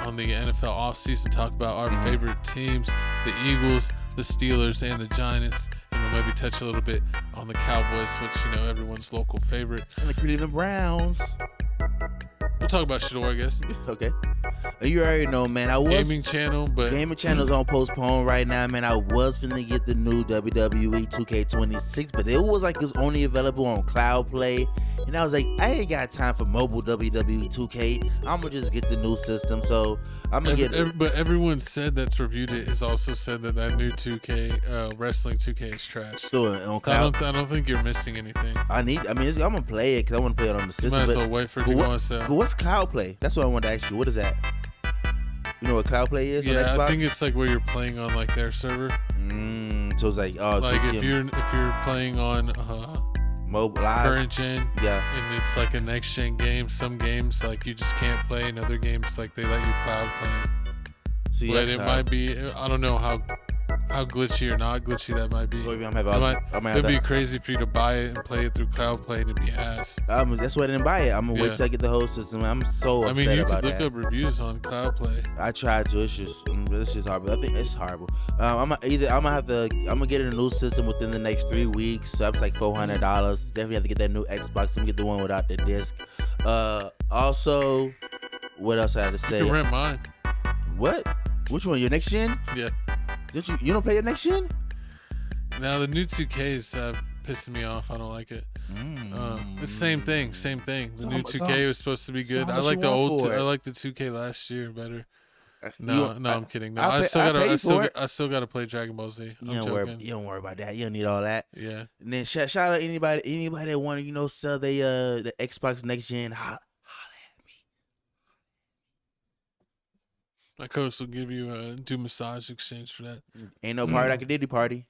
Speaker 2: on the NFL offseason, talk about our favorite teams, the Eagles, the Steelers, and the Giants. And we'll maybe touch a little bit on the Cowboys, which, you know, everyone's local favorite.
Speaker 1: And the Cleveland Browns.
Speaker 2: We'll talk about Shador, I guess.
Speaker 1: Okay. You already know, man.
Speaker 2: Gaming channel, but
Speaker 1: gaming channel's on postpone right now, man. I was finna get the new WWE 2K26, but it was like it was only available on Cloud Play, and I was like, I ain't got time for mobile WWE 2K. I'm gonna just get the new system, so I'm gonna get it.
Speaker 2: But everyone said that's reviewed it has also said that new 2K wrestling 2K is trash.
Speaker 1: So on Cloud,
Speaker 2: I don't think you're missing anything.
Speaker 1: I'm gonna play it because I want to play it on the system.
Speaker 2: Might as well wait for it to go on sale.
Speaker 1: But what's Cloud Play? That's what I wanted to ask you. What is that? You know what Cloud Play is on Xbox?
Speaker 2: I think it's like where you're playing on like their server.
Speaker 1: So it's like
Speaker 2: if you're playing on
Speaker 1: mobile live
Speaker 2: current gen,
Speaker 1: yeah,
Speaker 2: and it's like a next gen game. Some games like you just can't play, and other games like they let you cloud play.
Speaker 1: See,
Speaker 2: but it might be. I don't know how glitchy or not glitchy that might be. It'd be crazy for you to buy it and play it through Cloud Play and it'd be ass.
Speaker 1: That's why I didn't buy it. I'm gonna wait till I get the whole system. I'm so upset about that.
Speaker 2: You could look up reviews on Cloud Play.
Speaker 1: I tried to. It's just horrible. I think it's horrible. I'm gonna get a new system within the next 3 weeks. So that's like $400. Definitely have to get that new Xbox. I'm gonna get the one without the disc. Also, what else I had to say?
Speaker 2: You can rent mine.
Speaker 1: What? Which one? Your next gen?
Speaker 2: Yeah.
Speaker 1: You don't play your next gen?
Speaker 2: Now the new 2K is pissing me off. I don't like it. It's the same thing. The new 2K was supposed to be good. I like the old. I like the 2K last year better. No, I'm kidding. No, I still gotta play Dragon Ball Z.
Speaker 1: You don't worry about that. You don't need all that.
Speaker 2: Yeah.
Speaker 1: And then shout out anybody that want to sell the Xbox next gen.
Speaker 2: My coach will give you a do massage exchange for that.
Speaker 1: Ain't no party like a Diddy party.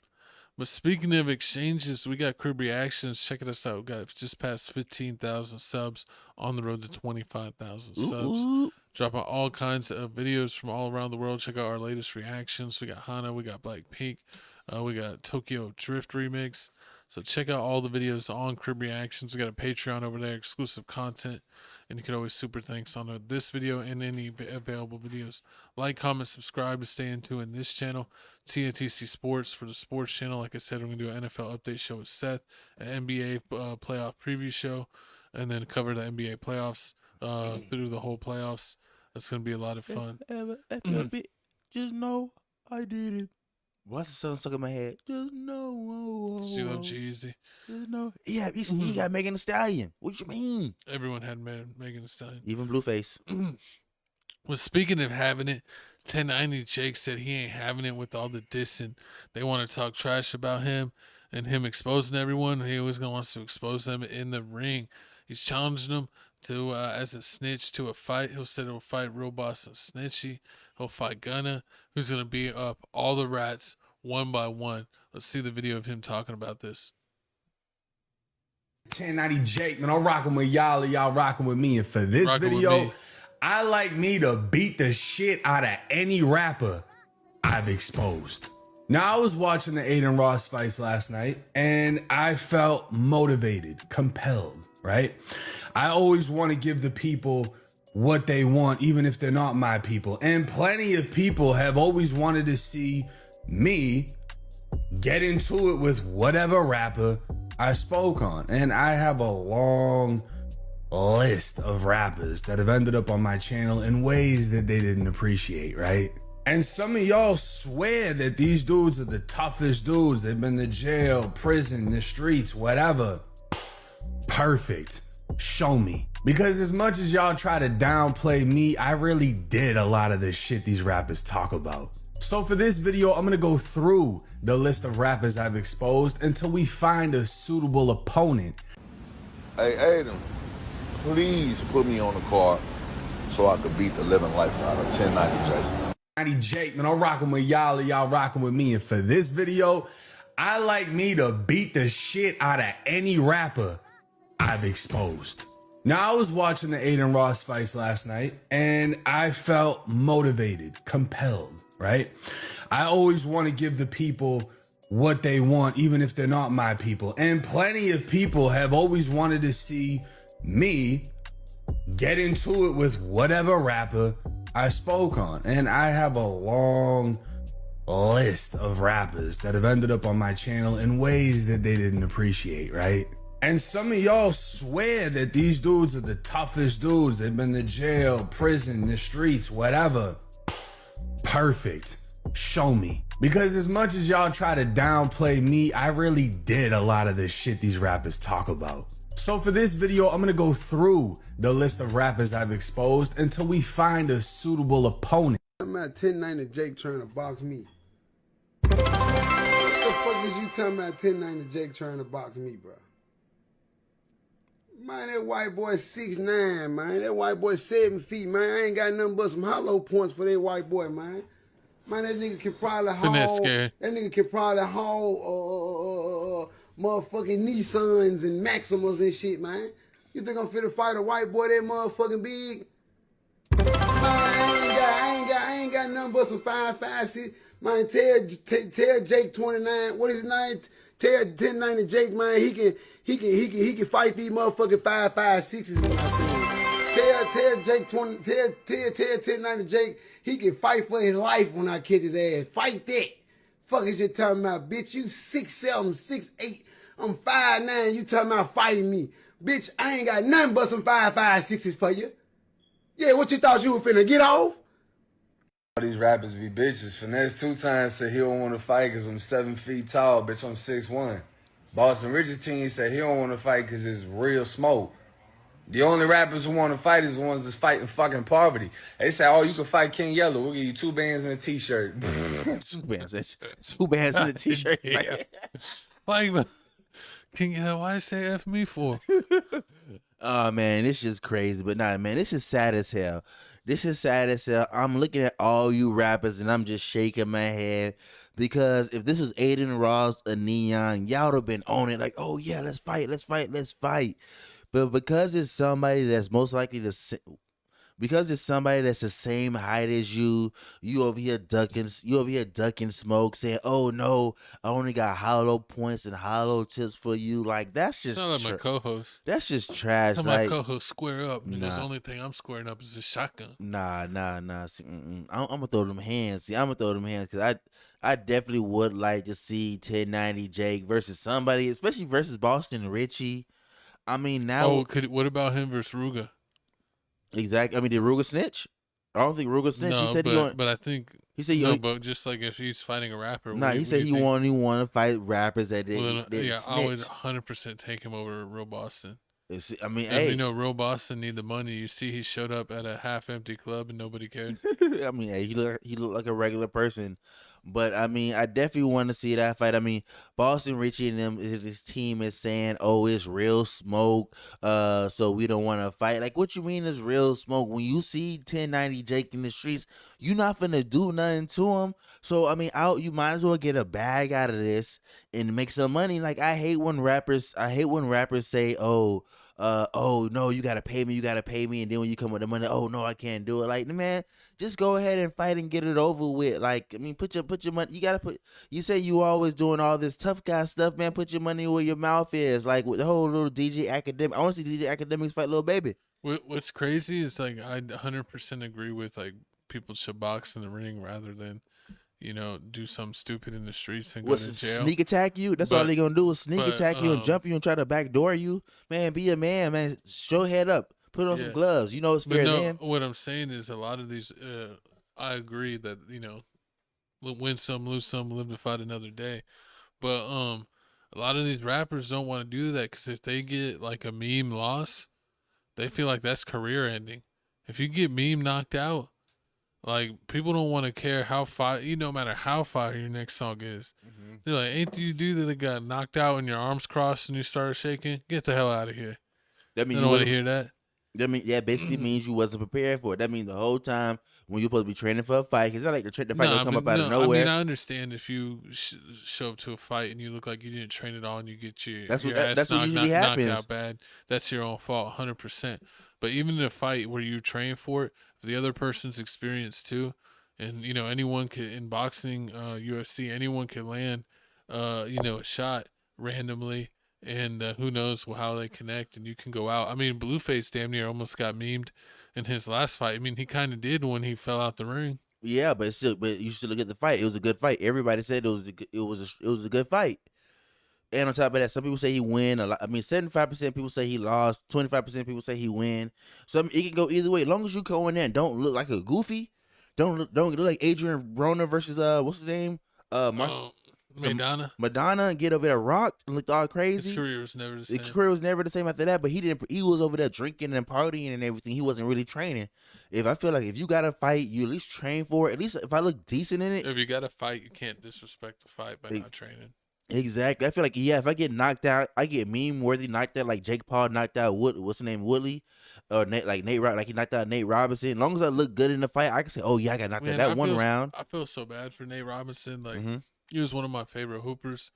Speaker 2: But speaking of exchanges, we got Crib Reactions. Check us out. We got just past 15,000 subs, on the road to 25,000 subs. Dropping all kinds of videos from all around the world. Check out our latest reactions. We got Hana, we got Blackpink, we got Tokyo Drift Remix. So check out all the videos on Crib Reactions. We got a Patreon over there, exclusive content. And you can always super thanks on this video and any available videos. Like, comment, subscribe to stay in this channel. TFTC Sports for the sports channel. Like I said, we're going to do an NFL update show with Seth, an NBA playoff preview show, and then cover the NBA playoffs through the whole playoffs. That's going to be a lot of fun.
Speaker 1: Just know I did it. What's the song stuck in my head? Just know.
Speaker 2: You love G-Eazy.
Speaker 1: Just know. Yeah, he got Megan Thee Stallion. What you mean?
Speaker 2: Everyone had Megan Thee Stallion.
Speaker 1: Even Blueface.
Speaker 2: Well, speaking of having it, 1090 Jake said he ain't having it with all the dissing. They want to talk trash about him and him exposing everyone. He always gonna wants to expose them in the ring. He's challenging them to as a snitch to a fight. He'll say he'll fight Real Boss and Snitchy. He'll fight Gunna, who's going to beat up all the rats one by one. Let's see the video of him talking about this.
Speaker 18: 1090 Jake, man, I'm rocking with y'all and y'all rocking with me. And for this video, I like me to beat the shit out of any rapper I've exposed. Now, I was watching the Adin Ross fights last night, and I felt motivated, compelled, right? I always want to give the people what they want, even if they're not my people. And plenty of people have always wanted to see me get into it with whatever rapper I spoke on. And I have a long list of rappers that have ended up on my channel in ways that they didn't appreciate, right? And some of y'all swear that these dudes are the toughest dudes. They've been to jail, prison, the streets, whatever. Perfect. Show me. Because as much as y'all try to downplay me, I really did a lot of the shit these rappers talk about. So for this video, I'm gonna go through the list of rappers I've exposed until we find a suitable opponent.
Speaker 19: Hey, Adin, please put me on the card so I could beat the living life out of 1090 Jason.
Speaker 18: 90 Jake, man, I'm rocking with y'all and y'all rocking with me. And for this video, I like me to beat the shit out of any rapper I've exposed. Now, I was watching the Adin Ross fights last night and I felt motivated, compelled, right? I always want to give the people what they want, even if they're not my people. And plenty of people have always wanted to see me get into it with whatever rapper I spoke on. And I have a long list of rappers that have ended up on my channel in ways that they didn't appreciate, right? And some of y'all swear that these dudes are the toughest dudes. They've been to jail, prison, the streets, whatever. Perfect. Show me. Because as much as y'all try to downplay me, I really did a lot of the shit these rappers talk about. So for this video, I'm gonna go through the list of rappers I've exposed until we find a suitable opponent.
Speaker 20: I'm at 1090 Jake trying to box me. What the fuck is you talking about 1090 Jake trying to box me, bro? Man, that white boy 6'9", man. That white boy 7 feet, man. I ain't got nothing but some hollow points for that white boy, man. Man, that nigga can probably haul. That nigga can probably haul motherfucking Nissans and Maximas and shit, man. You think I'm finna fight a white boy that motherfucking big? Man, I ain't got nothing but some 5.56. Man, tell Jake 29. What is his name? Tell 1090 Jake, man. He can fight these motherfucking 5.56s when I see him. Tell Jake 20. Tell 1090 Jake he can fight for his life when I catch his ass. Fight that. Fuck is you talking about, bitch? You 6'7", 6'8". I'm 5'9". You talking about fighting me, bitch? I ain't got nothing but some 5.56s for you. Yeah, what you thought you were finna get off?
Speaker 21: All these rappers be bitches. Finesse 2 times said he don't want to fight because I'm 7 feet tall, bitch. I'm 6'1". Boston Rich's team said he don't want to fight because it's real smoke. The only rappers who want to fight is the ones that's fighting fucking poverty. They say, oh, you can fight King Yellow. We'll give you 2 bands and a t-shirt.
Speaker 1: 2 bands. That's 2 bands and a t-shirt.
Speaker 2: Yeah. Why King Yellow, why say F me for?
Speaker 1: Oh, man, it's just crazy. But nah, man, this is sad as hell. This is sad as hell. I'm looking at all you rappers and I'm just shaking my head because if this was Adin Ross or Neon, y'all would have been on it like, oh yeah, let's fight. But because it's somebody that's most likely because it's somebody that's the same height as you over here ducking smoke, saying, "Oh no, I only got hollow points and hollow tips for you." Like that's just
Speaker 2: sound like my co-host.
Speaker 1: That's just trash.
Speaker 2: My co-host square up. Nah. The only thing I'm squaring up is a shotgun.
Speaker 1: Nah. See, I'm gonna throw them hands. Because I definitely would like to see 1090 Jake versus somebody, especially versus Boston Richie. I mean now.
Speaker 2: Oh, what about him versus Ruga?
Speaker 1: Exactly. I mean, did Ruga snitch? I don't think Ruga snitched.
Speaker 2: No,
Speaker 1: he said
Speaker 2: but I think
Speaker 1: he said
Speaker 2: but just like if he's fighting a rapper.
Speaker 1: Nah, he said he only want to fight rappers that did.
Speaker 2: Yeah, I would 100% take him over Real Boston.
Speaker 1: I mean,
Speaker 2: hey, you know, Real Boston need the money. You see, he showed up at a half-empty club and nobody cared.
Speaker 1: I mean, hey, he looked like a regular person. But I mean, I definitely want to see that fight. I mean, Boston Richie and his team is saying, "Oh, it's real smoke, so we don't want to fight." Like, what you mean is real smoke? When you see 1090 Jake in the streets, you not finna do nothing to him. So I mean, you might as well get a bag out of this and make some money. Like, I hate when rappers say, "Oh, no, you gotta pay me," and then when you come with the money, "Oh no, I can't do it." Like, man, just go ahead and fight and get it over with. Like, I mean, put your money. You say you always doing all this tough guy stuff, man. Put your money where your mouth is. Like with the whole little DJ Academic. I want to see DJ Academics fight Lil Baby.
Speaker 2: What's crazy is like I 100% agree with like people should box in the ring rather than, you know, do something stupid in the streets and go to jail.
Speaker 1: Sneak attack you? That's all they gonna do is sneak attack you and jump you and try to backdoor you. Man, be a man. Show head up. Put on some gloves. You know it's fair then.
Speaker 2: What I'm saying is a lot of these, I agree that, you know, win some, lose some, live to fight another day. But a lot of these rappers don't want to do that because if they get like a meme loss, they feel like that's career ending. If you get meme knocked out, like people don't want to care how no matter how fire your next song is. They're like, ain't you dude that got knocked out and your arms crossed and you started shaking? Get the hell out of here.
Speaker 1: That means
Speaker 2: you don't want to hear that.
Speaker 1: That mean, basically means you wasn't prepared for it. That means the whole time when you're supposed to be training for a fight, because it's not like the fight gonna come up out of nowhere.
Speaker 2: I mean, I understand if you show up to a fight and you look like you didn't train at all and you get your
Speaker 1: That's what
Speaker 2: ass
Speaker 1: usually happens.
Speaker 2: knocked out bad. That's your own fault, 100%. But even in a fight where you train for it, if the other person's experienced too, and anyone could in boxing, UFC, anyone could land, a shot randomly. And who knows how they connect, and you can go out. I mean, Blueface damn near almost got memed in his last fight. I mean, he kind of did when he fell out the ring.
Speaker 1: Yeah, but you should look at the fight. It was a good fight. Everybody said it was a good fight. And on top of that, some people say he win a lot. I mean, 75% people say he lost. 25% people say he win. So I mean, it can go either way. As long as you go in there and don't look like a goofy, don't look like Adrian Broner versus what's his name? Madonna and get over there rocked and looked all crazy.
Speaker 2: His career was never the same.
Speaker 1: His career was never the same after that, but he was over there drinking and partying and everything. He wasn't really training. I feel like if you got to fight, you at least train for it. At least if I look decent in it.
Speaker 2: If you got to fight, you can't disrespect the fight by not training.
Speaker 1: Exactly. I feel like, if I get knocked out, I get meme-worthy knocked out like Jake Paul knocked out what's his name, Woodley? Or Nate, like he knocked out Nate Robinson. As long as I look good in the fight, I can say, oh yeah, I got knocked out that one round.
Speaker 2: I feel so bad for Nate Robinson. Like, he was one of my favorite hoopers.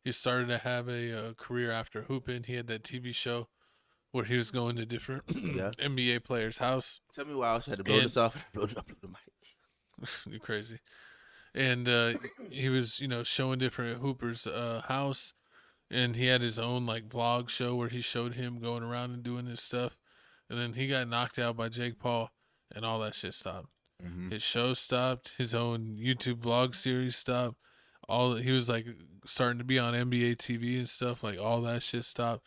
Speaker 2: He started to have a career after hooping. He had that TV show where he was going to different NBA players' house.
Speaker 1: Tell me why I also had to blow this off and blow up the mic.
Speaker 2: You're crazy. And he was, showing different hoopers' house, and he had his own like vlog show where he showed him going around and doing his stuff. And then he got knocked out by Jake Paul, and all that shit stopped. His show stopped. His own YouTube vlog series stopped. He was like starting to be on NBA TV and stuff. Like all that shit stopped,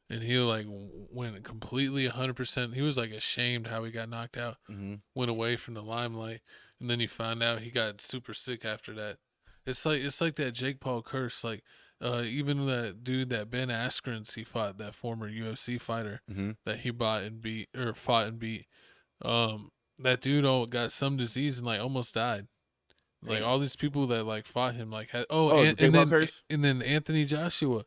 Speaker 2: and he like went completely 100%. He was like ashamed how he got knocked out. Went away from the limelight, and then he found out he got super sick after that. It's like that Jake Paul curse. Like even that dude that Ben Askren's he fought, that former UFC fighter that he fought and beat. That dude got some disease and like almost died. Like all these people that like fought him like had and then Anthony Joshua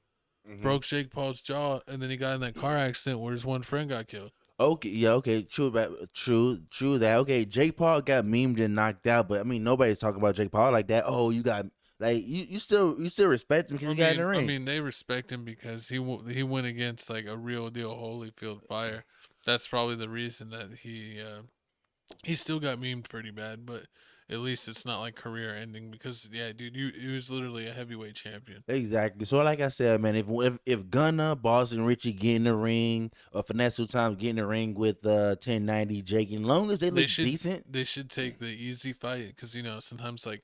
Speaker 2: broke Jake Paul's jaw, and then he got in that car accident where his one friend got killed.
Speaker 1: Okay, yeah, okay, true that. Okay, Jake Paul got memed and knocked out, but I mean nobody's talking about Jake Paul like that. Oh, you got like you still respect him because he got in the ring.
Speaker 2: I mean they respect him because he went against like a real deal Holyfield Fire. That's probably the reason that he still got memed pretty bad, but at least it's not like career ending because dude, he was literally a heavyweight champion.
Speaker 1: Exactly. So like I said, man, if Gunna, Boston Richie get in the ring, or Finesse Times get in the ring with 1090 Jake, as long as they look decent,
Speaker 2: they should take the easy fight because sometimes like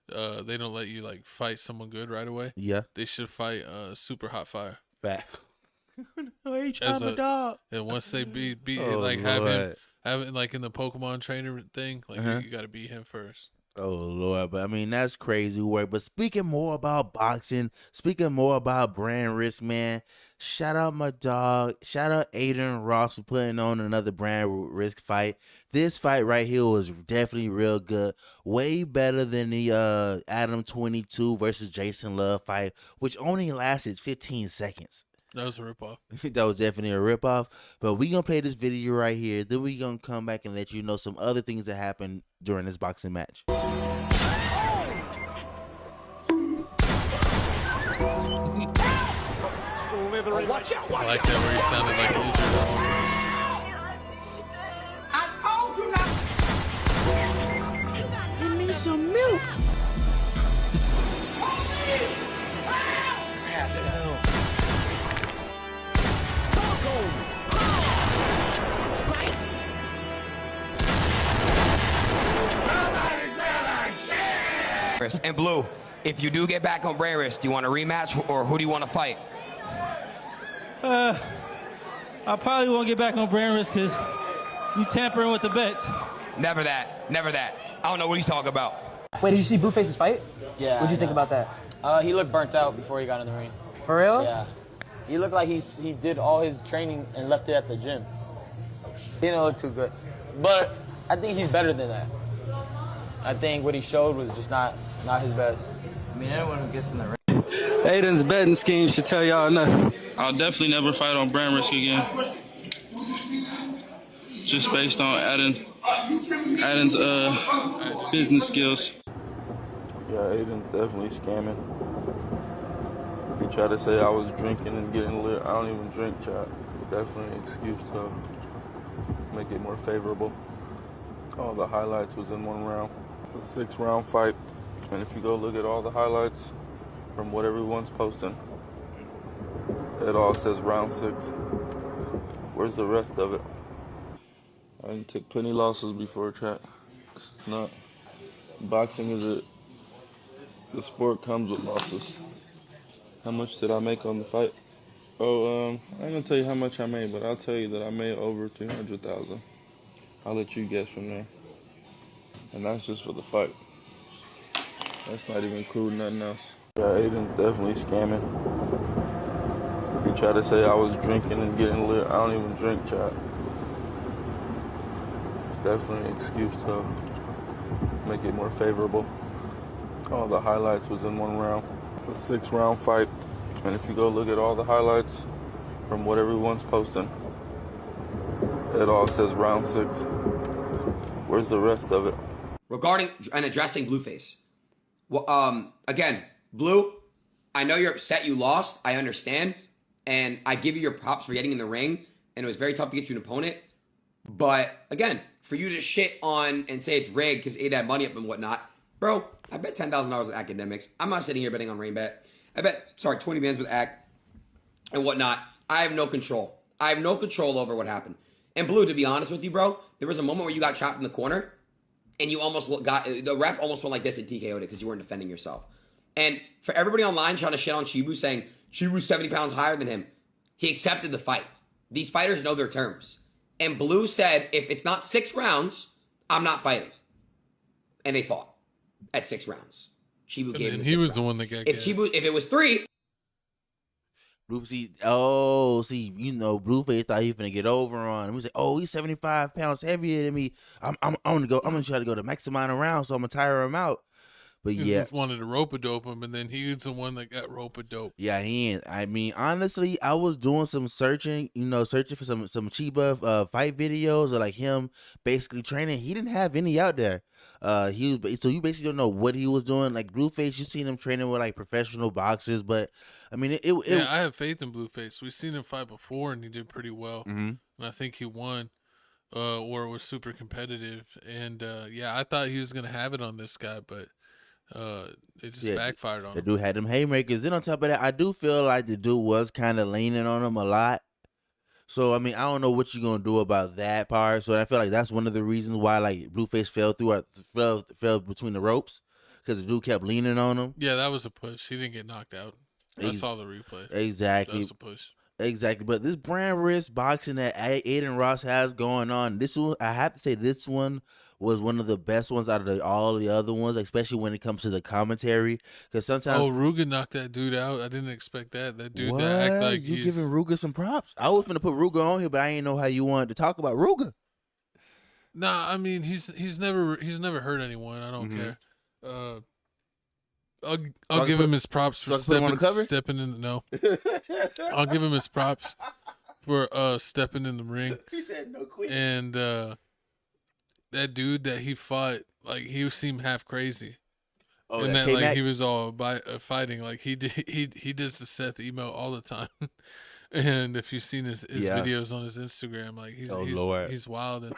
Speaker 2: they don't let you like fight someone good right away.
Speaker 1: Yeah,
Speaker 2: they should fight Super Hot Fire.
Speaker 1: Fact. I'm a dog.
Speaker 2: And once they beat
Speaker 1: Lord.
Speaker 2: have it like in the Pokemon trainer thing, like you got to beat him first.
Speaker 1: Oh Lord, but I mean that's crazy work. But speaking more about boxing, speaking more about brand risk, man. Shout out my dog. Shout out Adin Ross for putting on another brand risk fight. This fight right here was definitely real good. Way better than the Adam 22 versus Jason Love fight, which only lasted 15 seconds.
Speaker 2: That was a ripoff.
Speaker 1: That was definitely a ripoff. But we gonna play this video right here. Then we gonna come back and let you know some other things that happened during this boxing match.
Speaker 2: I like that where he sounded like injured.
Speaker 1: I told you not. You need some milk.
Speaker 3: And Blue, if you do get back on brand risk, do you want a rematch or who do you want to fight?
Speaker 22: I probably won't get back on brand risk because you tampering with the bets.
Speaker 3: Never that. Never that. I don't know what he's talking about.
Speaker 23: Wait, did you see Blueface's fight?
Speaker 24: Yeah.
Speaker 23: What'd you think about that?
Speaker 24: He looked burnt out before he got in the ring.
Speaker 23: For real?
Speaker 24: Yeah. He looked like he did all his training and left it at the gym. He didn't look too good. But I think he's better than that. I think what he showed was just not his best.
Speaker 23: I mean, everyone who gets in the ring.
Speaker 25: Adin's betting scheme should tell y'all nothing.
Speaker 26: I'll definitely never fight on brand risk again.
Speaker 4: just based on Adin's business skills.
Speaker 5: Yeah, Adin's definitely scamming. He tried to say I was drinking and getting lit. I don't even drink, chat. Definitely an excuse to make it more favorable. All the highlights was in one round. It's a 6-round fight. And if you go look at all the highlights from what everyone's posting, it all says round 6. Where's the rest of it? I didn't take plenty losses before, chat. It's not. Boxing is the sport comes with losses. How much did I make on the fight? Oh, I ain't gonna tell you how much I made, but I'll tell you that I made over 300,000. I'll let you guess from there. And that's just for the fight. That's not even including nothing else. Yeah, Adin's definitely scamming. He tried to say I was drinking and getting lit. I don't even drink, chat. It's definitely an excuse to make it more favorable. All the highlights was in one round. It's a 6-round fight. And if you go look at all the highlights from what everyone's posting, it all says round 6. Where's the rest of it?
Speaker 3: Regarding and addressing Blueface. Well, again, Blue, I know you're upset you lost. I understand. And I give you your props for getting in the ring. And it was very tough to get you an opponent. But again, for you to shit on and say it's rigged because it had money up and whatnot, bro, I bet $10,000 with academics. I'm not sitting here betting on Rainbet. I bet, 20 bands with Ac and whatnot. I have no control. I have no control over what happened. And Blue, to be honest with you, bro, there was a moment where you got chopped in the corner and you almost the ref almost went like this and TKO'd it because you weren't defending yourself. And for everybody online trying to shit on Chibu, saying Chibu's 70 pounds higher than him, he accepted the fight. These fighters know their terms. And Blue said, if it's not 6 rounds, I'm not fighting. And they fought at 6 rounds. Chibu gave him the 6
Speaker 2: he was
Speaker 3: rounds.
Speaker 2: the one that got
Speaker 3: If it was 3,
Speaker 1: See, Blueface thought he was gonna get over on him. He said, "Oh, he's 75 pounds heavier than me. I'm gonna try to go the max amount of rounds, so I'm gonna tire him out." But
Speaker 2: He
Speaker 1: yeah,
Speaker 2: just wanted to rope-a-dope him, and then he was the one that got rope-a-dope.
Speaker 1: yeah, he ain't. I mean, honestly, I was doing some searching, searching for some Chiba fight videos of like him basically training. He didn't have any out there. So you basically don't know what he was doing. Like Blueface, you seen him training with like professional boxers, but I mean,
Speaker 2: I have faith in Blueface. We've seen him fight before, and he did pretty well.
Speaker 1: Mhm.
Speaker 2: And I think he won, or was super competitive. And I thought he was gonna have it on this guy, but it just backfired on him.
Speaker 1: The dude had them haymakers. Then on top of that, I do feel like the dude was kind of leaning on him a lot. So I mean, I don't know what you're gonna do about that part. So I feel like that's one of the reasons why like Blueface fell between the ropes, because the dude kept leaning on him.
Speaker 2: Yeah, that was a push. He didn't get knocked out. I saw the replay.
Speaker 1: Exactly.
Speaker 2: That was a push.
Speaker 1: Exactly. But this brand risk boxing that Adin Ross has going on, this one, I have to say, this one was one of the best ones out of all the other ones, especially when it comes to the commentary. Because sometimes,
Speaker 2: Ruga knocked that dude out. I didn't expect that. That dude that act like
Speaker 1: you giving Ruga some props. I was gonna put Ruga on here, but I didn't know how you wanted to talk about Ruga.
Speaker 2: Nah, I mean he's never hurt anyone. I don't care. I'll give him his props for stepping in. No, I'll give him his props for stepping in the ring.
Speaker 1: He said no quit.
Speaker 2: And that dude that he fought, like he seemed half crazy.
Speaker 1: Oh,
Speaker 2: and
Speaker 1: that
Speaker 2: that like
Speaker 1: K-Mac?
Speaker 2: he was all fighting. Like he does the Seth emo all the time. And if you've seen his videos on his Instagram, like he's wild.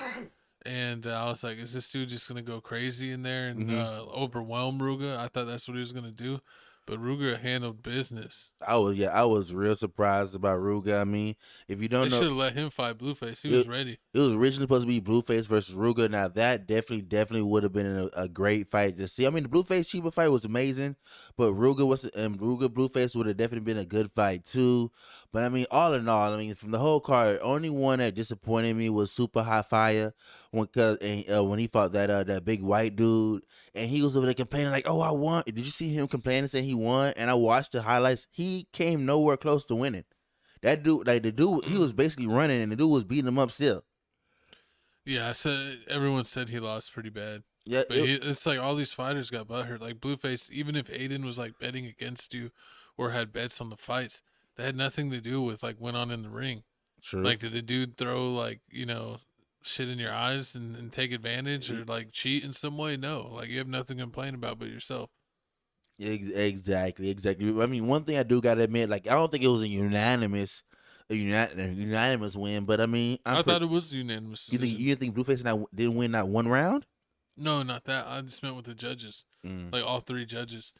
Speaker 2: And I was like, is this dude just gonna go crazy in there and overwhelm Ruga? I thought that's what he was gonna do, but Ruga handled business.
Speaker 1: I was real surprised about Ruga. I mean, if you don't
Speaker 2: They
Speaker 1: know,
Speaker 2: should have let him fight Blueface. He was ready.
Speaker 1: It was originally supposed to be Blueface versus Ruga. Now that definitely would have been a great fight to see. I mean, the Blueface Chiba fight was amazing, but Ruga Blueface would have definitely been a good fight too. But I mean, all in all, I mean, from the whole card, only one that disappointed me was Super High Fire when he fought that big white dude, and he was over there complaining like, "Oh, I won." Did you see him complaining saying he won? And I watched the highlights. He came nowhere close to winning. That dude, he was basically running, and the dude was beating him up still.
Speaker 2: Yeah, everyone said he lost pretty bad.
Speaker 1: Yeah,
Speaker 2: but it's like all these fighters got butthurt. Like Blueface, even if Adin was like betting against you or had bets on the fights, that had nothing to do with like went on in the ring.
Speaker 1: True.
Speaker 2: Like, did the dude throw like shit in your eyes and take advantage or like cheat in some way? No, like you have nothing to complain about but yourself.
Speaker 1: Exactly. I mean, one thing I do gotta admit, like I don't think it was a unanimous win, but I mean,
Speaker 2: I thought it was unanimous.
Speaker 1: You think Blueface didn't win not one round?
Speaker 2: No, not that. I just meant with the judges, like all 3 judges.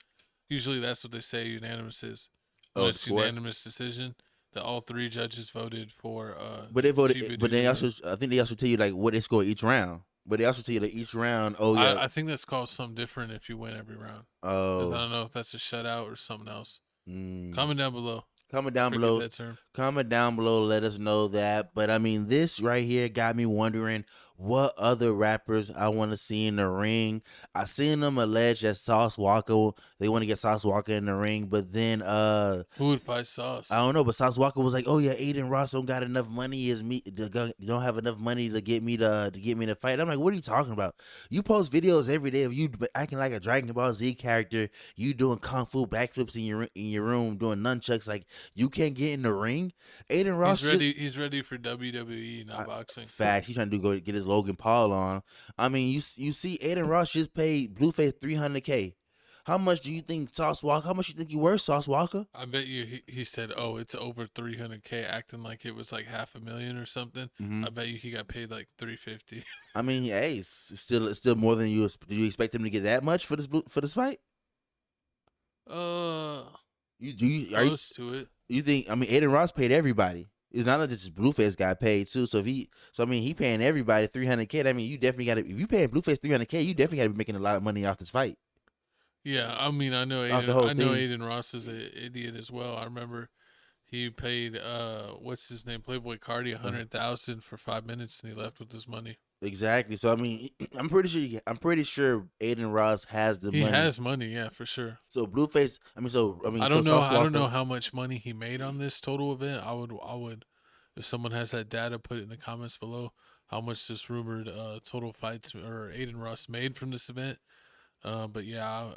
Speaker 2: Usually, that's what they say unanimous is. When it's unanimous decision that all 3 judges voted for.
Speaker 1: But they voted. But they also, I think they also tell you like what they score each round. But they also tell you that each round. Oh yeah,
Speaker 2: I think that's called something different if you win every round. 'Cause I don't know if that's a shutout or something else. Comment down below.
Speaker 1: Comment down below. Let us know that. But I mean, this right here got me wondering what other rappers I want to see in the ring. I seen them allege that Sauce Walker, they want to get Sauce Walker in the ring, but then
Speaker 2: who would fight Sauce?
Speaker 1: I don't know, but Sauce Walker was like, "Oh yeah, Adin Ross don't got enough money. You don't have enough money to get me to fight." I'm like, "What are you talking about? You post videos every day of you acting like a Dragon Ball Z character. You doing kung fu backflips in your room, doing nunchucks. Like you can't get in the ring." Adin Ross,
Speaker 2: he's ready for WWE, not boxing.
Speaker 1: Fact, he's trying to go get his Logan Paul on. I mean, you see, Adin Ross just paid Blueface $300K. How much do you think Sauce Walker? How much you think you worth, Sauce Walker?
Speaker 2: I bet you he said, "Oh, it's over $300K," acting like it was like $500,000 or something. I bet you he got paid like $350.
Speaker 1: I mean, hey, it's still more than you. Do you expect him to get that much for this fight?
Speaker 2: Close to it.
Speaker 1: You think? I mean, Adin Ross paid everybody. It's not like just Blueface got paid too. So he paying everybody $300K. I mean, you definitely got to. If you paying Blueface $300K, you definitely got to be making a lot of money off this fight.
Speaker 2: Yeah, I mean, I know Adin Ross is an idiot as well. I remember he paid what's his name, Playboy Cardi, $100,000 for 5 minutes, and he left with his money.
Speaker 1: Exactly. So I mean, I'm pretty sure Adin Ross has the money.
Speaker 2: He has money, yeah, for sure.
Speaker 1: So Blueface, I don't
Speaker 2: know how much money he made on this total event. I would, if someone has that data, put it in the comments below. How much this rumored total fights or Adin Ross made from this event. But yeah,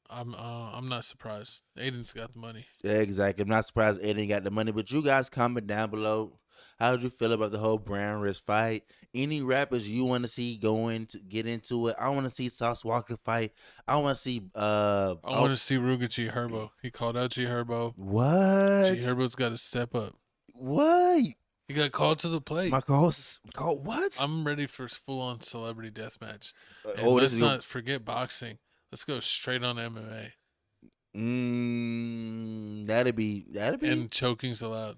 Speaker 2: I'm not surprised. Adin's got the money.
Speaker 1: Yeah, exactly. I'm not surprised Adin got the money. But you guys comment down below. How did you feel about the whole brown wrist fight? Any rappers you want to see get into it? I want to see Sauce Walker fight. I want to see
Speaker 2: I want to see Ruga G Herbo. He called out G Herbo.
Speaker 1: What?
Speaker 2: G Herbo's got to step up.
Speaker 1: What?
Speaker 2: He got called to the plate.
Speaker 1: My calls what?
Speaker 2: I'm ready for full on celebrity deathmatch. Let's not forget boxing. Let's go straight on MMA.
Speaker 1: That'd be
Speaker 2: and choking's allowed.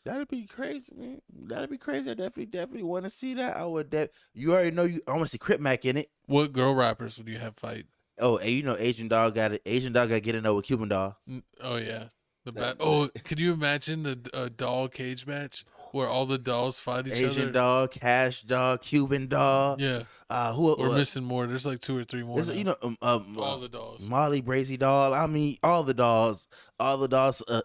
Speaker 1: That'd be crazy, man. That'd be crazy. I definitely want to see that. I would. You already know. I want to see Crip Mac in it.
Speaker 2: What girl rappers would you have fight?
Speaker 1: Oh, and you know, Asian Dog got it. Asian Dog got to get in there with Cuban Doll.
Speaker 2: Oh yeah, could you imagine the doll cage match where all the dolls fight each other?
Speaker 1: Asian Dog, Cash Dog, Cuban Doll.
Speaker 2: Yeah. We're missing more. There's like 2 or 3 more.
Speaker 1: You know,
Speaker 2: all the dolls.
Speaker 1: Molly Brazy Doll. I mean, all the dolls.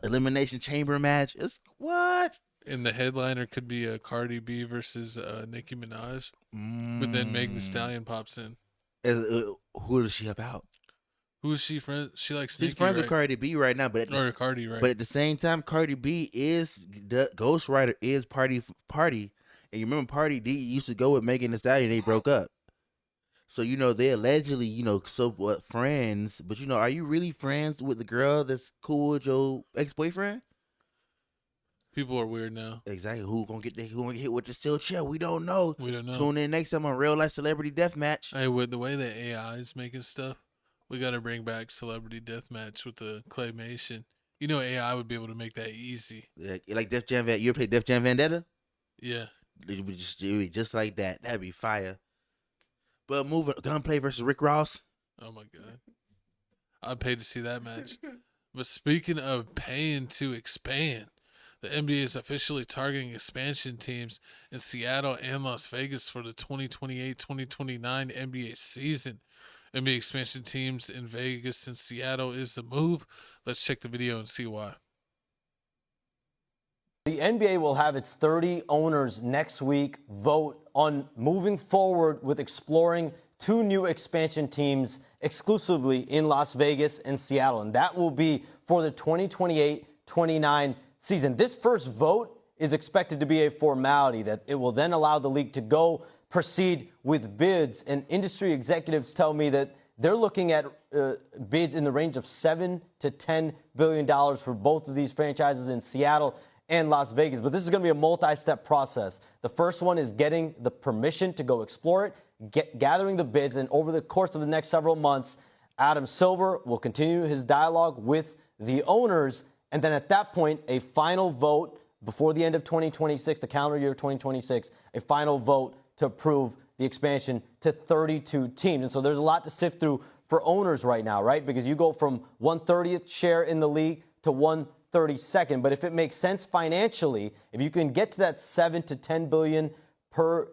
Speaker 1: Elimination Chamber match. It's what?
Speaker 2: And the headliner could be Cardi B versus Nicki Minaj, but then Megan Thee Stallion pops in.
Speaker 1: Who is she about?
Speaker 2: Who is she friends? She likes.
Speaker 1: She's
Speaker 2: Nicki,
Speaker 1: friends
Speaker 2: right?
Speaker 1: with Cardi B right now, but
Speaker 2: Cardi, right?
Speaker 1: But at the same time, Cardi B is the ghostwriter is Party, and you remember Party D used to go with Megan Thee Stallion. They broke up, so you know they allegedly somewhat friends. But you know, are you really friends with the girl that's cool with your ex-boyfriend?
Speaker 2: People are weird now.
Speaker 1: Exactly. Who gonna get hit with the steel chair? We don't know.
Speaker 2: We don't know.
Speaker 1: Tune in next time on Real Life Celebrity Deathmatch.
Speaker 2: Hey, with the way that AI is making stuff, we got to bring back Celebrity Deathmatch with the claymation. You know, AI would be able to make that easy.
Speaker 1: Yeah, like Def Jam. You ever play Def Jam Vendetta?
Speaker 2: Yeah.
Speaker 1: It would be just like that. That'd be fire. But moving, Gunplay versus Rick Ross.
Speaker 2: Oh my God, I'd pay to see that match. But speaking of paying to expand, the NBA is officially targeting expansion teams in Seattle and Las Vegas for the 2028-2029 NBA season. NBA expansion teams in Vegas and Seattle is the move. Let's check the video and see why.
Speaker 7: The NBA will have its 30 owners next week vote on moving forward with exploring 2 new expansion teams exclusively in Las Vegas and Seattle. And that will be for the 2028-29 season. This first vote is expected to be a formality, that it will then allow the league to proceed with bids. And industry executives tell me that they're looking at bids in the range of $7 to $10 billion for both of these franchises in Seattle and Las Vegas. But this is going to be a multi-step process. The first one is getting the permission to go explore it, gathering the bids, and over the course of the next several months, Adam Silver will continue his dialogue with the owners, and then at that point, a final vote before the end of 2026, the calendar year of 2026, a final vote to approve the expansion to 32 teams. And so there's a lot to sift through for owners right now, right? Because you go from 1/30th share in the league to 1/32nd. But if it makes sense financially, if you can get to that 7 to 10 billion per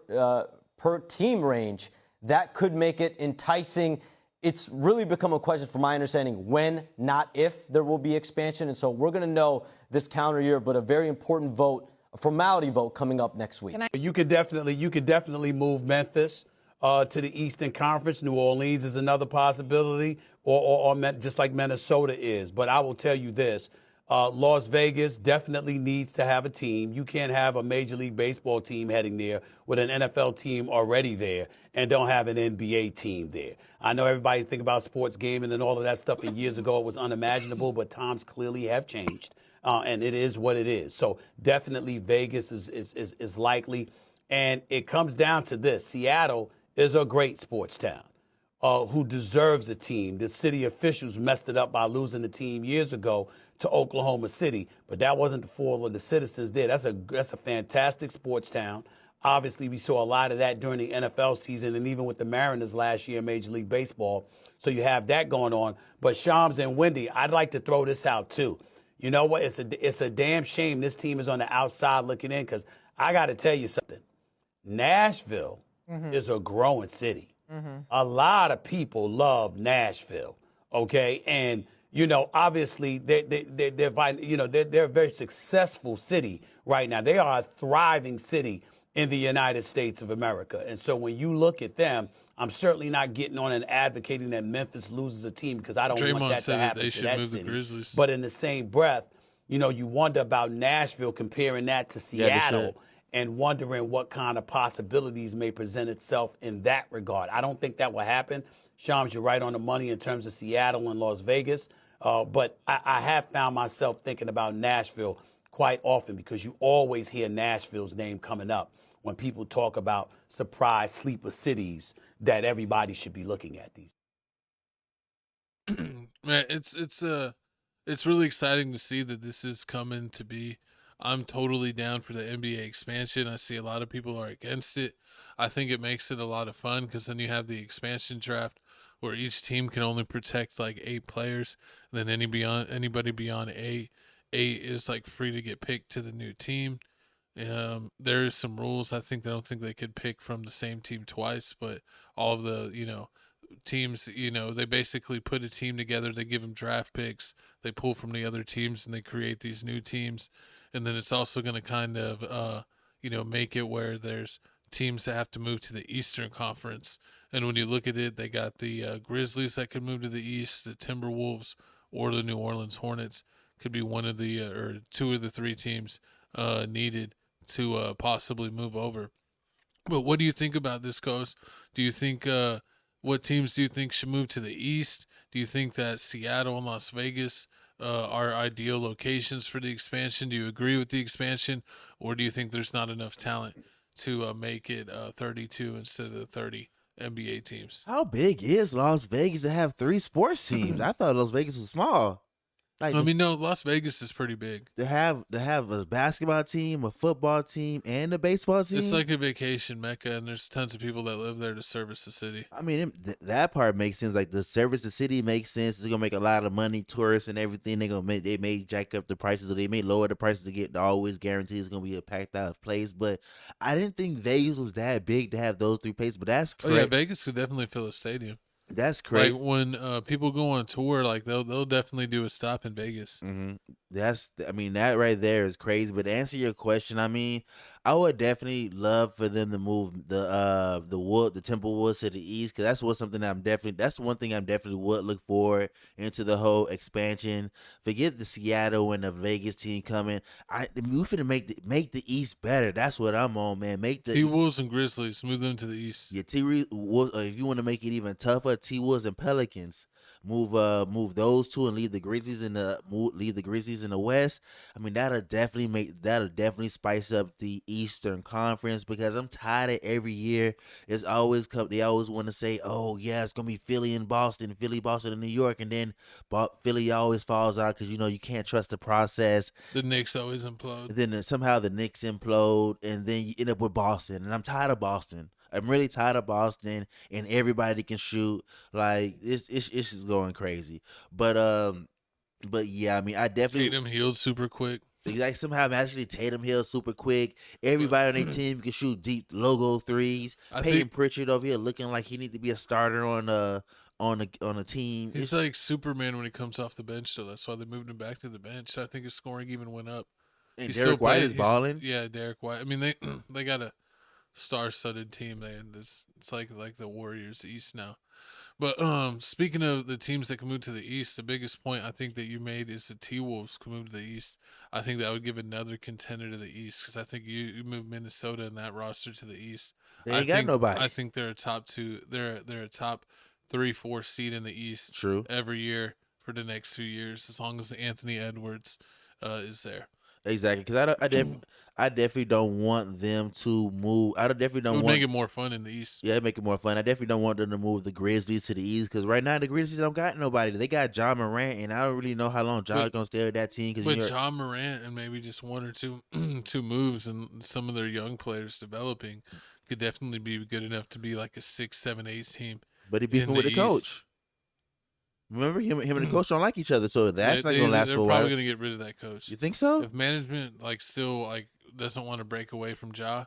Speaker 7: team range, that could make it enticing. It's really become a question, from my understanding, when, not if, there will be expansion. And so we're going to know this calendar year, but a very important vote, a formality vote, coming up next week.
Speaker 6: You could definitely move Memphis to the Eastern Conference. New Orleans is another possibility, or just like Minnesota is. But I will tell you this. Las Vegas definitely needs to have a team. You can't have a Major League Baseball team heading there with an NFL team already there and don't have an NBA team there. I know everybody think about sports gaming and all of that stuff, and years ago it was unimaginable, but times clearly have changed, and it is what it is. So definitely Vegas is likely, and it comes down to this. Seattle is a great sports town. Who deserves a team. The city officials messed it up by losing the team years ago to Oklahoma City, but that wasn't the fault of the citizens there. That's a fantastic sports town. Obviously, we saw a lot of that during the NFL season and even with the Mariners last year in Major League Baseball. So you have that going on. But Shams and Wendy, I'd like to throw this out too. You know what? It's a damn shame this team is on the outside looking in, because I got to tell you something. Nashville is a growing city. A lot of people love Nashville, okay? And, you know, obviously they're a very successful city right now. They are a thriving city in the United States of America. And so when you look at them, I'm certainly not getting on and advocating that Memphis loses a team, because I don't want that to happen to that city. The Grizzlies. But in the same breath, you know, you wonder about Nashville, comparing that to Seattle. And wondering what kind of possibilities may present itself in that regard. I don't think that will happen. Shams, you're right on the money in terms of Seattle and Las Vegas. But I have found myself thinking about Nashville quite often, because you always hear Nashville's name coming up when people talk about surprise sleeper cities that everybody should be looking at these.
Speaker 2: Man, it's really exciting to see that this is coming to be. I'm totally down for the NBA expansion. I see a lot of people are against it. I think it makes it a lot of fun, because then you have the expansion draft where each team can only protect like 8 players. And then anybody beyond 8 is like free to get picked to the new team. There is some rules. I don't think they could pick from the same team twice, but all of the, teams, they basically put a team together. They give them draft picks. They pull from the other teams and they create these new teams. And then it's also going to kind of, make it where there's teams that have to move to the Eastern Conference. And when you look at it, they got the Grizzlies that could move to the East, the Timberwolves, or the New Orleans Hornets could be one of the or 2 of the 3 teams needed to possibly move over. But what do you think about this, Coast? Do you think what teams do you think should move to the East? Do you think that Seattle and Las Vegas are ideal locations for the expansion? Do you agree with the expansion, or do you think there's not enough talent to make it 32 instead of the 30 NBA teams?
Speaker 1: How big is Las Vegas to have 3 sports teams? I thought Las Vegas was small.
Speaker 2: Like, no, Las Vegas is pretty big.
Speaker 1: To have a basketball team, a football team, and a baseball team.
Speaker 2: It's like a vacation mecca, and there's tons of people that live there to service the city.
Speaker 1: I mean, that part makes sense. Like, the service the city makes sense. It's gonna make a lot of money, tourists and everything. They may jack up the prices, or they may lower the prices to get always guaranteed it's gonna be a packed out place. But I didn't think Vegas was that big to have those 3 places. But that's correct.
Speaker 2: Oh yeah, Vegas could definitely fill a stadium.
Speaker 1: That's correct.
Speaker 2: Like when people go on tour, like they'll definitely do a stop in Vegas.
Speaker 1: That right there is crazy. But to answer your question, I would definitely love for them to move the Timberwolves to the East, because that's one thing I'm definitely would look for into the whole expansion. Forget the Seattle and the Vegas team coming. We finna make the East better. That's what I'm on, man. Make the
Speaker 2: T-Wolves and Grizzlies, move them to the East.
Speaker 1: Yeah, Wolves. If you want to make it even tougher, T-Wolves and Pelicans. Move those two and leave the Grizzlies in the West. That'll definitely spice up the Eastern Conference, because I'm tired of every year they always want to say, oh yeah, it's gonna be Philly and Boston, Boston and New York, and then Philly always falls out because you can't trust the process.
Speaker 2: The Knicks always implode.
Speaker 1: Then somehow the Knicks implode, and then you end up with Boston, and I'm tired of Boston. I'm really tired of Boston, and everybody can shoot. Like it's just going crazy. But yeah, I definitely
Speaker 2: Tatum healed super quick.
Speaker 1: Exactly. Somehow magically Tatum healed super quick. Everybody on their team can shoot deep logo threes. Peyton Pritchard over here looking like he need to be a starter on a team.
Speaker 2: He's like Superman when he comes off the bench, so that's why they moved him back to the bench. I think his scoring even went up.
Speaker 1: And Derek White is balling.
Speaker 2: Yeah, Derek White. They got a star-studded team, man. It's like the Warriors East now. But speaking of the teams that can move to the East, the biggest point I think that you made is the T-Wolves can move to the East. I think that would give another contender to the East, because I think you move Minnesota and that roster to the East.
Speaker 1: They ain't got nobody.
Speaker 2: I think they're a top two. They're a top 3-4 seed in the East.
Speaker 1: True.
Speaker 2: Every year for the next few years, as long as Anthony Edwards is there.
Speaker 1: Exactly, because I definitely don't want them to move. I definitely don't want
Speaker 2: make it more fun in the East.
Speaker 1: Yeah, make it more fun. I definitely don't want them to move the Grizzlies to the East, because right now the Grizzlies don't got nobody. They got Ja Morant, and I don't really know how long Ja's gonna stay with that team.
Speaker 2: With Ja Morant and maybe just one or two moves and some of their young players developing, could definitely be good enough to be like a 6, 7, 8 team.
Speaker 1: But he beefing with the coach. Remember, him and the coach don't like each other, so that's not gonna last for a while.
Speaker 2: They're probably gonna get rid of that coach.
Speaker 1: You think so?
Speaker 2: If management still doesn't want to break away from Ja,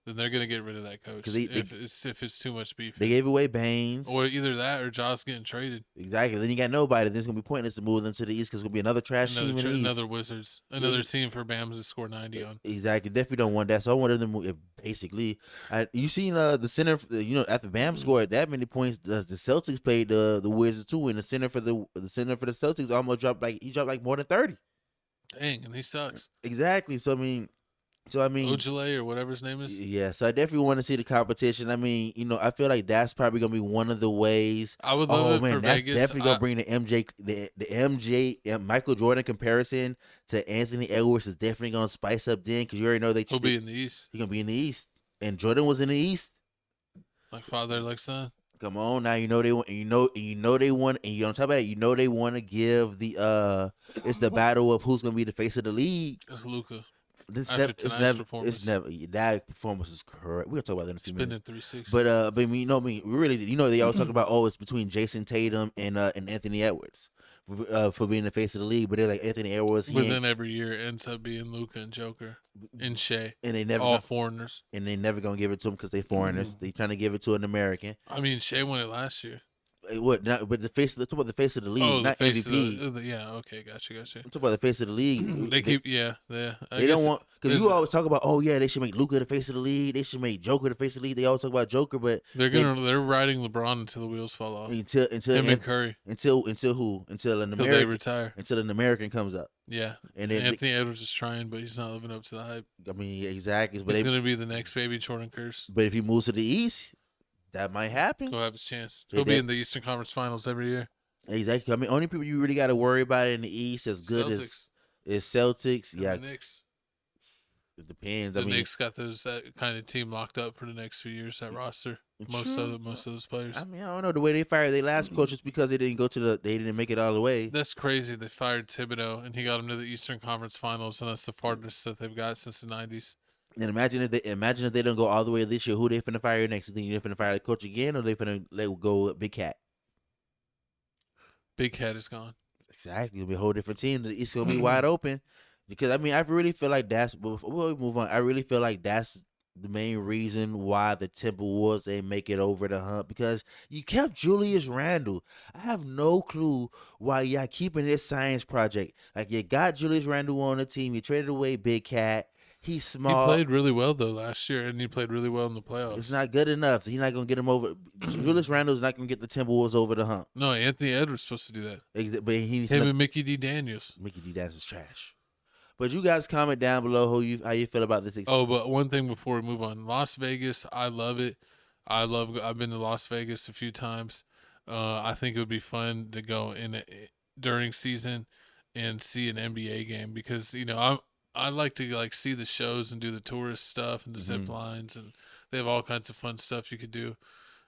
Speaker 2: then they're gonna get rid of that coach. If it's too much beef,
Speaker 1: they gave away Baines,
Speaker 2: or either that or Ja's getting traded.
Speaker 1: Exactly. Then you got nobody. Then it's gonna be pointless to move them to the East, because it's gonna be another trash team in the East.
Speaker 2: Another Wizards, another team for Bams to score 90 on.
Speaker 1: Exactly. Definitely don't want that. So I wanted them to move. Basically, you seen the center. After Bam scored that many points, the Celtics played the Wizards too, and the center for the Celtics almost dropped more than 30.
Speaker 2: Dang, and he sucks.
Speaker 1: Exactly. So
Speaker 2: Ojale or whatever his name is.
Speaker 1: Yeah, so I definitely want to see the competition. I feel like that's probably gonna be one of the ways.
Speaker 2: I would love it for
Speaker 1: that's
Speaker 2: Vegas.
Speaker 1: Definitely gonna bring the MJ Michael Jordan comparison to Anthony Edwards is definitely gonna spice up then, because you already know
Speaker 2: he'll be in the East.
Speaker 1: He's gonna be in the East, and Jordan was in the East.
Speaker 2: Like father, like son.
Speaker 1: Come on now, they want, they want, and on top of that, they want to give it's the battle of who's gonna be the face of the league.
Speaker 2: It's Luka.
Speaker 1: It's never that performance is correct. We're gonna talk about that in a few minutes.
Speaker 2: 360.
Speaker 1: But they always talk about, it's between Jason Tatum and Anthony Edwards for being the face of the league. But they're like, Anthony Edwards.
Speaker 2: But then every year ends up being Luka and Joker and Shea, and they never foreigners,
Speaker 1: and they never gonna give it to them because they foreigners. They trying to give it to an American.
Speaker 2: Shea won it last year.
Speaker 1: What? Not, but talk about the face of the league, not MVP.
Speaker 2: Okay, gotcha.
Speaker 1: I'm talking about the face of the league.
Speaker 2: They
Speaker 1: don't want, because you always talk about, they should make Luka the face of the league. They should make Joker the face of the league. They always talk about Joker, but
Speaker 2: they're riding LeBron until the wheels fall off.
Speaker 1: Until
Speaker 2: him and Curry.
Speaker 1: Until who? Until an American
Speaker 2: they retire.
Speaker 1: Until an American comes up.
Speaker 2: Yeah, and then Anthony Edwards is trying, but he's not living up to the hype.
Speaker 1: Exactly. But
Speaker 2: he's gonna be the next baby Jordan Curse.
Speaker 1: But if he moves to the East, that might happen.
Speaker 2: He'll have his chance. He'll be in the Eastern Conference Finals every year.
Speaker 1: Exactly. Only people you really got to worry about in the East as good
Speaker 2: Celtics.
Speaker 1: as Celtics.
Speaker 2: And
Speaker 1: yeah,
Speaker 2: the Knicks.
Speaker 1: It depends.
Speaker 2: The Knicks got that kind of team locked up for the next few years. That roster, most of those players.
Speaker 1: I don't know, the way they fired their last coach is because they didn't make it all the way.
Speaker 2: That's crazy. They fired Thibodeau and he got them to the Eastern Conference Finals, and that's the farthest that they've got since the 90s.
Speaker 1: And imagine if they don't go all the way this year. Who they finna fire next? You think they're finna fire the coach again, or they finna let go Big Cat?
Speaker 2: Big Cat is gone.
Speaker 1: Exactly, it'll be a whole different team. The East gonna be wide open, because I really feel like that's. Before we move on, I really feel like that's the main reason why the Timberwolves ain't make it over the hump because you kept Julius Randle. I have no clue why y'all keeping this science project. Like you got Julius Randle on the team, you traded away Big Cat. He's small.
Speaker 2: He played really well though last year, and he played really well in the playoffs.
Speaker 1: It's not good enough. He's not gonna get him over. Julius Randle's not gonna get the Timberwolves over the hump.
Speaker 2: No, Anthony Edwards supposed to do that.
Speaker 1: But him
Speaker 2: and Mickey D. Daniels.
Speaker 1: Mickey D. Daniels is trash. But you guys comment down below how you feel about this experience.
Speaker 2: Oh, but one thing before we move on. Las Vegas, I love it. I've been to Las Vegas a few times. I think it would be fun to go during season and see an NBA game because, I like to see the shows and do the tourist stuff and the zip lines, and they have all kinds of fun stuff you could do,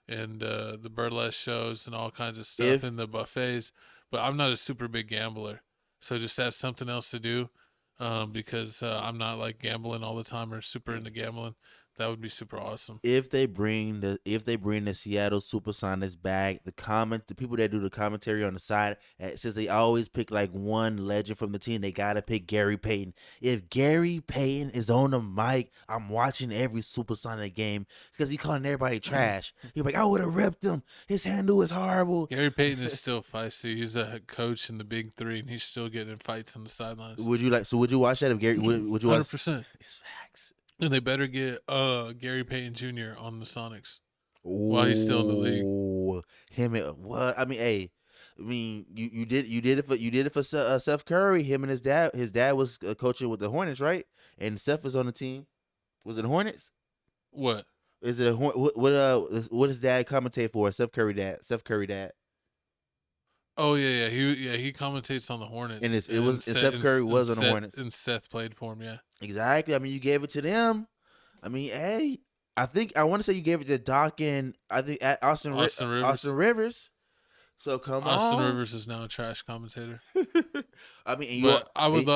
Speaker 2: and the burlesque shows and all kinds of stuff and the buffets. But I'm not a super big gambler, so just have something else to do. Because I'm not like gambling all the time or super into gambling. That would be super awesome.
Speaker 1: If they bring the Seattle Supersonics back, the people that do the commentary on the side, since they always pick like one legend from the team, they gotta pick Gary Payton. If Gary Payton is on the mic, I'm watching every Supersonic game because he calling everybody trash. He's like, I would have ripped him. His handle is horrible.
Speaker 2: Gary Payton is still feisty. He's a coach in the Big Three, and he's still getting in fights on the sidelines.
Speaker 1: Would you watch that if Gary? Would you watch?
Speaker 2: 100%.
Speaker 1: It's facts.
Speaker 2: And they better get Gary Payton Jr. on the Sonics while he's still in the league.
Speaker 1: What? I mean, hey, you did it for Seth Curry. Him and his dad. His dad was coaching with the Hornets, right? And Seth was on the team. Was it Hornets?
Speaker 2: What?
Speaker 1: Is it what his dad commentate for? Seth Curry dad.
Speaker 2: Oh yeah. He commentates on the Hornets.
Speaker 1: And Seth Curry was on the Hornets.
Speaker 2: And Seth played for him, yeah.
Speaker 1: Exactly. I mean, you gave it to them. I mean, hey, I want to say you gave it to Doc and I think at Austin Rivers. So come on.
Speaker 2: Austin Rivers is now a trash commentator.
Speaker 1: I mean,
Speaker 2: I would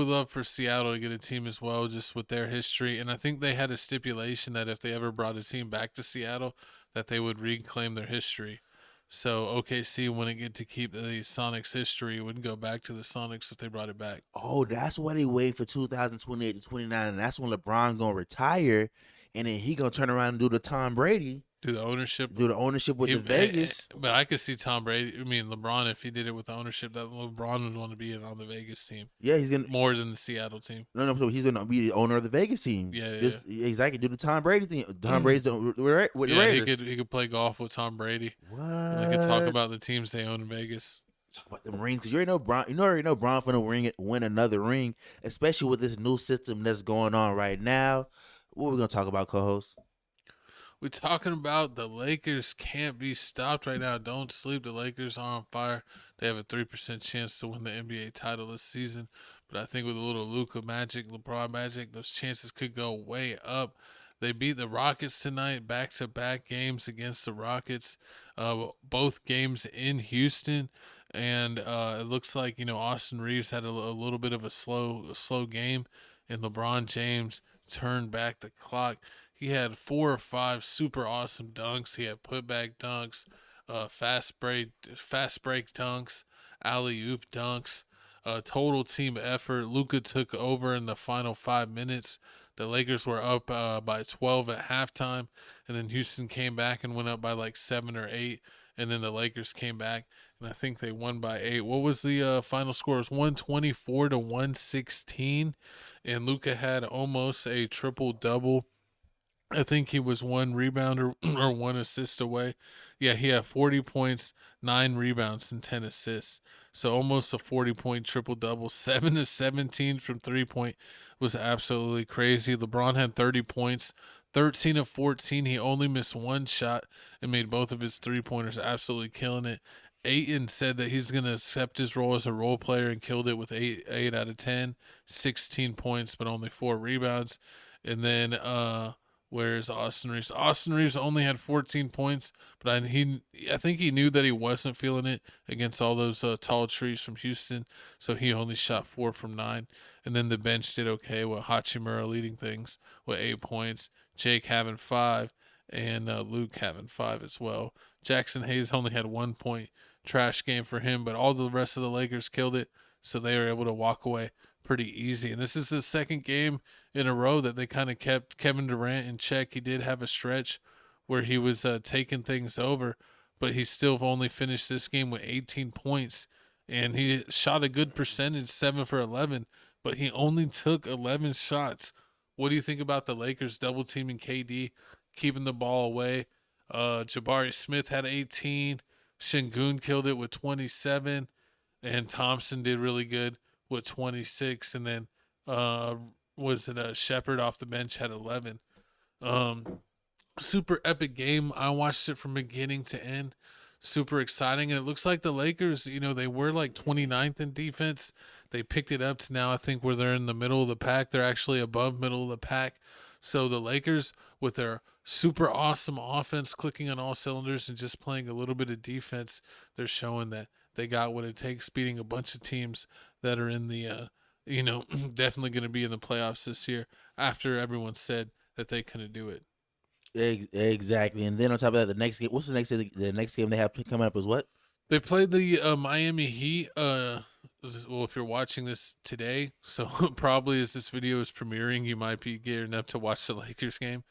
Speaker 2: love for Seattle to get a team as well, just with their history. And I think they had a stipulation that if they ever brought a team back to Seattle, that they would reclaim their history. So OKC wouldn't get to keep the Sonics history. It wouldn't go back to the Sonics if they brought it back.
Speaker 1: Oh, that's what they wait for 2028 to 29, and that's when LeBron gonna retire, and then he gonna turn around and do the Tom Brady.
Speaker 2: Do the ownership
Speaker 1: with the Vegas.
Speaker 2: But I could see LeBron, if he did it with the ownership, that LeBron would want to be on the Vegas team.
Speaker 1: Yeah, he's gonna
Speaker 2: more than the Seattle team.
Speaker 1: No, so he's gonna be the owner of the Vegas team.
Speaker 2: Yeah,
Speaker 1: exactly. Do the Tom Brady thing. Tom Brady's with the Raiders.
Speaker 2: He could play golf with Tom Brady.
Speaker 1: What?
Speaker 2: And they could talk about the teams they own in Vegas.
Speaker 1: Talk about them rings, because you already know Bron finna win another ring, especially with this new system that's going on right now. What are we gonna talk about, co-host?
Speaker 2: We're talking about the Lakers can't be stopped right now. Don't sleep. The Lakers are on fire. They have a 3% chance to win the NBA title this season. But I think with a little Luka magic, LeBron magic, those chances could go way up. They beat the Rockets tonight, back-to-back games against the Rockets, both games in Houston. And it looks like, Austin Reeves had a little bit of a slow game, and LeBron James turned back the clock. He had 4 or 5 super awesome dunks. He had putback dunks, fast break dunks, alley-oop dunks, total team effort. Luka took over in the final 5 minutes. The Lakers were up by 12 at halftime, and then Houston came back and went up by like 7 or 8, and then the Lakers came back, and I think they won by 8. What was the final score? It was 124 to 116, and Luka had almost a triple-double. I think he was 1 rebound or 1 assist away. Yeah, he had 40 points, 9 rebounds, and 10 assists. So almost a 40-point triple-double. 7 to 17 from 3-point was absolutely crazy. LeBron had 30 points, 13 of 14. He only missed 1 shot and made both of his 3-pointers, absolutely killing it. Ayton said that he's going to accept his role as a role player and killed it with 8 out of 10, 16 points, but only 4 rebounds. And then where's Austin Reeves? Austin Reeves only had 14 points, but I think he knew that he wasn't feeling it against all those tall trees from Houston, so he only shot 4 from 9. And then the bench did okay with Hachimura leading things with 8 points, Jake having 5, and Luke having 5 as well. Jackson Hayes only had 1 point. Trash game for him, but all the rest of the Lakers killed it. so they were able to walk away pretty easy. And this is the second game in a row that they kind of kept Kevin Durant in check. He did have a stretch where he was taking things over, but he still only finished this game with 18 points. And he shot a good percentage, 7 for 11, but he only took 11 shots. What do you think about the Lakers double teaming KD, keeping the ball away? Jabari Smith had 18. Şengün killed it with 27. And Thompson did really good with 26. And then, Shepard off the bench had 11. Super epic game. I watched it from beginning to end. Super exciting. And it looks like the Lakers, they were like 29th in defense. They picked it up to now, I think, where they're in the middle of the pack. They're actually above middle of the pack. So the Lakers, with their super awesome offense, clicking on all cylinders and just playing a little bit of defense, they're showing that they got what it takes, beating a bunch of teams that are in the, definitely going to be in the playoffs this year after everyone said that they couldn't do it.
Speaker 1: Exactly. And then on top of that, the next game, what's the next game? The next game they have coming up is what?
Speaker 2: They played the Miami Heat. Well, if you're watching this today, so probably as this video is premiering, you might be gearing up to watch the Lakers game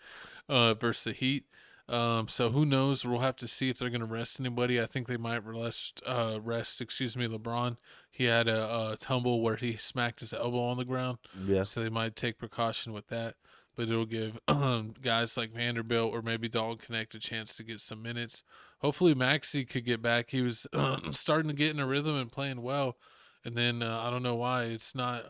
Speaker 2: versus the Heat. So who knows? We'll have to see if they're going to rest anybody. I think they might rest LeBron. He had a tumble where he smacked his elbow on the ground.
Speaker 1: Yeah.
Speaker 2: So they might take precaution with that. But it'll give guys like Vanderbilt or maybe Dalton Connect a chance to get some minutes. Hopefully Maxey could get back. He was starting to get in a rhythm and playing well. And then I don't know why it's not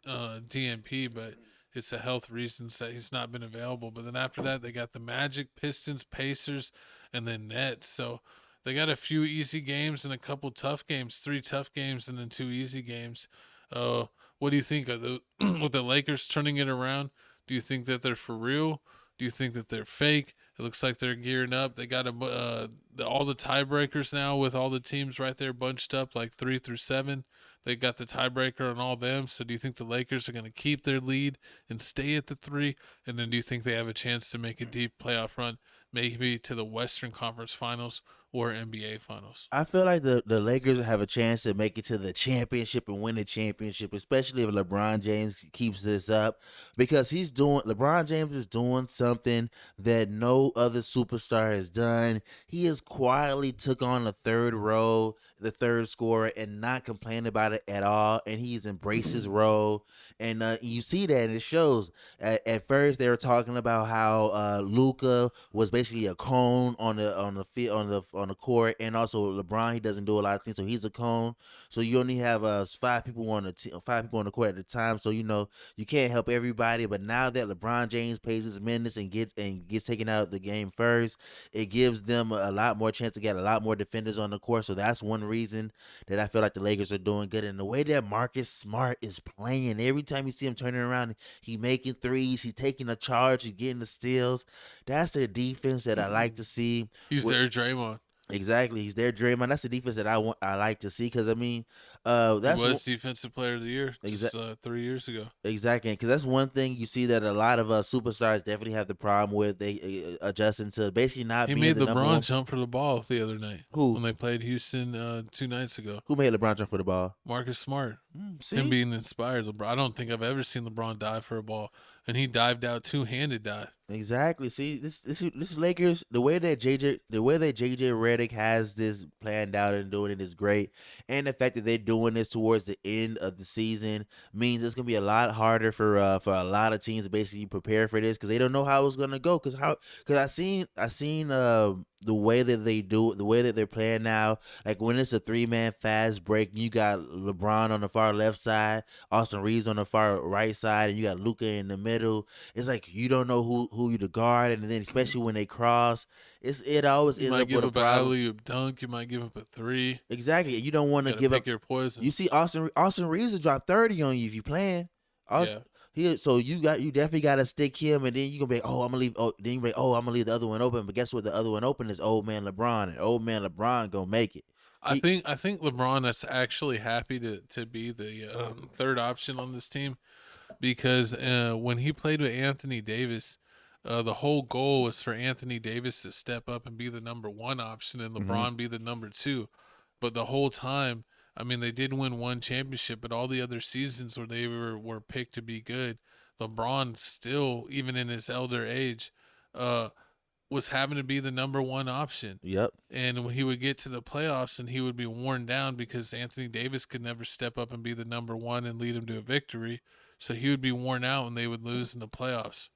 Speaker 2: DNP, but it's a health reasons that he's not been available. But then after that, they got the Magic, Pistons, Pacers, and then Nets. So they got a few easy games and a couple tough games, 3 tough games and then 2 easy games. What do you think of with the Lakers turning it around? Do you think that they're for real? Do you think that they're fake? It looks like they're gearing up. They got all the tiebreakers now with all the teams right there bunched up like 3 through 7. They got the tiebreaker on all them. So do you think the Lakers are going to keep their lead and stay at the 3? And then do you think they have a chance to make a deep playoff run, maybe to the Western Conference Finals or NBA Finals?
Speaker 1: I feel like the Lakers have a chance to make it to the championship and win the championship, especially if LeBron James keeps this up, because LeBron James is doing something that no other superstar has done. He has quietly took on the third role, the third scorer, and not complain about it at all. And he's embraced his role, and you see that, and it shows. At first, they were talking about how Luka was basically a cone on the court, and also LeBron, he doesn't do a lot of things, so he's a cone. So you only have 5 people on the court at a time, so you can't help everybody. But now that LeBron James pays his minutes and gets taken out of the game first, it gives them a lot more chance to get a lot more defenders on the court. So that's one reason that I feel like the Lakers are doing good. And the way that Marcus Smart is playing, every time you see him turning around, he making threes, he's taking a charge, he's getting the steals. That's the defense that I like to see.
Speaker 2: He's their Draymond.
Speaker 1: Exactly, he's their Draymond. That's the defense that I like to see, because that's
Speaker 2: he was defensive player of the year just 3 years ago.
Speaker 1: Exactly, because that's one thing you see that a lot of superstars definitely have the problem with. They adjusting to basically not being the number one.
Speaker 2: He made LeBron jump for the ball the other night.
Speaker 1: Who?
Speaker 2: When they played Houston 2 nights ago.
Speaker 1: Who made LeBron jump for the ball?
Speaker 2: Marcus Smart.
Speaker 1: See?
Speaker 2: Him being inspired. I don't think I've ever seen LeBron dive for a ball, and he dived out 2-handed dive.
Speaker 1: Exactly. See, this Lakers, the way that JJ Redick has this planned out and doing it is great, and the fact that they're doing this towards the end of the season means it's gonna be a lot harder for a lot of teams to basically prepare for this, because they don't know how it's gonna go. Because I seen the way that they do it, the way that they're playing now, like when it's a 3-man fast break, you got LeBron on the far left side, Austin Reeves on the far right side, and you got Luka in the middle. It's like you don't know who you to guard, and then especially when they cross, it always ends up with a problem. You might give up an
Speaker 2: alley-oop dunk, you might give up a 3.
Speaker 1: Exactly, you don't want to give up
Speaker 2: your poison.
Speaker 1: You see Austin Reeves will drop 30 on you if you playing. So you definitely got to stick him, and then you gonna be I'm gonna leave. Then you be I'm gonna leave the other one open. But guess what? The other one open is old man LeBron, and old man LeBron gonna make it.
Speaker 2: I think LeBron is actually happy to be the third option on this team, because when he played with Anthony Davis, the whole goal was for Anthony Davis to step up and be the number 1 option, and LeBron be the number 2. But the whole time, I mean, they did win one championship, but all the other seasons where they were picked to be good, LeBron still, even in his elder age, was having to be the number one option.
Speaker 1: Yep.
Speaker 2: And when he would get to the playoffs and he would be worn down because Anthony Davis could never step up and be the number one and lead him to a victory. So he would be worn out and they would lose in the playoffs.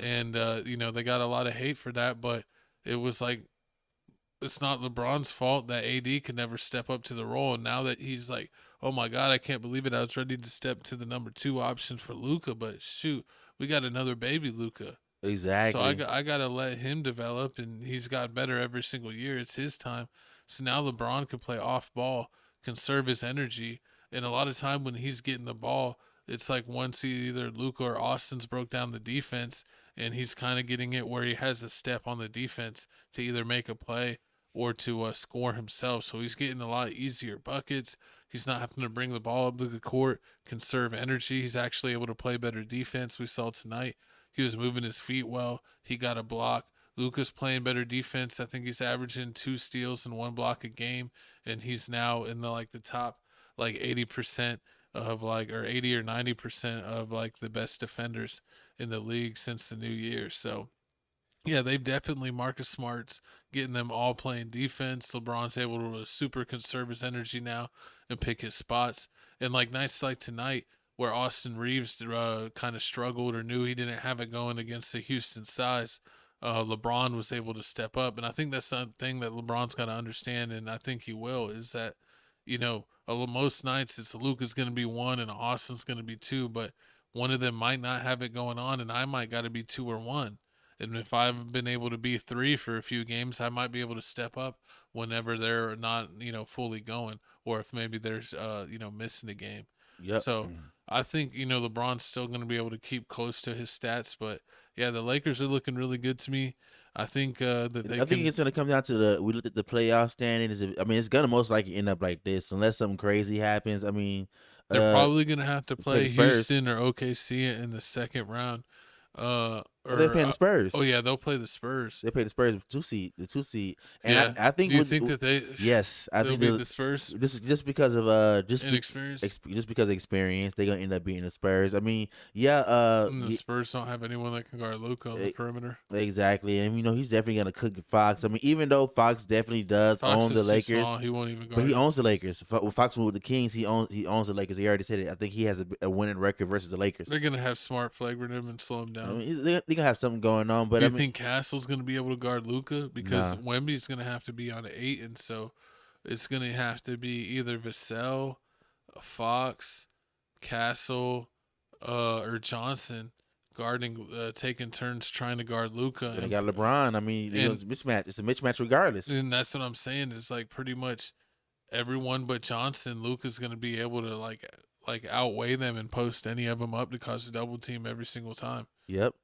Speaker 2: And, they got a lot of hate for that, but it was like, it's not LeBron's fault that AD could never step up to the role. And now that he's like, oh my God, I can't believe it. I was ready to step to the number 2 option for Luka, but shoot, we got another baby Luka.
Speaker 1: Exactly.
Speaker 2: So I got to let him develop, and he's got better every single year. It's his time. So now LeBron can play off ball, conserve his energy. And a lot of time when he's getting the ball, it's like once either Luka or Austin's broke down the defense, and he's kind of getting it where he has a step on the defense to either make a play or to score himself. So he's getting a lot easier buckets. He's not having to bring the ball up to the court, conserve energy. He's actually able to play better defense. We saw tonight. He was moving his feet well. He got a block. Luka's playing better defense. I think he's averaging 2 steals and 1 block a game, and he's now in the top 80% of or 80 or 90% of the best defenders in the league since the new year. So yeah, they've definitely Marcus Smart's getting them all playing defense. LeBron's able to super conserve his energy now and pick his spots. And nights like tonight, where Austin Reeves kind of struggled or knew he didn't have it going against the Houston size, LeBron was able to step up. And I think that's something that LeBron's got to understand, and I think he will, is that, most nights it's Luka's going to be 1 and Austin's going to be 2, but one of them might not have it going on, and I might got to be 2 or 1. And if I've been able to be 3 for a few games, I might be able to step up whenever they're not, fully going, or if maybe there's, missing a game.
Speaker 1: Yep.
Speaker 2: So I think, LeBron's still going to be able to keep close to his stats. But, yeah, the Lakers are looking really good to me. I think I think
Speaker 1: it's going to come down to we looked at the playoff standings. It's going to most likely end up like this unless something crazy happens.
Speaker 2: They're probably going to have to play Houston or OKC in the second round.
Speaker 1: They're playing the Spurs.
Speaker 2: Oh yeah, they'll play the Spurs.
Speaker 1: They play the Spurs with the 2 seed. And
Speaker 2: yeah.
Speaker 1: I think.
Speaker 2: Do you think that they?
Speaker 1: Yes, I think
Speaker 2: beat the Spurs.
Speaker 1: This is just because of
Speaker 2: inexperience.
Speaker 1: Just because of experience, they're gonna end up beating the Spurs. And
Speaker 2: the Spurs don't have anyone that can guard Luka on the perimeter.
Speaker 1: Exactly, and he's definitely gonna cook Fox. Even though Fox definitely does own the Lakers,
Speaker 2: small, he won't even guard.
Speaker 1: But he owns the Lakers. Fox with the Kings, he owns the Lakers. He already said it. I think he has a winning record versus the Lakers.
Speaker 2: They're gonna have Smart flagrant him and slow him down.
Speaker 1: They're gonna have something going on. But
Speaker 2: do you think Castle's going to be able to guard Luka? Because Wemby's going to have to be on an 8, and so it's going to have to be either Vassell, Fox, Castle, or Johnson guarding, taking turns trying to guard Luka.
Speaker 1: And they got LeBron. It's mismatch. It's a mismatch regardless.
Speaker 2: And that's what I'm saying. It's pretty much everyone but Johnson. Luka's going to be able to outweigh them and post any of them up to cause a double team every single time.
Speaker 1: Yep.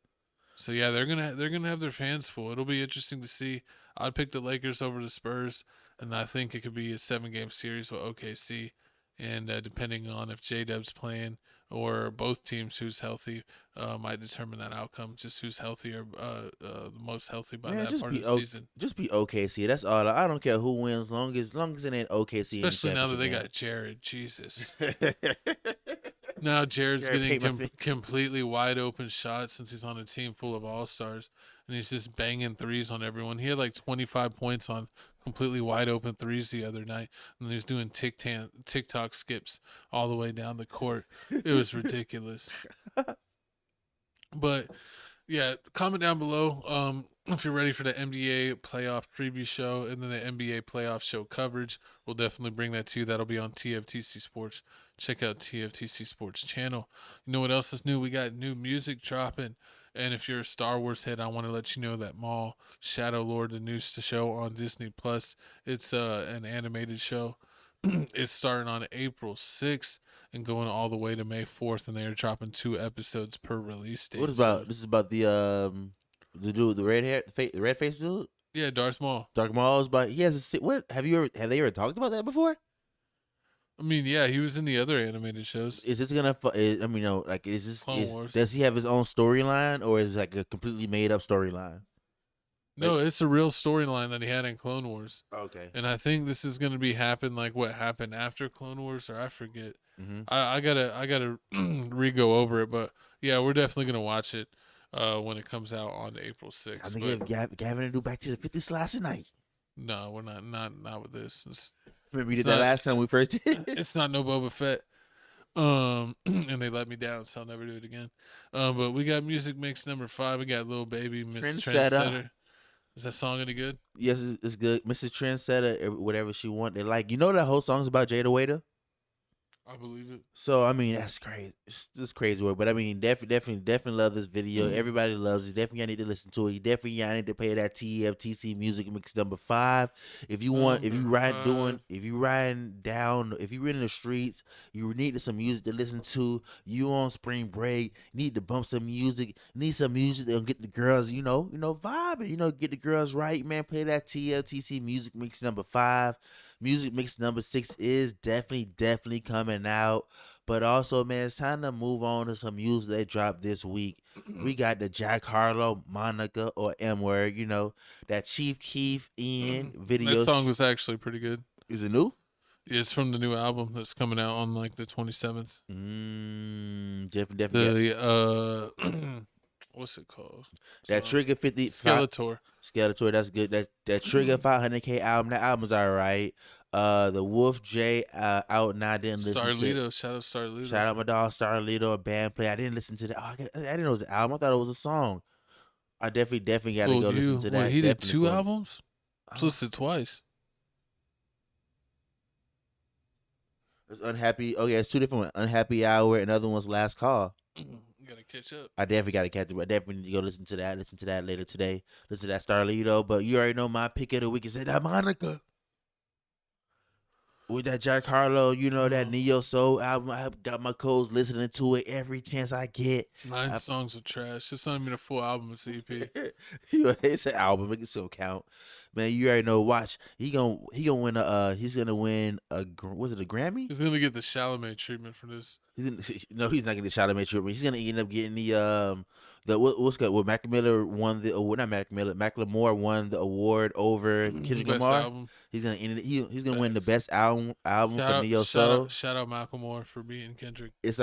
Speaker 2: So yeah, they're gonna have their fans full. It'll be interesting to see. I'd pick the Lakers over the Spurs, and I think it could be a 7-game series with OKC. And depending on if J-Dub's playing or both teams who's healthy, might determine that outcome. Just who's healthy or the most healthy by that part of the season.
Speaker 1: Just be OKC. That's all. I don't care who wins, long as it ain't OKC.
Speaker 2: Especially now that they got Jared. Jesus. Now Jared's getting completely wide open shots since he's on a team full of all-stars, and he's just banging threes on everyone. He had 25 points on completely wide open threes the other night, and he was doing TikTok skips all the way down the court. It was ridiculous. But yeah, comment down below if you're ready for the NBA playoff preview show and then the NBA playoff show coverage. We'll definitely bring that to you. That'll be on TFTC Sports. Check out TFTC Sports channel. You know what else is new? We got new music dropping. And if you're a Star Wars head, I want to let you know that Maul, Shadow Lord, the new show on Disney Plus. It's an animated show. It's starting on April 6th and going all the way to May 4th, and they are dropping 2 episodes per release date.
Speaker 1: What is about? This is about the dude with the red hair, the red face dude.
Speaker 2: Yeah, Darth Maul.
Speaker 1: Darth Maul is about. He has a. What have they ever talked about that before?
Speaker 2: Yeah, he was in the other animated shows.
Speaker 1: Is this gonna? Is this?
Speaker 2: Clone Wars.
Speaker 1: Does he have his own storyline, or is it a completely made up storyline?
Speaker 2: No, it's a real storyline that he had in Clone Wars.
Speaker 1: Okay.
Speaker 2: And I think this is gonna be happen like what happened after Clone Wars, or I forget.
Speaker 1: Mhm.
Speaker 2: I gotta re-go over it, but yeah, we're definitely gonna watch it when it comes out on April 6th.
Speaker 1: I'm gonna give Gavin to do Back to the 50 slice tonight.
Speaker 2: No, we're not with this.
Speaker 1: Remember you did that last time we first did?
Speaker 2: It's not no Boba Fett. And they let me down, so I'll never do it again. But we got music mix number 5. We got Lil Baby, Miss Trendsetter. Is that song any good?
Speaker 1: Yes, it's good. Mrs. Trendsetter, whatever she wanted. Like, you know that whole song's about Jada Waiter?
Speaker 2: I believe it.
Speaker 1: So, I mean, that's crazy. It's just crazy work. But, I mean, definitely love this video. Everybody loves it. Definitely, y'all need to listen to it. Definitely, y'all need to pay that TFTC music mix number 5. If you want, if you riding down, if you're in the streets, you need some music to listen to, you on spring break, need to bump some music, need some music that'll get the girls, vibing, get the girls right, man. Play that TFTC music mix number 5. Music mix number 6 is definitely coming out. But also, man, it's time to move on to some music that dropped this week. We got the Jack Harlow, MON-ICA, or M-Word, that Chief Keef in video.
Speaker 2: That song was actually pretty good.
Speaker 1: Is it new?
Speaker 2: It's from the new album that's coming out on like the 27th.
Speaker 1: Definitely.
Speaker 2: What's it called?
Speaker 1: That Trigger 50
Speaker 2: Skeletor.
Speaker 1: That's good. That Trigger 500K album. That album's alright. The Wolf J out now. I didn't listen to it.
Speaker 2: Shout out Starlito.
Speaker 1: Shout out my dog Starlito, Bandplay. I didn't listen to that. I didn't know it was an album. I thought it was a song. I definitely got to go listen to that.
Speaker 2: He did 2 albums? It's listed twice.
Speaker 1: It's Unhappy. Oh yeah, it's 2 different ones. Unhappy Hour. Another one's Last Call.
Speaker 2: You gotta catch up.
Speaker 1: I definitely gotta catch up. I definitely need to go listen to that. Listen to that later today. Listen to that Starlito. But you already know my pick of the week is that MON-ICA. With that Jack Harlow, that Neo Soul album. I got my codes listening to it every chance I get.
Speaker 2: 9 songs of trash. It's not even a full album. It's EP.
Speaker 1: It's an album. It can still count. Man, you already know. Watch. He's gonna win a was it a Grammy?
Speaker 2: He's gonna get the Chalamet treatment for this.
Speaker 1: No, he's not getting the Chalamet treatment. He's gonna end up getting Mac Miller won Macklemore won the award over Kendrick Lamar.
Speaker 2: Album.
Speaker 1: He's gonna win the best album for Neo Soul.
Speaker 2: Shout out Macklemore for beating Kendrick.
Speaker 1: It's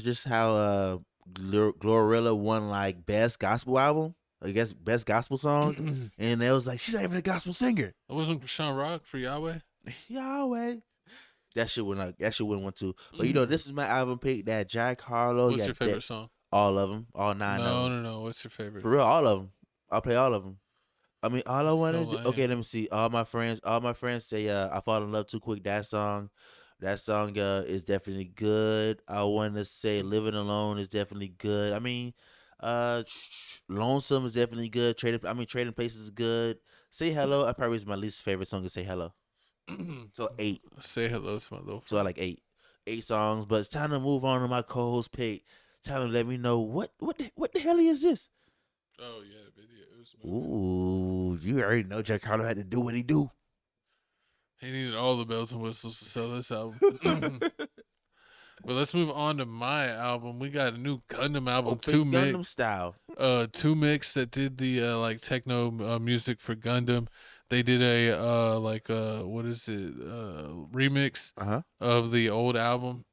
Speaker 1: just how Glorilla won like best gospel album. I guess best gospel song, and it was like she's not even a gospel singer.
Speaker 2: It wasn't Sean Rock for Yahweh.
Speaker 1: Yahweh. That shit win one too. But this is my album pick. That Jack Harlow.
Speaker 2: What's your favorite song?
Speaker 1: All of them, all 9 of them.
Speaker 2: No. What's your favorite?
Speaker 1: For real, all of them. I'll play all of them. I mean, all I want to do. Okay, let me see. All my friends say, "I fall in love too quick." That song is definitely good. I want to say, "Living Alone" is definitely good. I mean, Lonesome is definitely good. Trading Places is good. Say Hello, I probably is my least favorite song to Say Hello. So 8.
Speaker 2: Say Hello to my little.
Speaker 1: So I like 8 songs, but it's time to move on to my co-host pick. Trying to let me know what the hell is this?
Speaker 2: Oh yeah, videos.
Speaker 1: Ooh, you already know Jack Harlow had to do what he do.
Speaker 2: He needed all the bells and whistles to sell this album. But let's move on to my album. We got a new Gundam album,
Speaker 1: Gundam style.
Speaker 2: 2 Mix that did the like techno music for Gundam. They did a remix of the old album.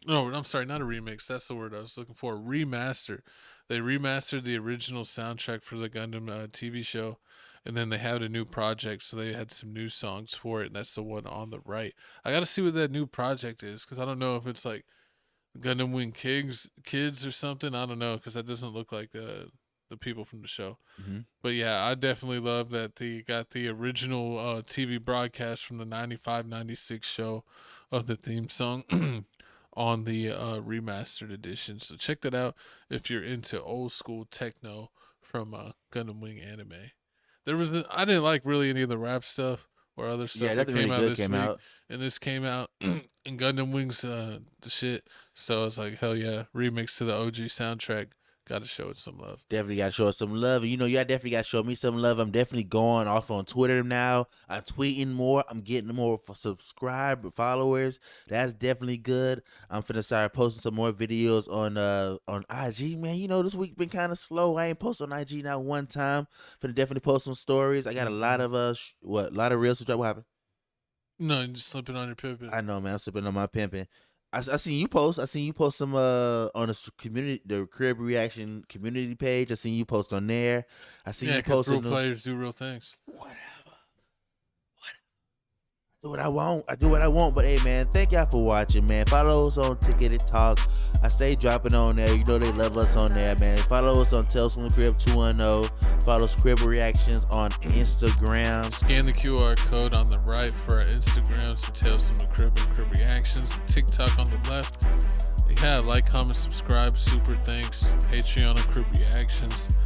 Speaker 2: No, I'm sorry, not a remix. That's the word I was looking for. A remaster. They remastered the original soundtrack for the Gundam TV show, and then they had a new project, so they had some new songs for it, and that's the one on the right. I got to see what that new project is, because I don't know if it's like Gundam Wing Kids or something. I don't know, because that doesn't look like the people from the show. But yeah, I definitely love that they got the original TV broadcast from the 95-96 show of the theme song on the remastered edition. So check that out if you're into old school techno from Gundam Wing anime. I didn't like really any of the rap stuff or other stuff that came out this week. And this came out and Gundam Wing's the shit. So it's like, hell yeah, remix to the OG soundtrack. Got to show it some love.
Speaker 1: Definitely got to show us some love. You know, y'all definitely got to show me some love. I'm definitely going off on Twitter now. I'm tweeting more. I'm getting more followers. That's definitely good. I'm finna start posting some more videos on IG, man. You know, this week been kind of slow. I ain't posted on IG not one time. Finna definitely post some stories. I got a lot of a lot of real stuff. What happened?
Speaker 2: No, you're just slipping on your pimping.
Speaker 1: I know, man. I'm slipping on my pimping. I seen you post. I seen you post some on the crib reaction community page. I seen you post on there. I seen you post.
Speaker 2: Real players do real things.
Speaker 1: Do what I want. I do what I want. But hey, man, thank y'all for watching, man. Follow us on Ticketed Talk. I stay dropping on there. You know they love us on there, man. Follow us on Tales from the Crib 210. Follow Crib Reactions on Instagram.
Speaker 2: Scan the QR code on the right for our Instagrams for Tales from the Crib and Crib Reactions. TikTok on the left. Yeah, like, comment, subscribe. Super thanks. Patreon on Crib Reactions.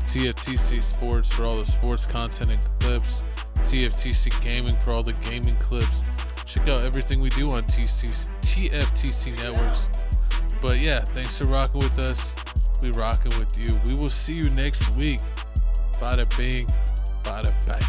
Speaker 2: TFTC Sports for all the sports content and clips. TFTC Gaming for all the gaming clips. Check out everything we do on TFTC networks. But yeah, thanks for rocking with us. We rocking with you. We will see you next week. Bada bing, bada bang.